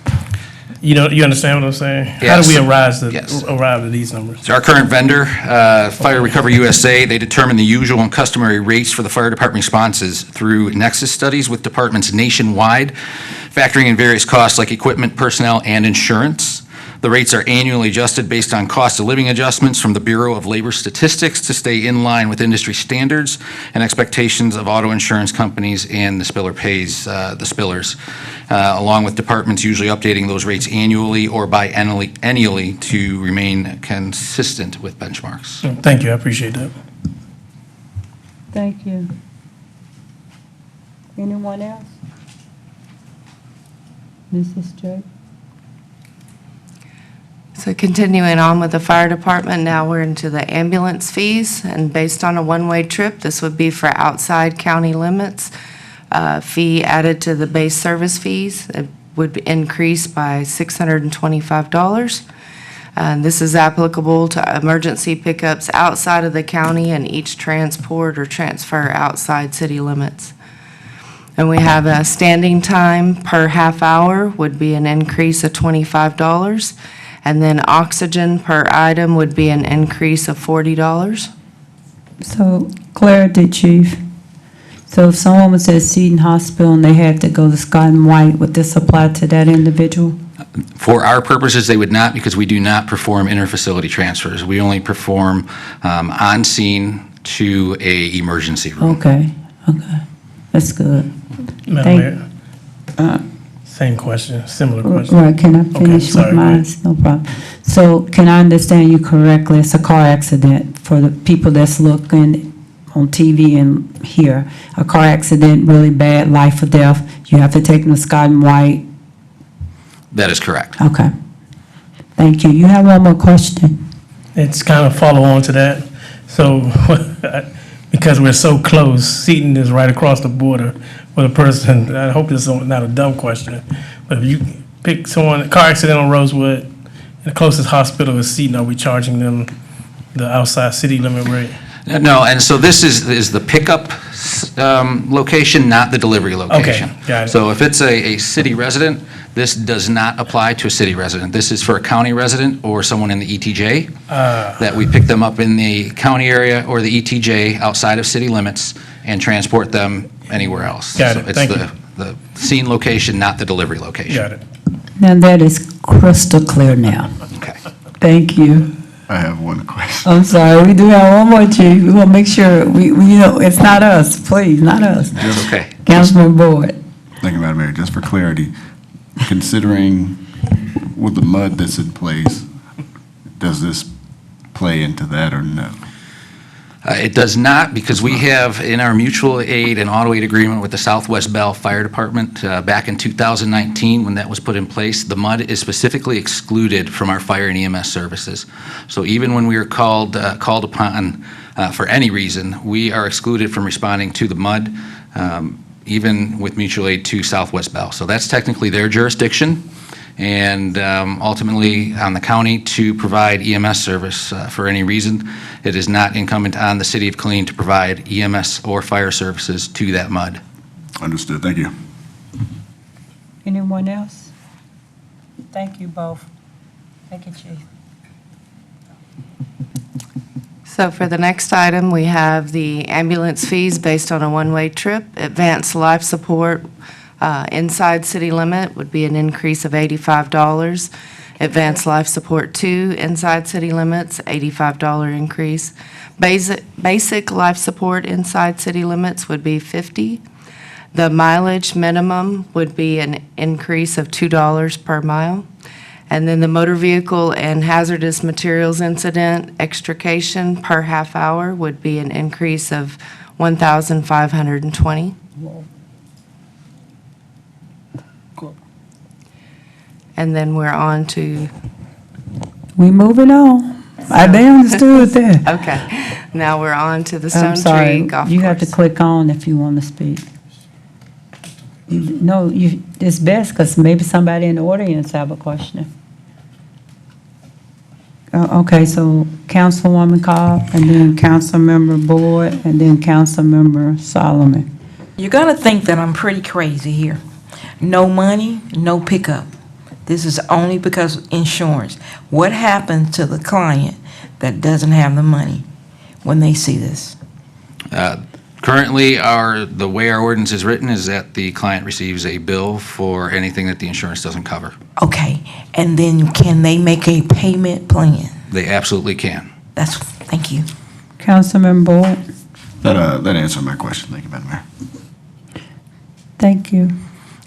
You understand what I'm saying? How do we arrive at these numbers? So our current vendor, Fire Recovery USA, they determine the usual and customary rates for the fire department responses through nexus studies with departments nationwide, factoring in various costs like equipment, personnel, and insurance. The rates are annually adjusted based on cost of living adjustments from the Bureau of Labor Statistics to stay in line with industry standards and expectations of auto insurance companies and the spiller pays, the spillers, along with departments usually updating those rates annually or biennially to remain consistent with benchmarks. Thank you, I appreciate that. Thank you. Anyone else? Mrs. Drake? So continuing on with the fire department, now we're into the ambulance fees, and based on a one-way trip, this would be for outside county limits. Fee added to the base service fees, it would increase by $625. This is applicable to emergency pickups outside of the county and each transport or transfer outside city limits. And we have a standing time per half hour would be an increase of $25. And then oxygen per item would be an increase of $40. So, clarity, Chief. So if someone was at Seton Hospital and they had to go to Scott and White, would this apply to that individual? For our purposes, they would not, because we do not perform interfacility transfers. We only perform on-scene to a emergency room. Okay. That's good. Madam Mayor, same question, similar question. Right, can I finish with mine? No problem. So can I understand you correctly? It's a car accident for the people that's looking on TV and here. A car accident, really bad, life or death. You have to take them to Scott and White. That is correct. Okay. Thank you. You have one more question? It's kind of follow on to that. So because we're so close, Seton is right across the border with a person. I hope this is not a dumb question, but if you pick someone, a car accident on Rosewood, and the closest hospital is Seton, are we charging them the outside city limit rate? No, and so this is the pickup location, not the delivery location. Okay, got it. So if it's a city resident, this does not apply to a city resident. This is for a county resident or someone in the ETJ, that we pick them up in the county area or the ETJ outside of city limits and transport them anywhere else. Got So it. it's Thank the scene location, not the delivery location. Got it. Now that is crystal clear now. Okay. Thank you. I have one question. I'm sorry, we do have one more, Chief. We want to make sure, it's not us, please, not us. Okay. Councilman Boyd. Thank you, Madam Mayor. Just for clarity, considering with the mud that's in place, does this play into that or no? It does not, because we have in our mutual aid and auto aid agreement with the Southwest Bell Fire Department back in 2019, when that was put in place, the mud is specifically excluded from our fire and EMS services. So even when we are called upon for any reason, we are excluded from responding to the mud, even with mutual aid to Southwest Bell. So that's technically their jurisdiction, and ultimately on the county to provide EMS service for any reason. It is not incumbent on the city of Killeen to provide EMS or fire services to that mud. Understood. Thank you. Anyone else? Thank you both. Thank you, Chief. So for the next item, we have the ambulance fees based on a one-way trip. Advanced life support inside city limit would be an increase of $85. Advanced life support 2 inside city limits, $85 increase. Basic life support inside city limits would be $50. The mileage minimum would be an increase of $2 per mile. And then the motor vehicle and hazardous materials incident extrication per half hour would be an increase of $1,520. And then we're on to, We moving on. They understood that. okay, now we're on to the I'm Stone sorry. Tree Golf Course. You have to click on if you want to speak. No, it's best because maybe somebody in the audience have a question. Okay, so Councilwoman Cobb, and then Councilmember Boyd, and then Councilmember Solomon. You're gonna think that I'm pretty crazy here. No money, no pickup. This is only because of insurance. What happens to the client that doesn't have the money when they see this? Currently, the way our ordinance is written is that the client receives a bill for anything that the insurance doesn't cover. Okay, and then can they make a payment plan? They absolutely can. Thank you. Councilmember Boyd, That answered my question. Thank you, Madam Mayor. thank you.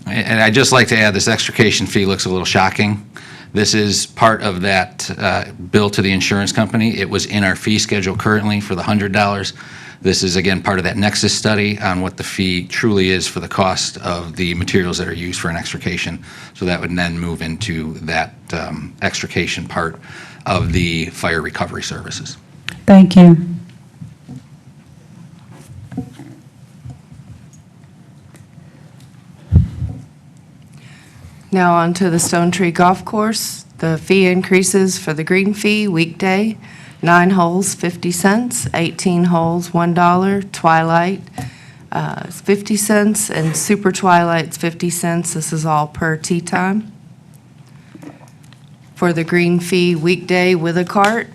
And I'd just like to add, this extrication fee looks a little shocking. This is part of that bill to the insurance company. It was in our fee schedule currently for the $100. This is, again, part of that Nexus study on what the fee truly is for the cost of the materials that are used for an extrication. So that would then move into that extrication part of the fire recovery services. Thank you. Now on to the Stone Tree Golf Course. The fee increases for the green fee weekday, 9 holes, 50 cents, 18 holes, $1, twilight, is 50 cents, and super twilight's 50 cents. This is all per tee time. For the green fee weekday with a cart,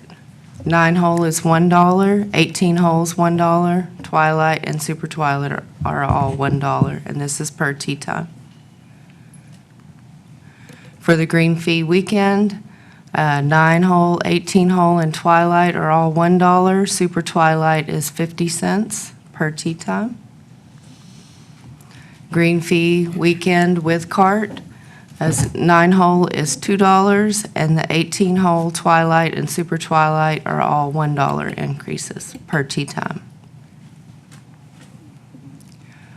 9 hole is $1, 18 holes, $1, twilight and super twilight are all $1, and this is per tee time. For the green fee weekend, 9 hole, 18 hole, and twilight are all $1. Super twilight is 50 cents per tee time. Green fee weekend with cart, as 9 hole is $2, and the 18 hole twilight and super twilight are all $1 increases per tee time.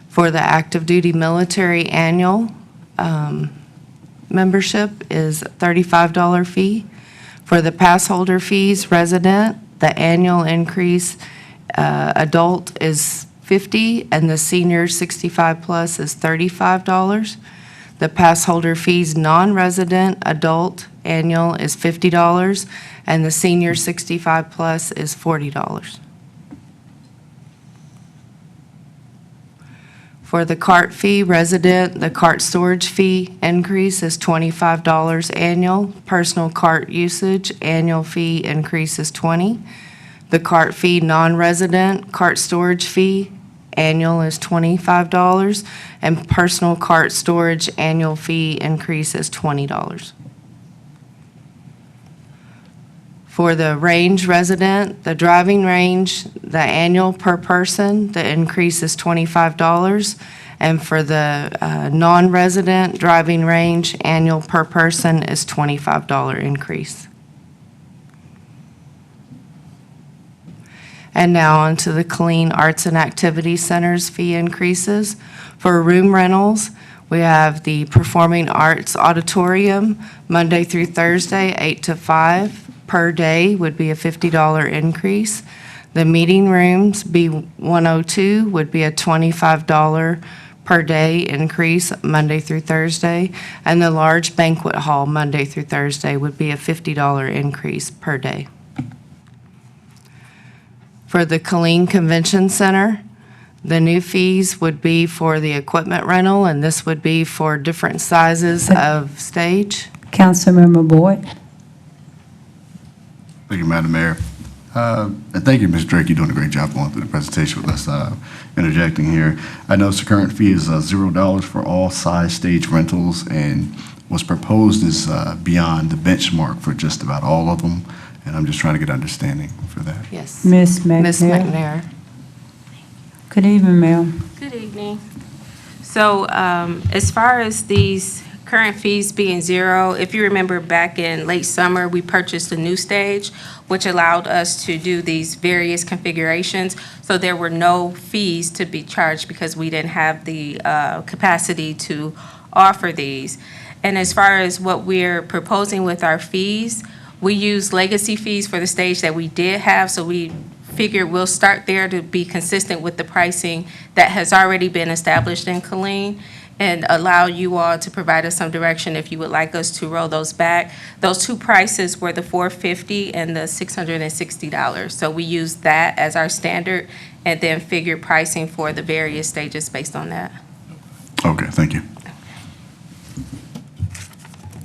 For the active duty military annual, membership is $35 fee. For the pass holder fees, resident, the annual increase, adult is $50, and the senior 65 plus is $35. The pass holder fees, non-resident, adult, annual is $50, and the senior 65 plus is $40. For the cart fee, resident, the cart storage fee increase is $25 annual. Personal cart usage, annual fee increase is $20. The cart fee, non-resident, cart storage fee, annual is $25. And personal cart storage, annual fee increase is $20. For the range resident, the driving range, the annual per person, the increase is $25, And for the non-resident driving range, annual per person is $25 increase. And now on to the Killeen Arts and Activity Center's fee increases. For room rentals, we have the Performing Arts Auditorium, Monday through Thursday, 8 to 5 per day would be a $50 increase. The meeting rooms, B102, would be a $25 per day increase, Monday through Thursday. And the large banquet hall, Monday through Thursday, would be a $50 increase per day. For the Killeen Convention Center, the new fees would be for the equipment rental, and this would be for different sizes of stage. Councilmember Boyd? Thank you, Madam Mayor. And thank you, Ms. Drake. You're doing a great job going through the presentation with us. Interjecting here, I notice the current fee is $0 for all size stage rentals, and what's proposed is beyond the benchmark for just about all of them, and I'm just trying to get understanding for that. Yes. Ms. McNair? Ms. McNair. Good evening, ma'am. Good evening. So as far as these current fees being zero, if you remember back in late summer, we purchased a new stage, which allowed us to do these various configurations. So there were no fees to be charged because we didn't have the capacity to offer these. And as far as what we're proposing with our fees, we use legacy fees for the stage that we did have, so we figured we'll start there to be consistent with the pricing that has already been established in Killeen and allow you all to provide us some direction if you would like us to roll those back. Those two prices were the $450 and the $660. So we used that as our standard and then figured pricing for the various stages based on that. Okay, thank you.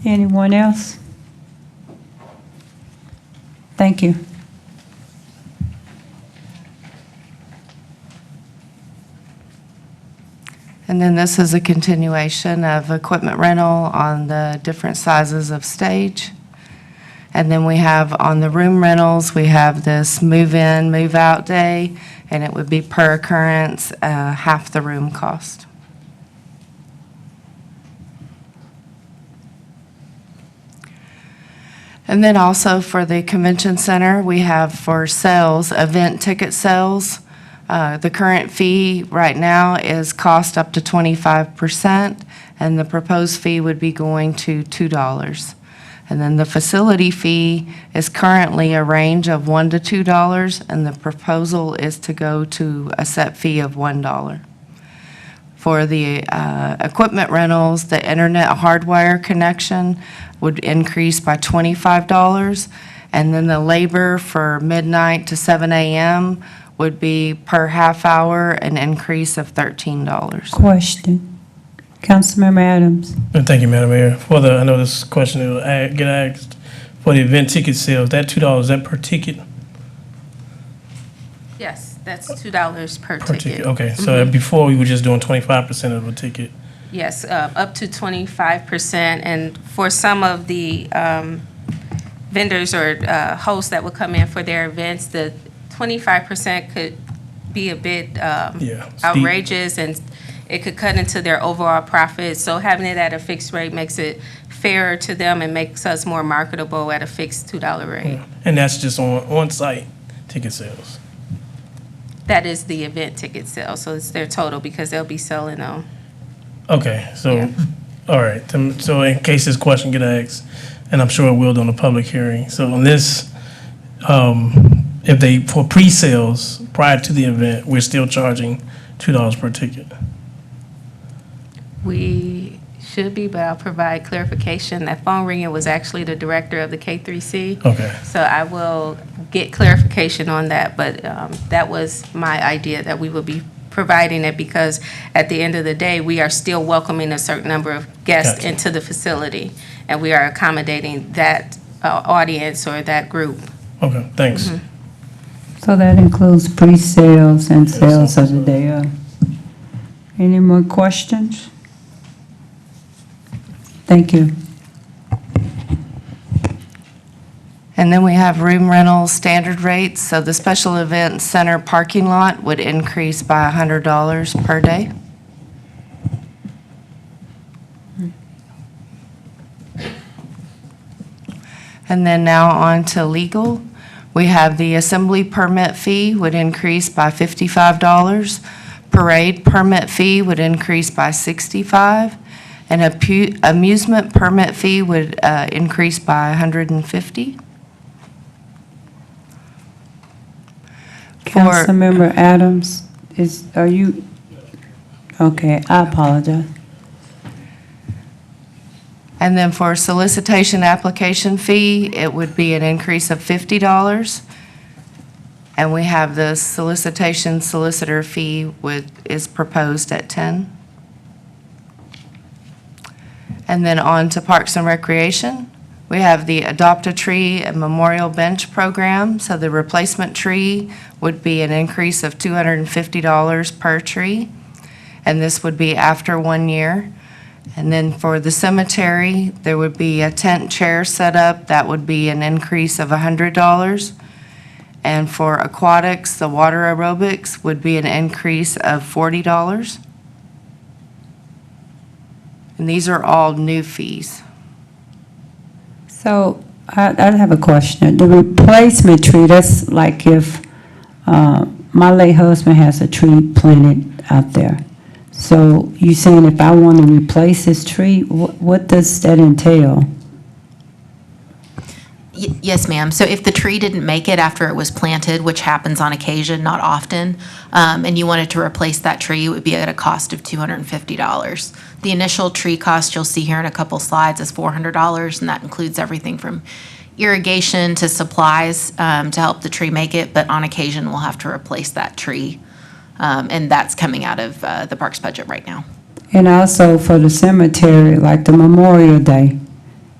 Anyone else? Thank you. And then this is a continuation of equipment rental on the different sizes of stage. And then we have on the room rentals, we have this move-in, move-out day, and it would be per occurrence, half the room cost. And then also for the convention center, we have for sales, event ticket sales. The current fee right now is cost up to 25%, and the proposed fee would be going to $2. And then the facility fee is currently a range of $1 to $2, and the proposal is to go to a set fee of $1. For the equipment rentals, the internet hardwire connection would increase by $25, and then the labor for midnight to 7 a.m. would be per half hour an increase of $13. Question. Councilmember Adams? Thank you, Madam Mayor. I know this question will get asked, for the event ticket sales, that $2, is that per ticket? Yes, that's $2 per ticket. Okay, so before we were just doing 25% of a ticket. Yes, up to 25%. And for some of the vendors or hosts that would come in for their events, the 25% could be a bit outrageous, and it could cut into their overall profit. So having it at a fixed rate makes it fairer to them and makes us more marketable at a fixed $2 rate. And that's just on-site ticket sales? That is the event ticket sale, so it's their total because they'll be selling them. Okay, so, all right. So in case this question get asked, and I'm sure it will during the public hearing. So on this, if they, for pre-sales prior to the event, we're still charging $2 per ticket? We should be, but I'll provide clarification. That phone ringing was actually the director of the K3C. Okay. So I will get clarification on that, but that was my idea, that we would be providing it because at the end of the day, we are still welcoming a certain number of guests into the facility, and we are accommodating that audience or that group. Okay, thanks. So that includes pre-sales and sales of the day of. Any more questions? Thank you. And then we have room rental standard rates. So the special event center parking lot would increase by $100 per day. And then now on to legal. We have the assembly permit fee would increase by $55. Parade permit fee would increase by $65. And amusement permit fee would increase by $150. Councilmember Adams, are you, okay, I apologize. And then for solicitation application fee, it would be an increase of $50. And we have the solicitation solicitor fee is proposed at $10. And then on to Parks and Recreation. We have the Adopt a Tree and Memorial Bench program. So the replacement tree would be an increase of $250 per tree. And this would be after 1 year. And then for the cemetery, there would be a tent chair set up. That would be an increase of $100. And for aquatics, the water aerobics would be an increase of $40. And these are all new fees. So I have a question. The replacement tree, that's like if my late husband has a tree planted out there. So you saying if I want to replace his tree, what does that entail? Yes, ma'am. So if the tree didn't make it after it was planted, which happens on occasion, not often, and you wanted to replace that tree, it would be at a cost of $250. The initial tree cost you'll see here in a couple slides is $400, and that includes everything from irrigation to supplies to help the tree make it, but on occasion, we'll have to replace that tree, and that's coming out of the parks budget right now. And also for the cemetery, like the Memorial Day,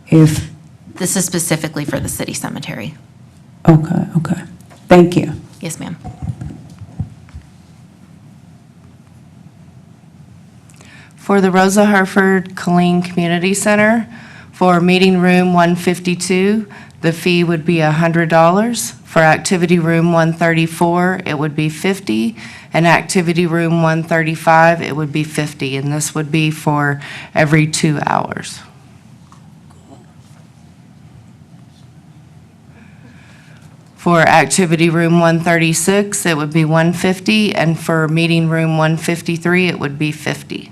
if, This is specifically for the city cemetery. okay. Thank you. Yes, ma'am. For the Rosa Herford Killeen Community Center, for meeting room 152, the fee would be $100. For activity room 134, it would be $50. And activity room 135, it would be $50. And this would be for every 2 hours. For activity room 136, it would be $150. And for meeting room 153, it would be $50.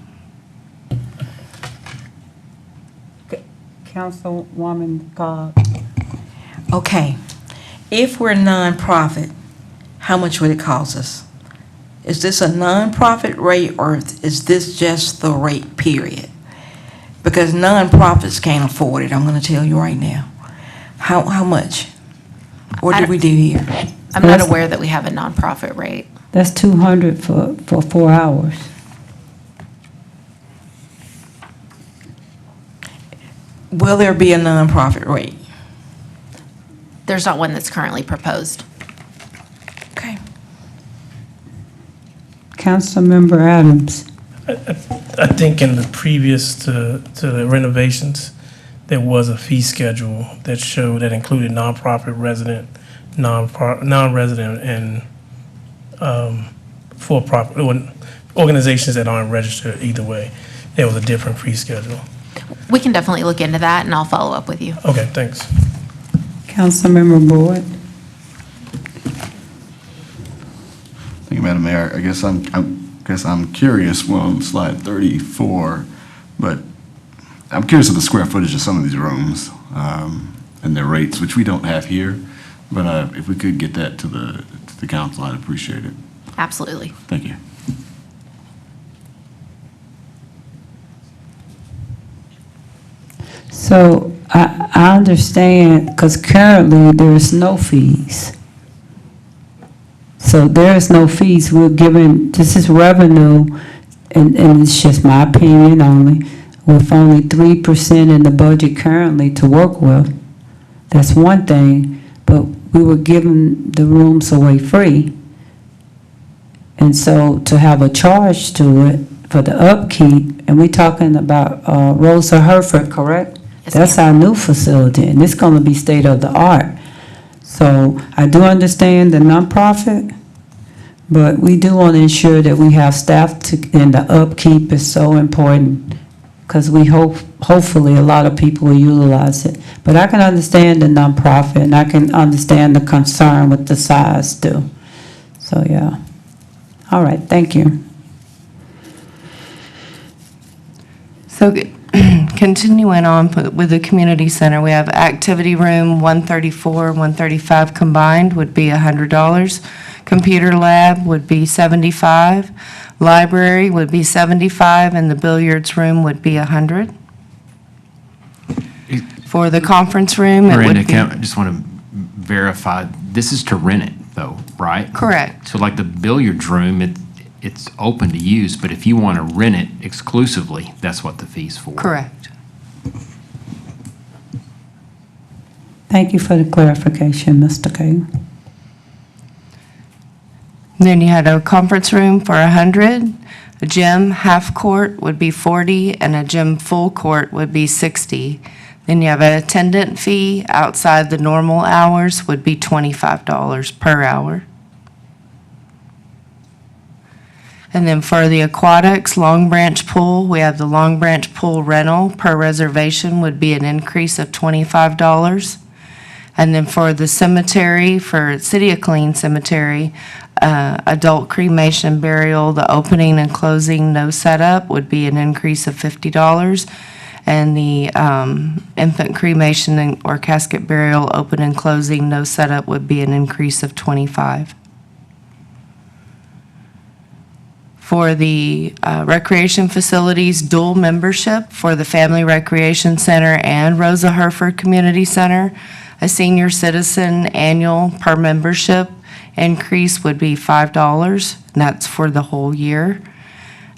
Councilwoman Cobb. Okay, if we're nonprofit, how much would it cost us? Is this a nonprofit rate or is this just the rate, period? Because nonprofits can't afford it, I'm gonna tell you right now. How much? What did we do here? I'm not aware that we have a nonprofit rate. That's $200 for 4 hours. Will there be a nonprofit rate? There's not one that's currently proposed. Okay. Councilmember Adams. I think in the previous to the renovations, there was a fee schedule that showed, that included nonprofit, resident, non-resident, and for-profit, organizations that aren't registered either way. There was a different fee schedule. We can definitely look into that, and I'll follow up with you. Okay, thanks. Councilmember Boyd. Thank you, Madam Mayor. I guess I'm curious, well, on slide 34, but I'm curious of the square footage of some of these rooms and their rates, which we don't have here. But if we could get that to the council, I'd appreciate it. Absolutely. Thank you. So I understand, because currently there's no fees. So there's no fees. We're giving, this is revenue, and it's just my opinion only, with only 3% in the budget currently to work with. That's one thing, but we were giving the rooms away free. And so to have a charge to it for the upkeep, and we're talking about Rosa Herford, correct? That's our new facility, and it's going to be state-of-the-art. So I do understand the nonprofit, but we do want to ensure that we have staff to, and the upkeep is so important. because we hopefully a lot of people will utilize it. But I can understand the nonprofit, and I can understand the concern with the size too. So, yeah. All right, thank you. So continuing on with the community center, we have activity room 134, 135 combined would be $100. Computer lab would be $75. Library would be $75, and the billiards room would be $100. For the conference room, it would Miranda, be... I just want to verify, this is to rent it though, right? Correct. So like the billiards room, it's open to use, but if you want to rent it exclusively, that's what the fee's for. Correct. Thank you for the clarification, Mr. Kay. Then you had a conference room for $100, a gym half court would be $40, and a gym full court would be $60. Then you have an attendant fee outside the normal hours would be $25 per hour. And then for the aquatics, Long Branch Pool, we have the Long Branch Pool rental per reservation would be an increase of $25. And then for the cemetery, for City of Killeen Cemetery, adult cremation burial, the opening and closing, no setup, would be an increase of $50. And the infant cremation or casket burial, open and closing, no setup, would be an increase of $25. For the recreation facilities, dual membership for the Family Recreation Center and Rosa Herford Community Center, a senior citizen annual per membership increase would be $5, and that's for the whole year.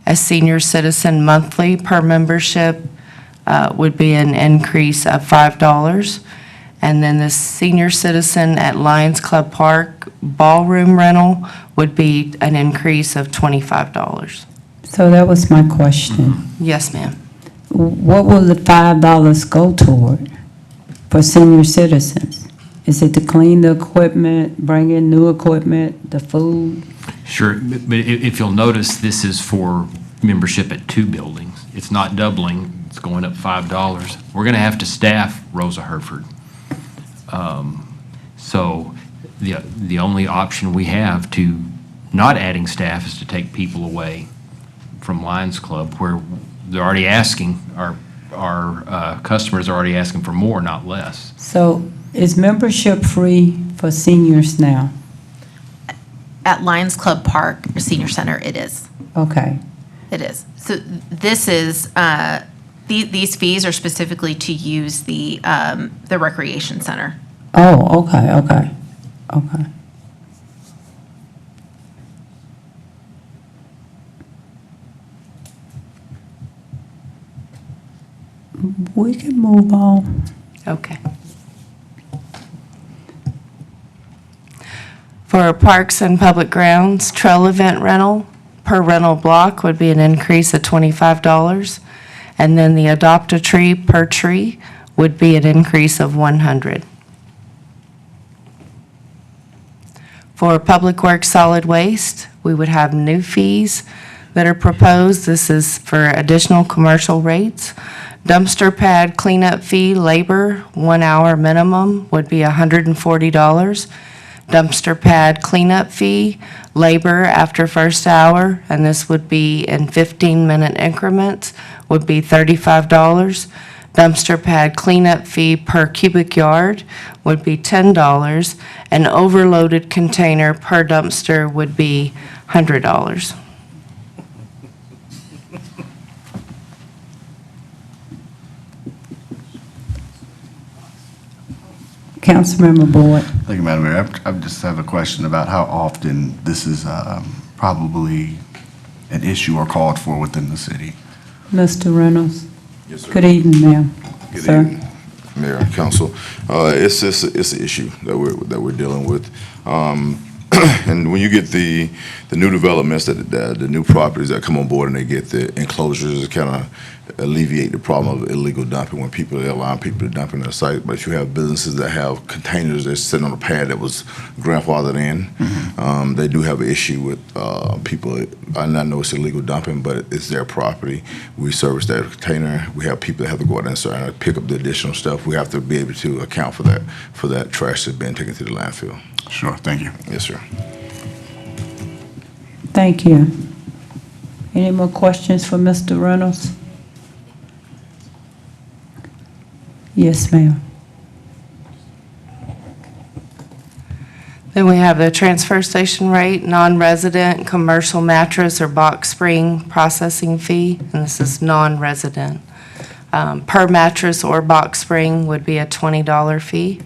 A senior citizen monthly per membership would be an increase of $5. And then the senior citizen at Lions Club Park ballroom rental would be an increase of $25. So that was my question. Yes, ma'am. What will the $5 go toward for senior citizens? Is it to clean the equipment, bring in new equipment, the food? Sure, but if you'll notice, this is for membership at 2 buildings. It's not doubling, it's going up $5. We're going to have to staff Rosa Herford. So the only option we have to not adding staff is to take people away from Lions Club, where they're already asking, our customers are already asking for more, not less. So is membership free for seniors now? At Lions Club Park Senior Center, it is. Okay. It is. So this is, these fees are specifically to use the recreation center. Oh, okay. We can move on. Okay. For parks and public grounds, trail event rental, per rental block would be an increase of $25. And then the adopt a tree per tree would be an increase of $100. For public works solid waste, we would have new fees that are proposed. This is for additional commercial rates. Dumpster pad cleanup fee, labor, 1 hour minimum, would be $140. Dumpster pad cleanup fee, labor after first hour, and this would be in 15-minute increments, would be $35. Dumpster pad cleanup fee per cubic yard would be $10. An overloaded container per dumpster would be $100. Councilmember Boyd. Thank you, Madam Mayor. I just have a question about how often this is probably an issue or called for within the city. Mr. Reynolds. Yes, sir. Good evening, ma'am. Good Sir. evening, Mayor and Council. It's an issue that we're dealing with. And when you get the the new developments, the new properties that come on board and they get the enclosures to kind of alleviate the problem of illegal dumping when people, they allow people to dump in their site. But if you have businesses that have containers that's sitting on a pad that was grandfathered in, they do have an issue with people. I know it's illegal dumping, but it's their property. We service that container. We have people that have to go out there and pick up the additional stuff. We have to be able to account for that trash that's being taken to the landfill. Sure, thank you. Yes, sir. Thank you. Any more questions for Mr. Reynolds? Yes, ma'am. Then we have the transfer station rate, non-resident, commercial mattress or box spring processing fee, and this is non-resident. Per mattress or box spring would be a $20 fee.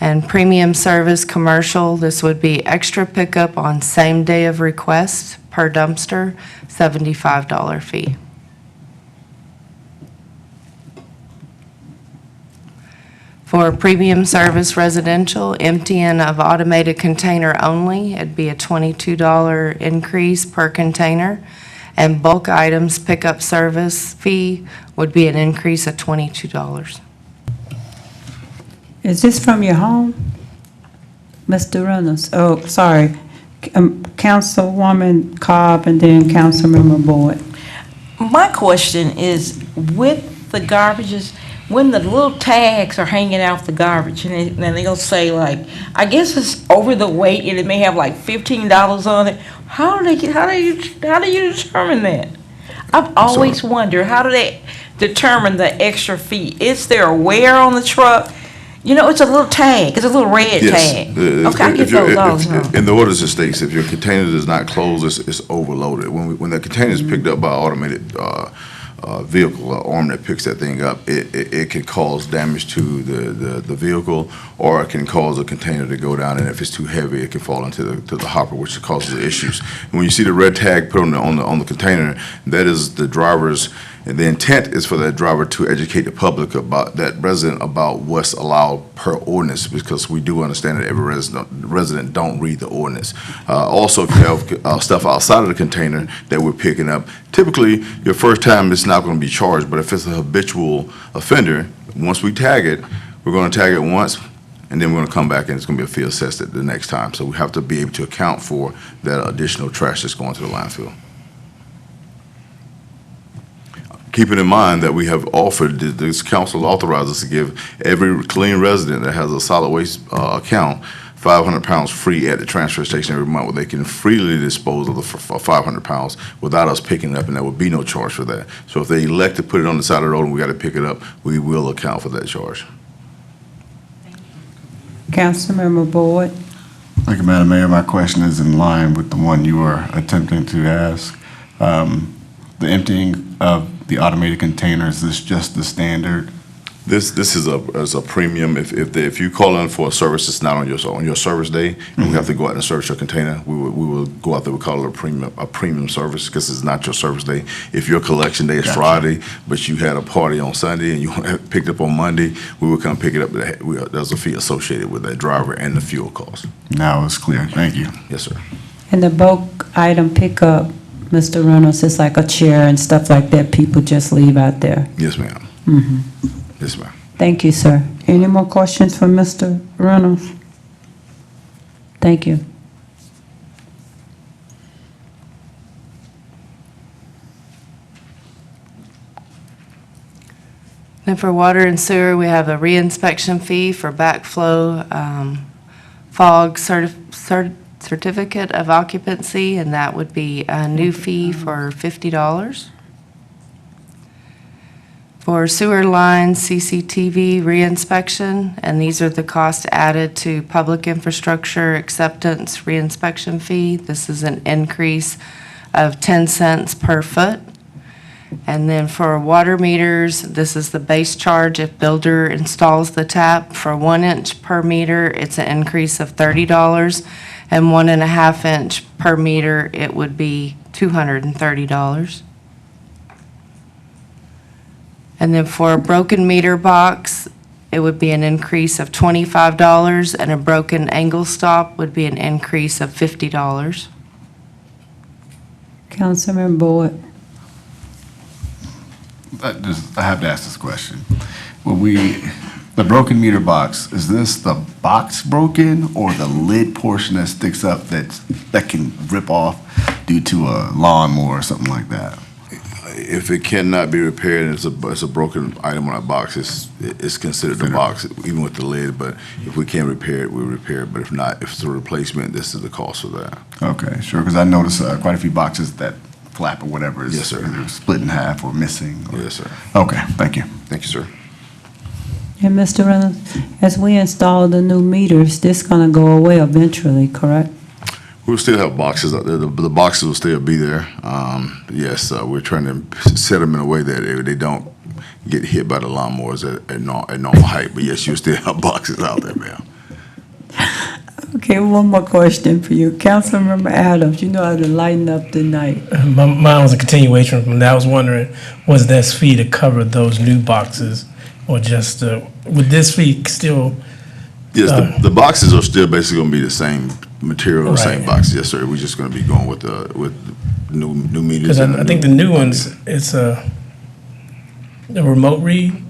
And premium service commercial, this would be extra pickup on same day of request per dumpster, $75 fee. For premium service residential, emptying of automated container only, it'd be a $22 increase per container. And bulk items pickup service fee would be an increase of $22. Is this from your home? Mr. Reynolds? Oh, sorry. Councilwoman Cobb and then Councilmember Boyd. My question is, with the garbages, when the little tags are hanging out the garbage, and they'll say like, I guess it's over the weight, and it may have like $15 on it. How do you determine that? I've always wondered, how do they determine the extra fee? Is there a wear on the truck? You know, it's a little tag. It's a little red tag. Okay, I get those dollars now. In the orders it states, if your container does not close, it's overloaded. When the container is picked up by automated vehicle, an arm that picks that thing up, it can cause damage to the vehicle, or it can cause a container to go down, and if it's too heavy, it can fall into the hopper, which causes issues. And when you see the red tag put on the container, that is the driver's. And the intent is for that driver to educate the public about that resident about what's allowed per ordinance, because we do understand that every resident don't read the ordinance. Also, if you have stuff outside of the container that we're picking up, typically your first time it's not going to be charged, but if it's a habitual offender, once we tag it, we're going to tag it once, and then we're going to come back and it's going to be a fee assessed at the next time. So we have to be able to account for that additional trash that's going to the landfill. Keeping in mind that we have offered, this council authorizes us to give every clean resident that has a solid waste account 500 pounds free at the transfer station every month, where they can freely dispose of the 500 pounds without us picking it up, and there would be no charge for that. So if they elect to put it on the side of the road and we got to pick it up, we will account for that charge. Councilmember Boyd. Thank you, Madam Mayor. My question is in line with the one you were attempting to ask. The emptying of the automated containers, is this just the standard? This is a premium. If you call in for a service that's not on your service day, and we have to go out and service your container, we will go out there. We call it a premium service, because it's not your service day. If your collection day is Friday, but you had a party on Sunday and you picked up on Monday, we will come pick it up. There's a fee associated with that driver and the fuel cost. Now it's clear. Thank you. Yes, sir. And the bulk item pickup, Mr. Reynolds, is like a chair and stuff like that people just leave out there. Yes, ma'am. Mm-hmm. Yes, ma'am. Thank you, sir. Any more questions for Mr. Reynolds? Thank you. Then for water and sewer, we have a reinspection fee for backflow, fog certificate of occupancy, and that would be a new fee for $50. For sewer lines, CCTV reinspection, and these are the costs added to public infrastructure acceptance reinspection fee. This is an increase of 10 cents per foot. And then for water meters, this is the base charge if builder installs the tap. For 1 inch per meter, it's an increase of $30, and 1.5 inch per meter, it would be $230. And then for a broken meter box, it would be an increase of $25, and a broken angle stop would be an increase of $50. Councilman Boyd. I have to ask this question. The broken meter box, is this the box broken or the lid portion that sticks up that can rip off due to a lawnmower or something like that? If it cannot be repaired, and it's a broken item on our box, it's considered the box, even with the lid, but if we can repair it, we repair it, but if not, if it's a replacement, this is the cost for that. Okay, sure, because I noticed quite a few boxes that flap or whatever is Yes, sir. either split in half or missing. Yes, sir. Okay, thank you. Thank you, sir. And Mr. Reynolds, as we install the new meters, this gonna go away eventually, correct? We'll still have boxes out there. The boxes will still be there. Yes, we're trying to set them in a way that they don't get hit by the lawnmowers at normal height. But yes, you'll still have boxes out there, ma'am. Okay, one more question for you. Councilmember Adams, you know how to lighten up the night. Mine was a continuation from that. I was wondering, was this fee to cover those new boxes, or just, would this fee still? Yes, the boxes are still basically going to be the same material, the same Right. boxes. Yes, sir. We're just going to be going with new meters. Because and I think the new ones, it's the remote read.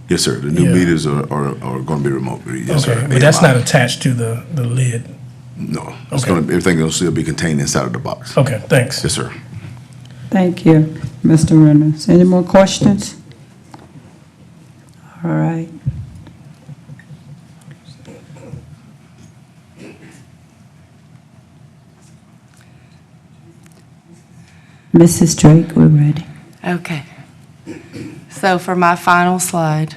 Yes, sir. The new Yeah. meters are going to be remote read. Yes, Okay, sir. but that's AMI. not attached to the lid. No. It's Okay. going to, everything will still be contained inside of the box. Okay, thanks. Yes, sir. Thank you, Mr. Reynolds. Any more questions? All right. Mrs. Drake, we're ready. Okay. So for my final slide,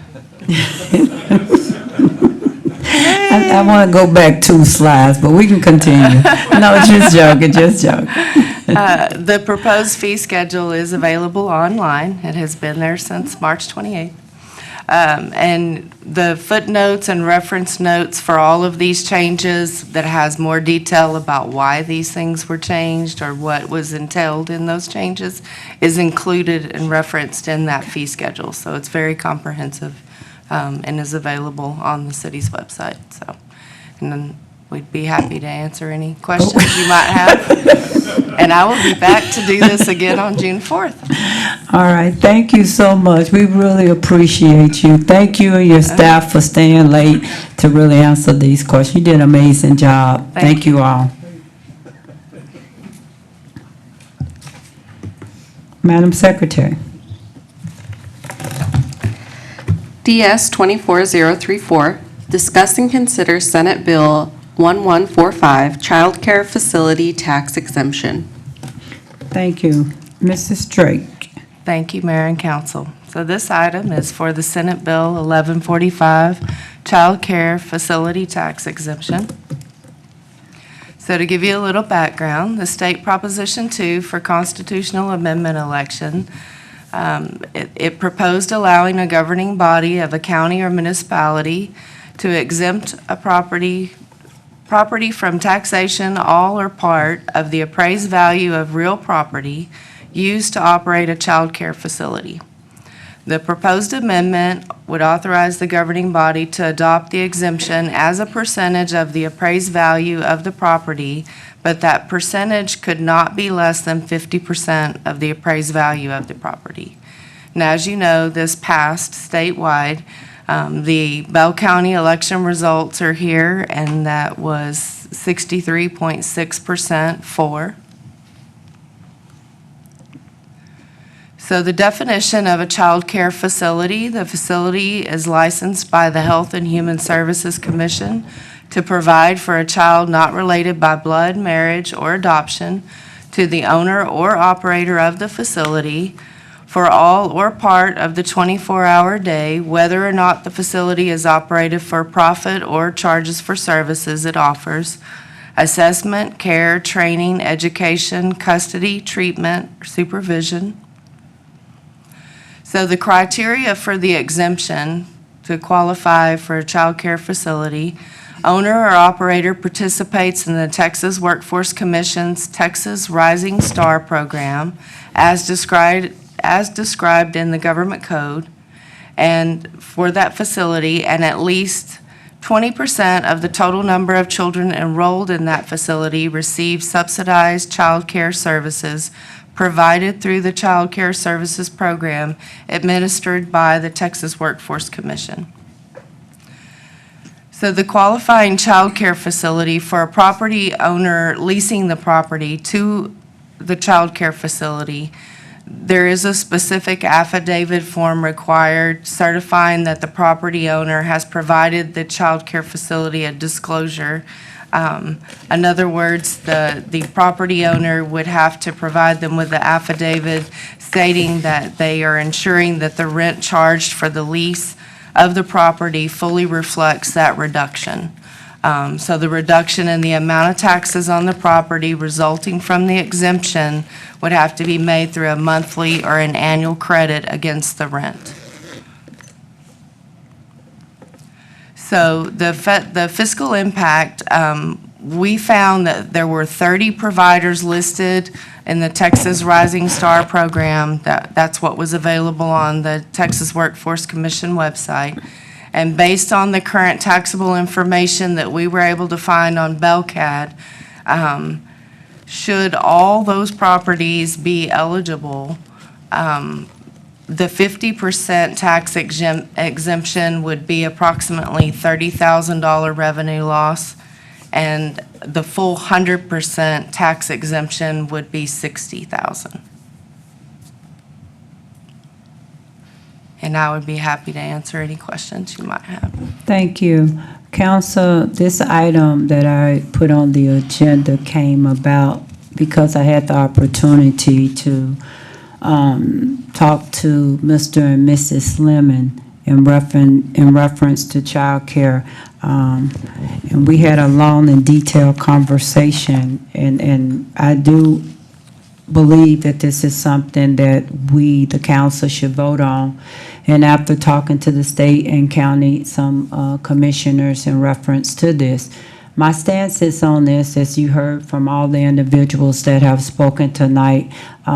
I want to go back 2 slides, but we can continue. No, just joking, just joking. the proposed fee schedule is available online. It has been there since March 28th. And the footnotes and reference notes for all of these changes that has more detail about why these things were changed or what was entailed in those changes is included and referenced in that fee schedule. So it's very comprehensive and is available on the city's website. So, and then we'd be happy to answer any questions you might have. And I will be back to do this again on June 4th. All right, thank you so much. We really appreciate you. Thank you and your staff for staying late to really answer these questions. You did an amazing job. Thank you all. Madam Secretary. DS 24034, discuss and consider Senate Bill 1145, Child Care Facility Tax Exemption. Thank you. Mrs. Drake. Thank you, Mayor and Council. So this item is for the Senate Bill 1145, Child Care Facility Tax Exemption. So to give you a little background, the State Proposition 2 for Constitutional Amendment election, it proposed allowing a governing body of a county or municipality to exempt a property from taxation, all or part of the appraised value of real property used to operate a child care facility. The proposed amendment would authorize the governing body to adopt the exemption as a percentage of the appraised value of the property, but that percentage could not be less than 50% of the appraised value of the property. And as you know, this passed statewide. The Bell County election results are here, and that was 63.6% for. So the definition of a child care facility, the facility is licensed by the Health and Human Services Commission to provide for a child not related by blood, marriage, or adoption to the owner or operator of the facility for all or part of the 24-hour day, whether or not the facility is operated for profit or charges for services it offers, assessment, care, training, education, custody, treatment, supervision. So the criteria for the exemption to qualify for a child care facility, owner or operator participates in the Texas Workforce Commission's Texas Rising Star Program as described in the government code, and for that facility, and at least 20% of the total number of children enrolled in that facility receive subsidized child care services provided through the Child Care Services Program administered by the Texas Workforce Commission. So the qualifying child care facility for a property owner leasing the property to the child care facility, there is a specific affidavit form required certifying that the property owner has provided the child care facility a disclosure. In other words, the property owner would have to provide them with the affidavit stating that they are ensuring that the rent charged for the lease of the property fully reflects that reduction. So the reduction in the amount of taxes on the property resulting from the exemption would have to be made through a monthly or an annual credit against the rent. So the fiscal impact, we found that there were 30 providers listed in the Texas Rising Star program. That's what was available on the Texas Workforce Commission website. And based on the current taxable information that we were able to find on Belcad, should all those properties be eligible, the 50% tax exemption would be approximately $30,000 revenue loss, and the full 100% tax exemption would be $60,000. And I would be happy to answer any questions you might have. Thank you. Council, this item that I put on the agenda came about because I had the opportunity to talk to Mr. and Mrs. Lemon in reference to childcare. And we had a long and detailed conversation, and I do believe that this is something that we, the council, should vote on. And after talking to the state and county, some commissioners in reference to this, my stance is on this, as you heard from all the individuals that have spoken tonight.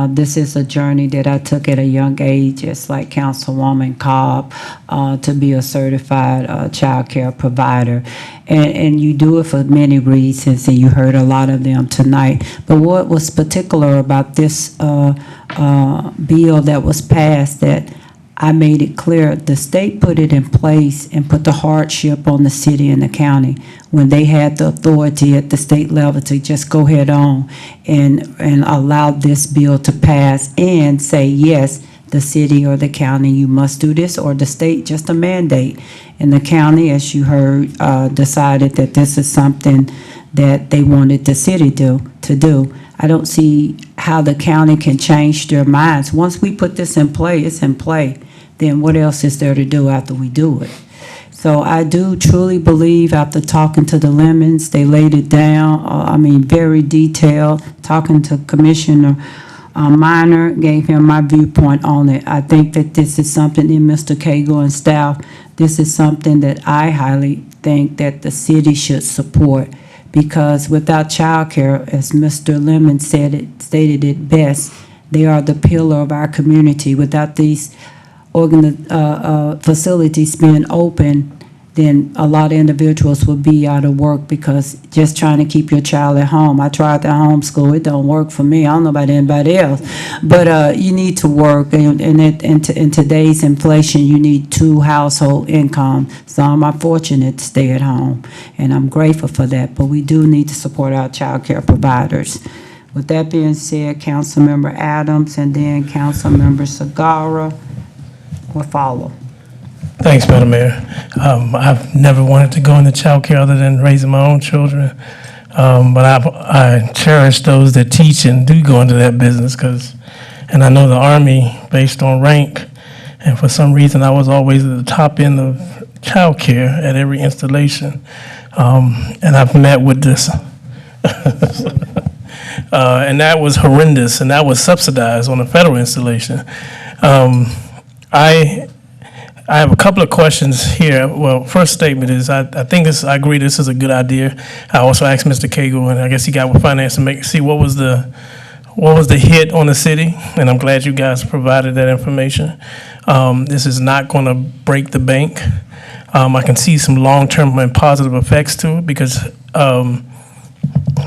This is a journey that I took at a young age, just like Councilwoman Cobb, to be a certified child care provider. And you do it for many reasons, and you heard a lot of them tonight. But what was particular about this bill that was passed, that I made it clear, the state put it in place and put the hardship on the city and the county when they had the authority at the state level to just go head on and allow this bill to pass and say, yes, the city or the county, you must do this, or the state, just a mandate. And the county, as you heard, decided that this is something that they wanted the city to do. I don't see how the county can change their minds. Once we put this in play, it's in play. Then what else is there to do after we do it? So I do truly believe, after talking to the Lemons, they laid it down, very detailed. Talking to Commissioner Minor, gave him my viewpoint on it. I think that this is something, in Mr. Cagle and staff, this is something that I highly think that the city should support. Because without childcare, as Mr. Lemon stated it best, they are the pillar of our community. Without these facilities being open, then a lot of individuals will be out of work, because just trying to keep your child at home. I tried to homeschool. It don't work for me. I don't know about anybody else. But you need to work. And in today's inflation, you need 2 household income. Some are fortunate to stay at home, and I'm grateful for that. But we do need to support our child care providers. With that being said, Councilmember Adams and then Councilmember Sagara will follow. Thanks, Madam Mayor. I've never wanted to go into childcare other than raising my own children. But I cherish those that teach and do go into that business, and I know the Army, based on rank, and for some reason I was always at the top end of childcare at every installation. And I've met with this. And that was horrendous, and that was subsidized on a federal installation. I have a couple of questions here. Well, first statement is, I agree this is a good idea. I also asked Mr. Cagle, and I guess he got with finance to see what was the hit on the city, and I'm glad you guys provided that information. This is not going to break the bank. I can see some long-term and positive effects to it, because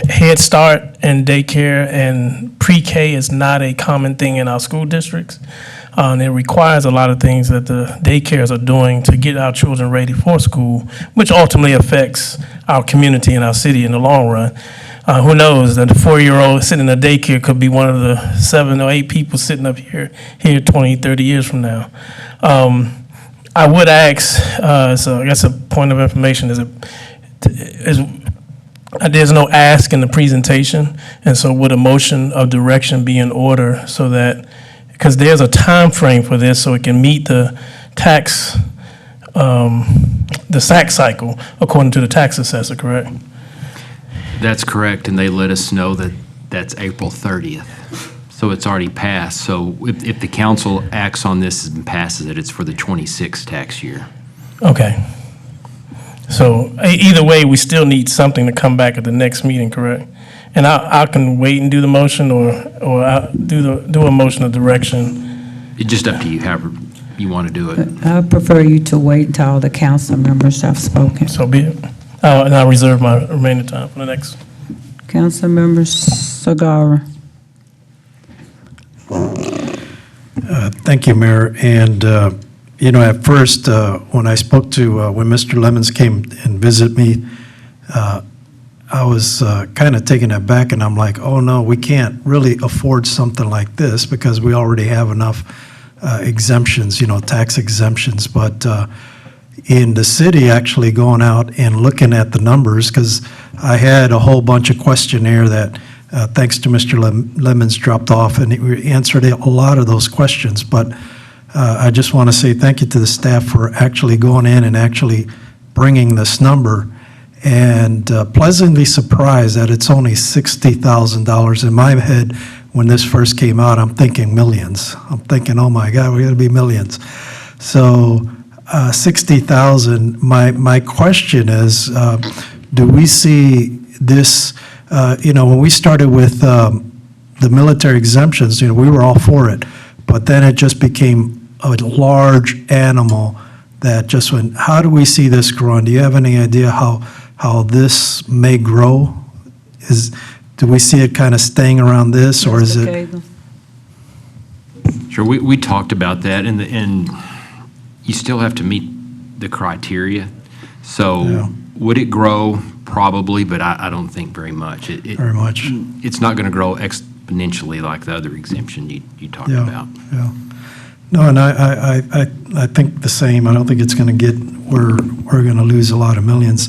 Head Start and daycare and pre-K is not a common thing in our school districts. And it requires a lot of things that the daycares are doing to get our children ready for school, which ultimately affects our community and our city in the long run. Who knows, that the 4-year-old sitting in a daycare could be one of the 7 or 8 people sitting up here 20, 30 years from now. I would ask, so I guess a point of information there's no ask in the presentation, and so would a motion of direction be in order so that, because there's a time frame for this, so it can meet the tax cycle according to the tax assessor, correct? That's correct, and they let us know that that's April 30th. So it's already passed. So if the council acts on this and passes it, it's for the 26 tax year. Okay. So either way, we still need something to come back at the next meeting, correct? And I can wait and do the motion, or I'll do a motion of direction. It's just up to you, however you want to do it. I prefer you to wait until all the council members have spoken. So be it. And I'll reserve my remaining time for the next. Councilmember Sagara. Thank you, Mayor. And, at first, when I spoke to, when Mr. Lemons came and visited me, I was kind of taken aback, and I'm like, oh, no, we can't really afford something like this because we already have enough exemptions, tax exemptions. But in the city, actually going out and looking at the numbers, because I had a whole bunch of questionnaire that, thanks to Mr. Lemons, dropped off, and he answered a lot of those questions. But I just want to say thank you to the staff for actually going in and actually bringing this number, and pleasantly surprised that it's only $60,000. In my head, when this first came out, I'm thinking millions. I'm thinking, oh my God, we're going to be millions. So 60,000, my question is, do we see this, when we started with the military exemptions, we were all for it, but then it just became a large animal that just went, how do we see this growing? Do you have any idea how this may grow? Do we see it kind of staying around this, or is it? Sure, we talked about that, and you still have to meet the criteria. So would it grow? Probably, but I don't think very much. Very much. It's not going to grow exponentially like the other exemption you talked about. Yeah. No, and I think the same. I don't think it's going to get where we're going to lose a lot of millions,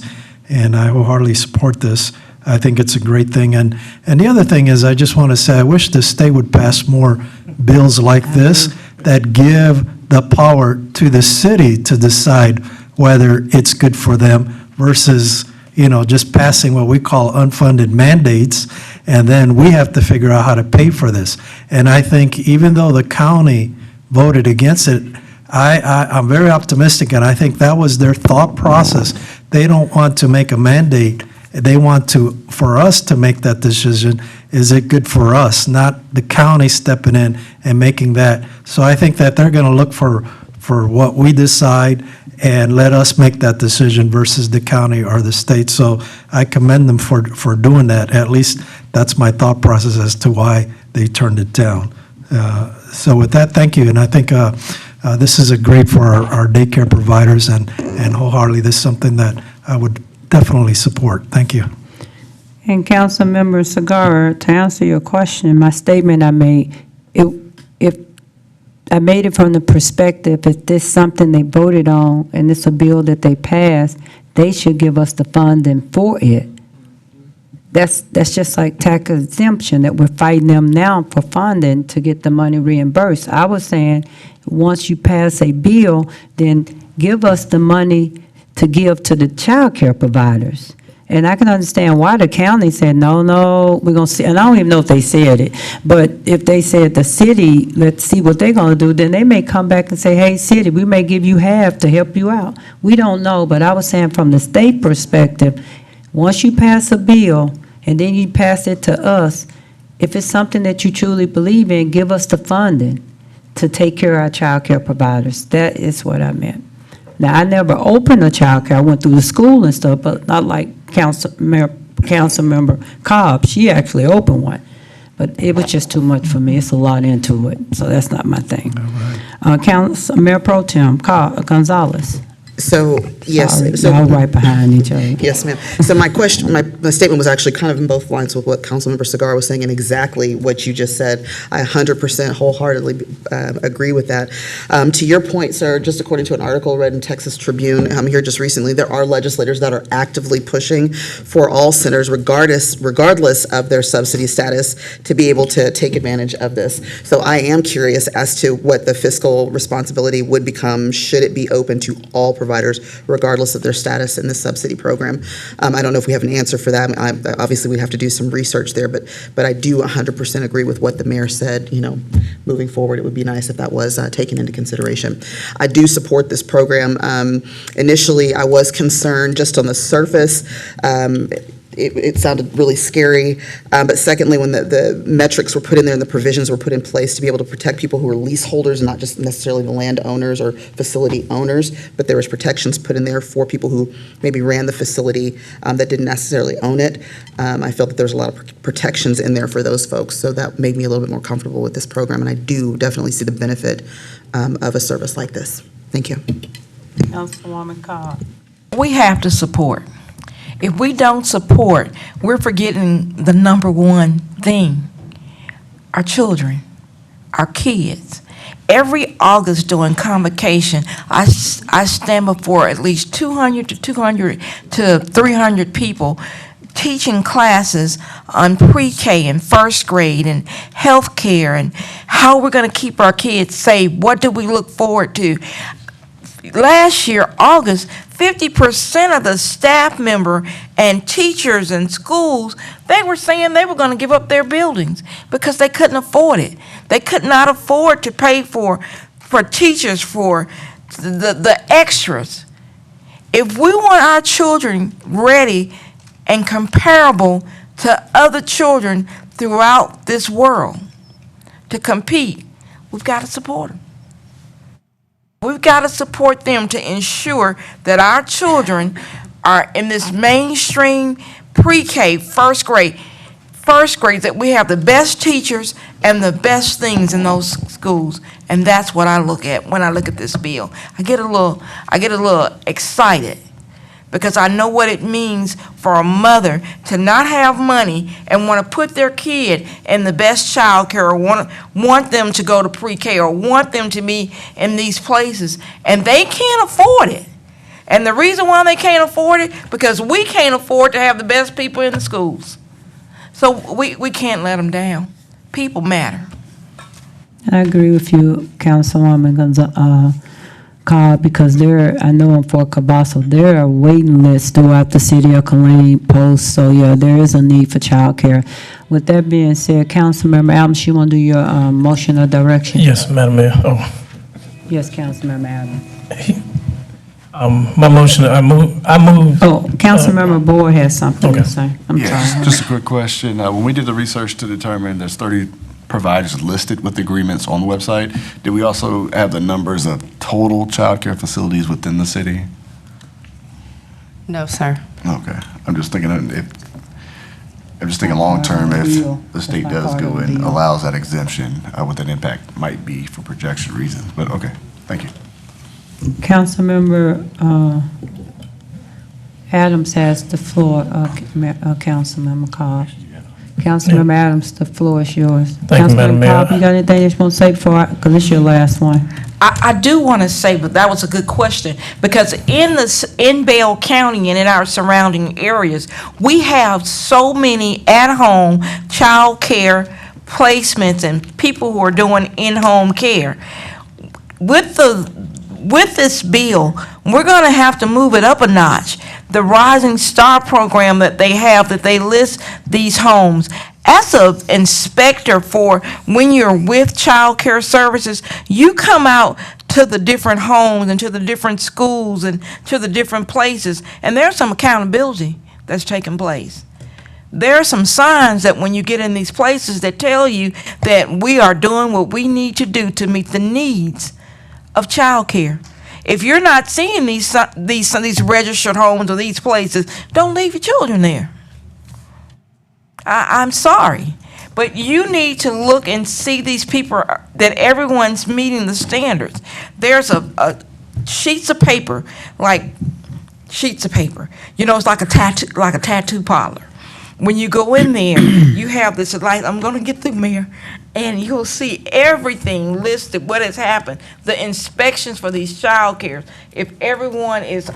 and I wholeheartedly support this. I think it's a great thing. And the other thing is, I just want to say, I wish the state would pass more bills like this that give the power to the city to decide whether it's good for them versus, just passing what we call unfunded mandates, and then we have to figure out how to pay for this. And I think even though the county voted against it, I'm very optimistic, and I think that was their thought process. They don't want to make a mandate. They want for us to make that decision. Is it good for us, not the county stepping in and making that? So I think that they're going to look for what we decide and let us make that decision versus the county or the state. So I commend them for doing that. At least that's my thought process as to why they turned it down. So with that, thank you. And I think this is great for our daycare providers, and wholeheartedly, this is something that I would definitely support. Thank you. And Councilmember Sagara, to answer your question, my statement I made, if I made it from the perspective, if this is something they voted on and it's a bill that they passed, they should give us the funding for it. That's just like tax exemption, that we're fighting them now for funding to get the money reimbursed. I was saying, once you pass a bill, then give us the money to give to the child care providers. And I can understand why the county said, no, we're going to see, and I don't even know if they said it, but if they said the city, let's see what they're going to do, then they may come back and say, hey, city, we may give you half to help you out. We don't know, but I was saying from the state perspective, once you pass a bill and then you pass it to us, if it's something that you truly believe in, give us the funding to take care of our child care providers. That is what I meant. Now, I never opened a child care. I went through the school and stuff, but not like Councilmember Cobb, she actually opened one. But it was just too much for me. It's a lot into it, so that's not my thing. Mayor Pro Tem Gonzalez. So, yes. Sorry, So, y'all right behind each other. yes, ma'am. So my question, my statement was actually kind of in both lines with what Councilmember Cigar was saying and exactly what you just said. I 100% wholeheartedly agree with that. To your point, sir, just according to an article read in Texas Tribune here just recently, there are legislators that are actively pushing for all centers, regardless of their subsidy status, to be able to take advantage of this. So I am curious as to what the fiscal responsibility would become should it be open to all providers, regardless of their status in the subsidy program. I don't know if we have an answer for that. Obviously, we'd have to do some research there, but I do 100% agree with what the mayor said. You know, moving forward, it would be nice if that was taken into consideration. I do support this program. Initially, I was concerned just on the surface. It sounded really scary. But secondly, when the metrics were put in there and the provisions were put in place to be able to protect people who are leaseholders and not just necessarily the landowners or facility owners, but there was protections put in there for people who maybe ran the facility that didn't necessarily own it. I felt that there was a lot of protections in there for those folks. So that made me a little bit more comfortable with this program. And I do definitely see the benefit of a service like this. Thank you. Councilwoman Cobb. We have to support. If we don't support, we're forgetting the number one thing, our children, our kids. Every August during convocation, I stand before at least 200 to 300 people teaching classes on pre-K and first grade and health care and how we're going to keep our kids safe. What do we look forward to? Last year, August, 50% of the staff member and teachers in schools, they were saying they were going to give up their buildings because they couldn't afford it. They could not afford to pay for teachers, for the extras. If we want our children ready and comparable to other children throughout this world to compete, we've got to support them. We've got to support them to ensure that our children are in this mainstream pre-K, first grade, that we have the best teachers and the best things in those schools. And that's what I look at when I look at this bill. I get a little excited because I know what it means for a mother to not have money and want to put their kid in the best child care or want them to go to pre-K or want them to be in these places, and they can't afford it. And the reason why they can't afford it, because we can't afford to have the best people in the schools. So we can't let them down. People matter. I agree with you, Councilwoman Cobb, because I know in Fort Cabasso, there are waiting lists throughout the city of Killeen Post. So yeah, there is a need for childcare. With that being said, Councilmember Adams, you want to do your motion of direction? Yes, Madam Mayor. Oh, Yes, Councilmember Adams. my motion, I move. Oh, Councilmember Boyd has something to Okay. say. I'm Yes, sorry. just a quick question. When we did the research to determine there's 30 providers listed with agreements on the website, did we also have the numbers of total childcare facilities within the city? No, sir. Okay, I'm just thinking long-term, if the state does go and allows that exemption, what that impact might be for projection reasons, but okay, thank you. Councilmember Adams has the floor, Councilmember Cobb. Councilmember Adams, the floor is yours. Thank you, Madam Councilmember Mayor. Cobb, you got anything you want to say before, because it's your last one? I do want to say, but that was a good question, because in Bell County and in our surrounding areas, we have so many at-home child care placements and people who are doing in-home care. With this bill, we're going to have to move it up a notch. The Rising Star program that they have, that they list these homes. As an inspector for when you're with child care services, you come out to the different homes and to the different schools and to the different places, and there's some accountability that's taking place. There are some signs that when you get in these places that tell you that we are doing what we need to do to meet the needs of child care. If you're not seeing these registered homes or these places, don't leave your children there. I'm sorry. But you need to look and see these people, that everyone's meeting the standards. There's a sheets of paper, like sheets of paper. You know, it's like a tattoo parlor. When you go in there, you have this, like, I'm gonna get through, Mayor, and you'll see everything listed, what has happened, the inspections for these child cares, if everyone is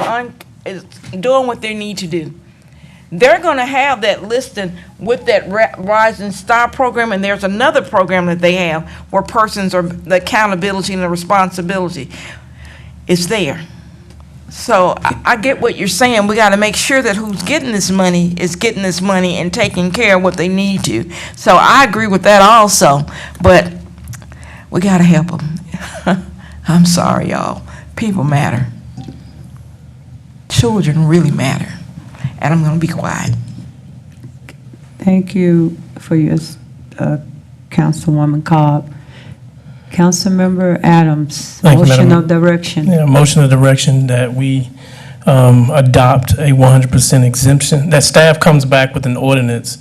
doing what they need to do. They're gonna have that listing with that Rise and Star program, and there's another program that they have where persons are, the accountability and the responsibility is there. So I get what you're saying. We got to make sure that who's getting this money is getting this money and taking care of what they need to. So I agree with that also, but we got to help them. I'm sorry, y'all. People matter. Children really matter. And I'm going to be quiet. Thank you for your, Councilwoman Cobb. Councilmember Adams, Thank you, motion Madam. of direction. Yeah, motion of direction that we adopt a 100% exemption, that staff comes back with an ordinance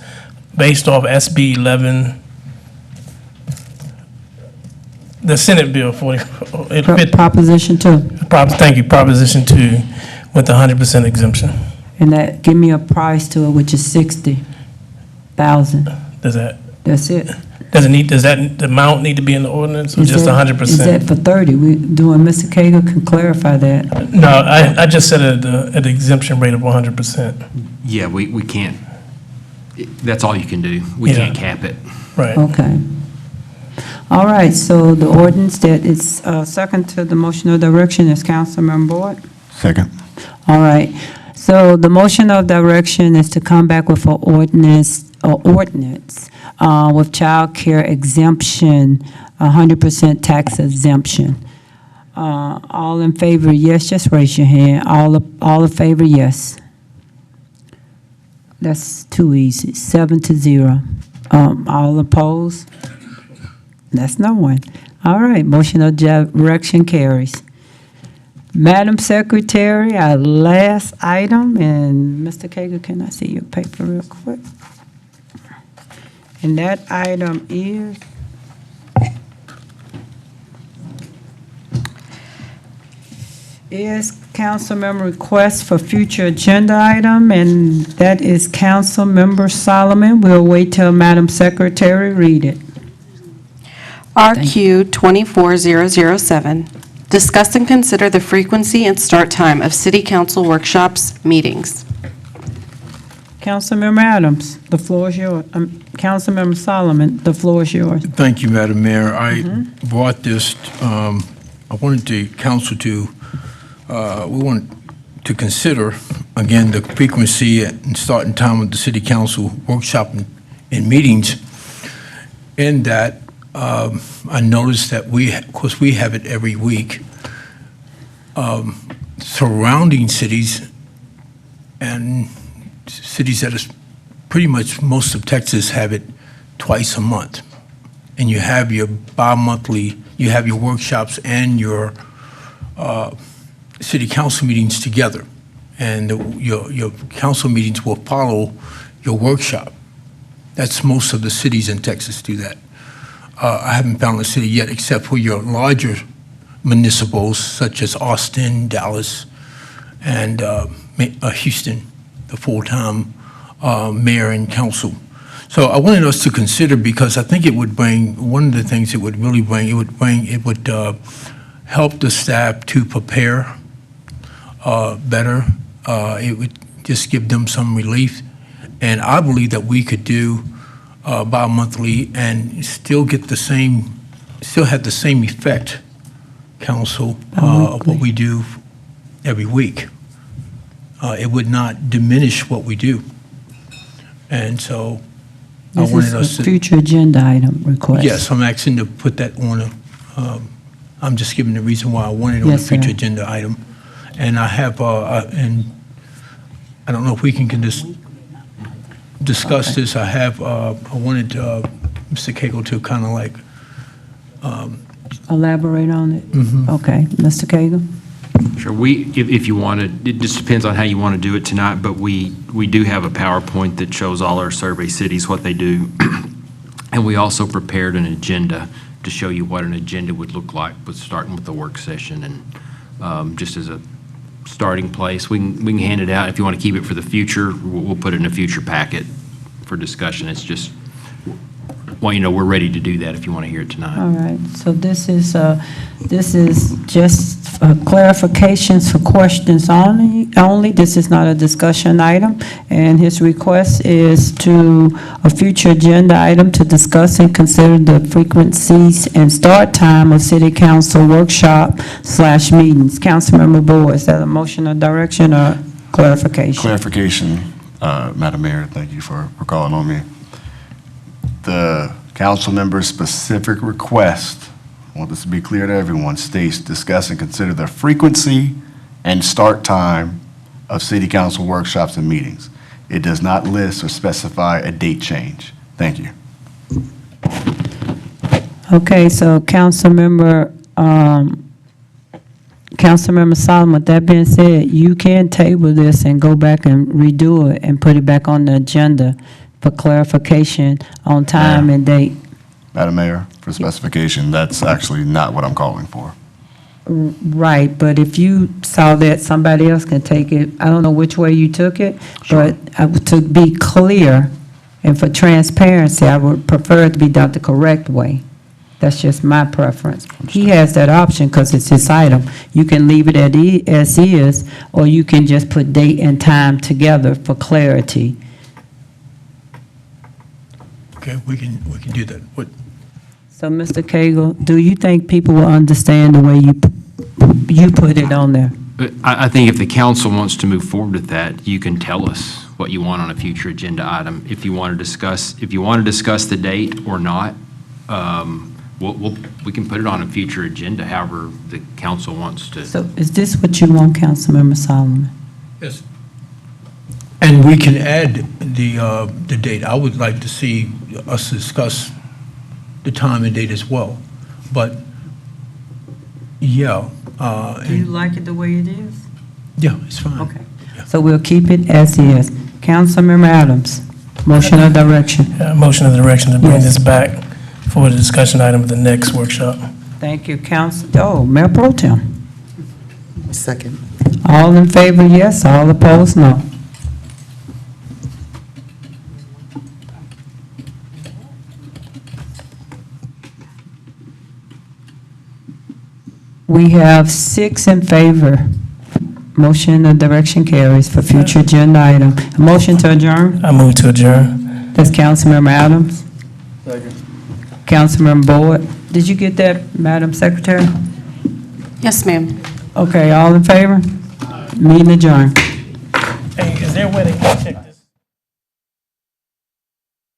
based off SB 11, the Senate Bill 40. Proposition 2. Thank you, Proposition 2, with the 100% exemption. And that, give me a price to it, which is 60,000. Does that, That's it. does that the amount need to be in the ordinance, or Is just that- 100%? Is that for 30? We doing, Mr. Cagle can clarify that. No, I just said an exemption rate of 100%. Yeah, we can't, that's all you can do. We Yeah. can't cap it. Right. Okay. All right, so the ordinance that is second to the motion of direction is Councilmember Boyd. Second. All right, so the motion of direction is to come back with an ordinance with child care exemption, 100% tax exemption. All in favor, yes, just raise your hand. All in favor, yes. That's too easy, 7-0. All opposed? That's no one. All right, motion of direction carries. Madam Secretary, our last item, and Mr. Cagle, can I see your paper real quick? And that item is council member request for future agenda item, and that is Council Member Solomon. We'll wait till Madam Secretary read it. RQ 24007, discuss and consider the frequency and start time of city council workshops, meetings. Councilmember Adams, the floor is yours. Councilmember Solomon, the floor is yours. Thank you, Madam Mayor. I brought this, I wanted the council to, we want to consider, again, the frequency and starting time of the city council workshop and meetings. In that, I noticed that of course, we have it every week. Surrounding cities and cities that is pretty much most of Texas have it twice a month. And you have your bi-monthly, you have your workshops and your city council meetings together. And your council meetings will follow your workshop. That's most of the cities in Texas do that. I haven't found a city yet, except for your larger municipals, such as Austin, Dallas, and Houston, the full-time mayor and council. So I wanted us to consider, because I think it would bring, one of the things it would really bring, it would help the staff to prepare better. It would just give them some relief. And I believe that we could do bi-monthly and still get the same, still have the same effect, council, of what we do every week. It would not diminish what we do. And so I This wanted us is a to. future agenda item request. Yes, I'm asking to put that on I'm just giving the reason why I wanted it on a Yes, sir. future agenda item. And I have, and I don't know if we can just discuss this. I have, I wanted Mr. Cagle to kind of like, Elaborate on it? Mhm. Okay, Mr. Cagle? Sure, if you want to, it just depends on how you want to do it tonight, but we do have a PowerPoint that shows all our survey cities, what they do. And we also prepared an agenda to show you what an agenda would look like, with starting with the work session, and just as a starting place. We can hand it out. If you want to keep it for the future, we'll put it in a future packet for discussion. It's just, well, we're ready to do that if you want to hear it tonight. All right, so this is just clarifications for questions only. This is not a discussion item, and his request is to a future agenda item to discuss and consider the frequencies and start time of city council workshop/meetings. Councilmember Boyd, is that a motion or direction or clarification? Clarification, Madam Mayor, thank you for calling on me. The council member's specific request, I want this to be clear to everyone, states discuss and consider the frequency and start time of city council workshops and meetings. It does not list or specify a date change. Thank you. Okay, so Councilmember Solomon, with that being said, you can table this and go back and redo it and put it back on the agenda for clarification on time and date. Madam Mayor, for specification, that's actually not what I'm calling for. Right, but if you saw that, somebody else can take it. I don't know which way you took it, but to be clear and for transparency, I would prefer it to be done the correct way. That's just my preference. He has that option because it's his item. You can leave it as is, or you can just put date and time together for clarity. Okay, we can do that. So, Mr. Cagle, do you think people will understand the way you put it on there? But I think if the council wants to move forward with that, you can tell us what you want on a future agenda item. If you want to discuss the date or not, we can put it on a future agenda, however the council wants to. So is this what you want, Councilmember Solomon? Yes. And we can add the date. I would like to see us discuss the time and date as well. But, yeah. Do you like it the way it is? Yeah, it's fine. Okay. So we'll keep it as is. Councilmember Adams, motion or direction? Motion of direction to bring this back for the discussion item of the next workshop. Thank you, Mayor Pro Tem. Second. All in favor, yes. All opposed, no. We have 6 in favor. Motion or direction carries for future agenda item. A motion to adjourn? I move to adjourn. That's Councilmember Adams. Second. Councilmember Boyd. Did you get that, Madam Secretary? Yes, ma'am. Okay, all in favor? Meeting adjourned.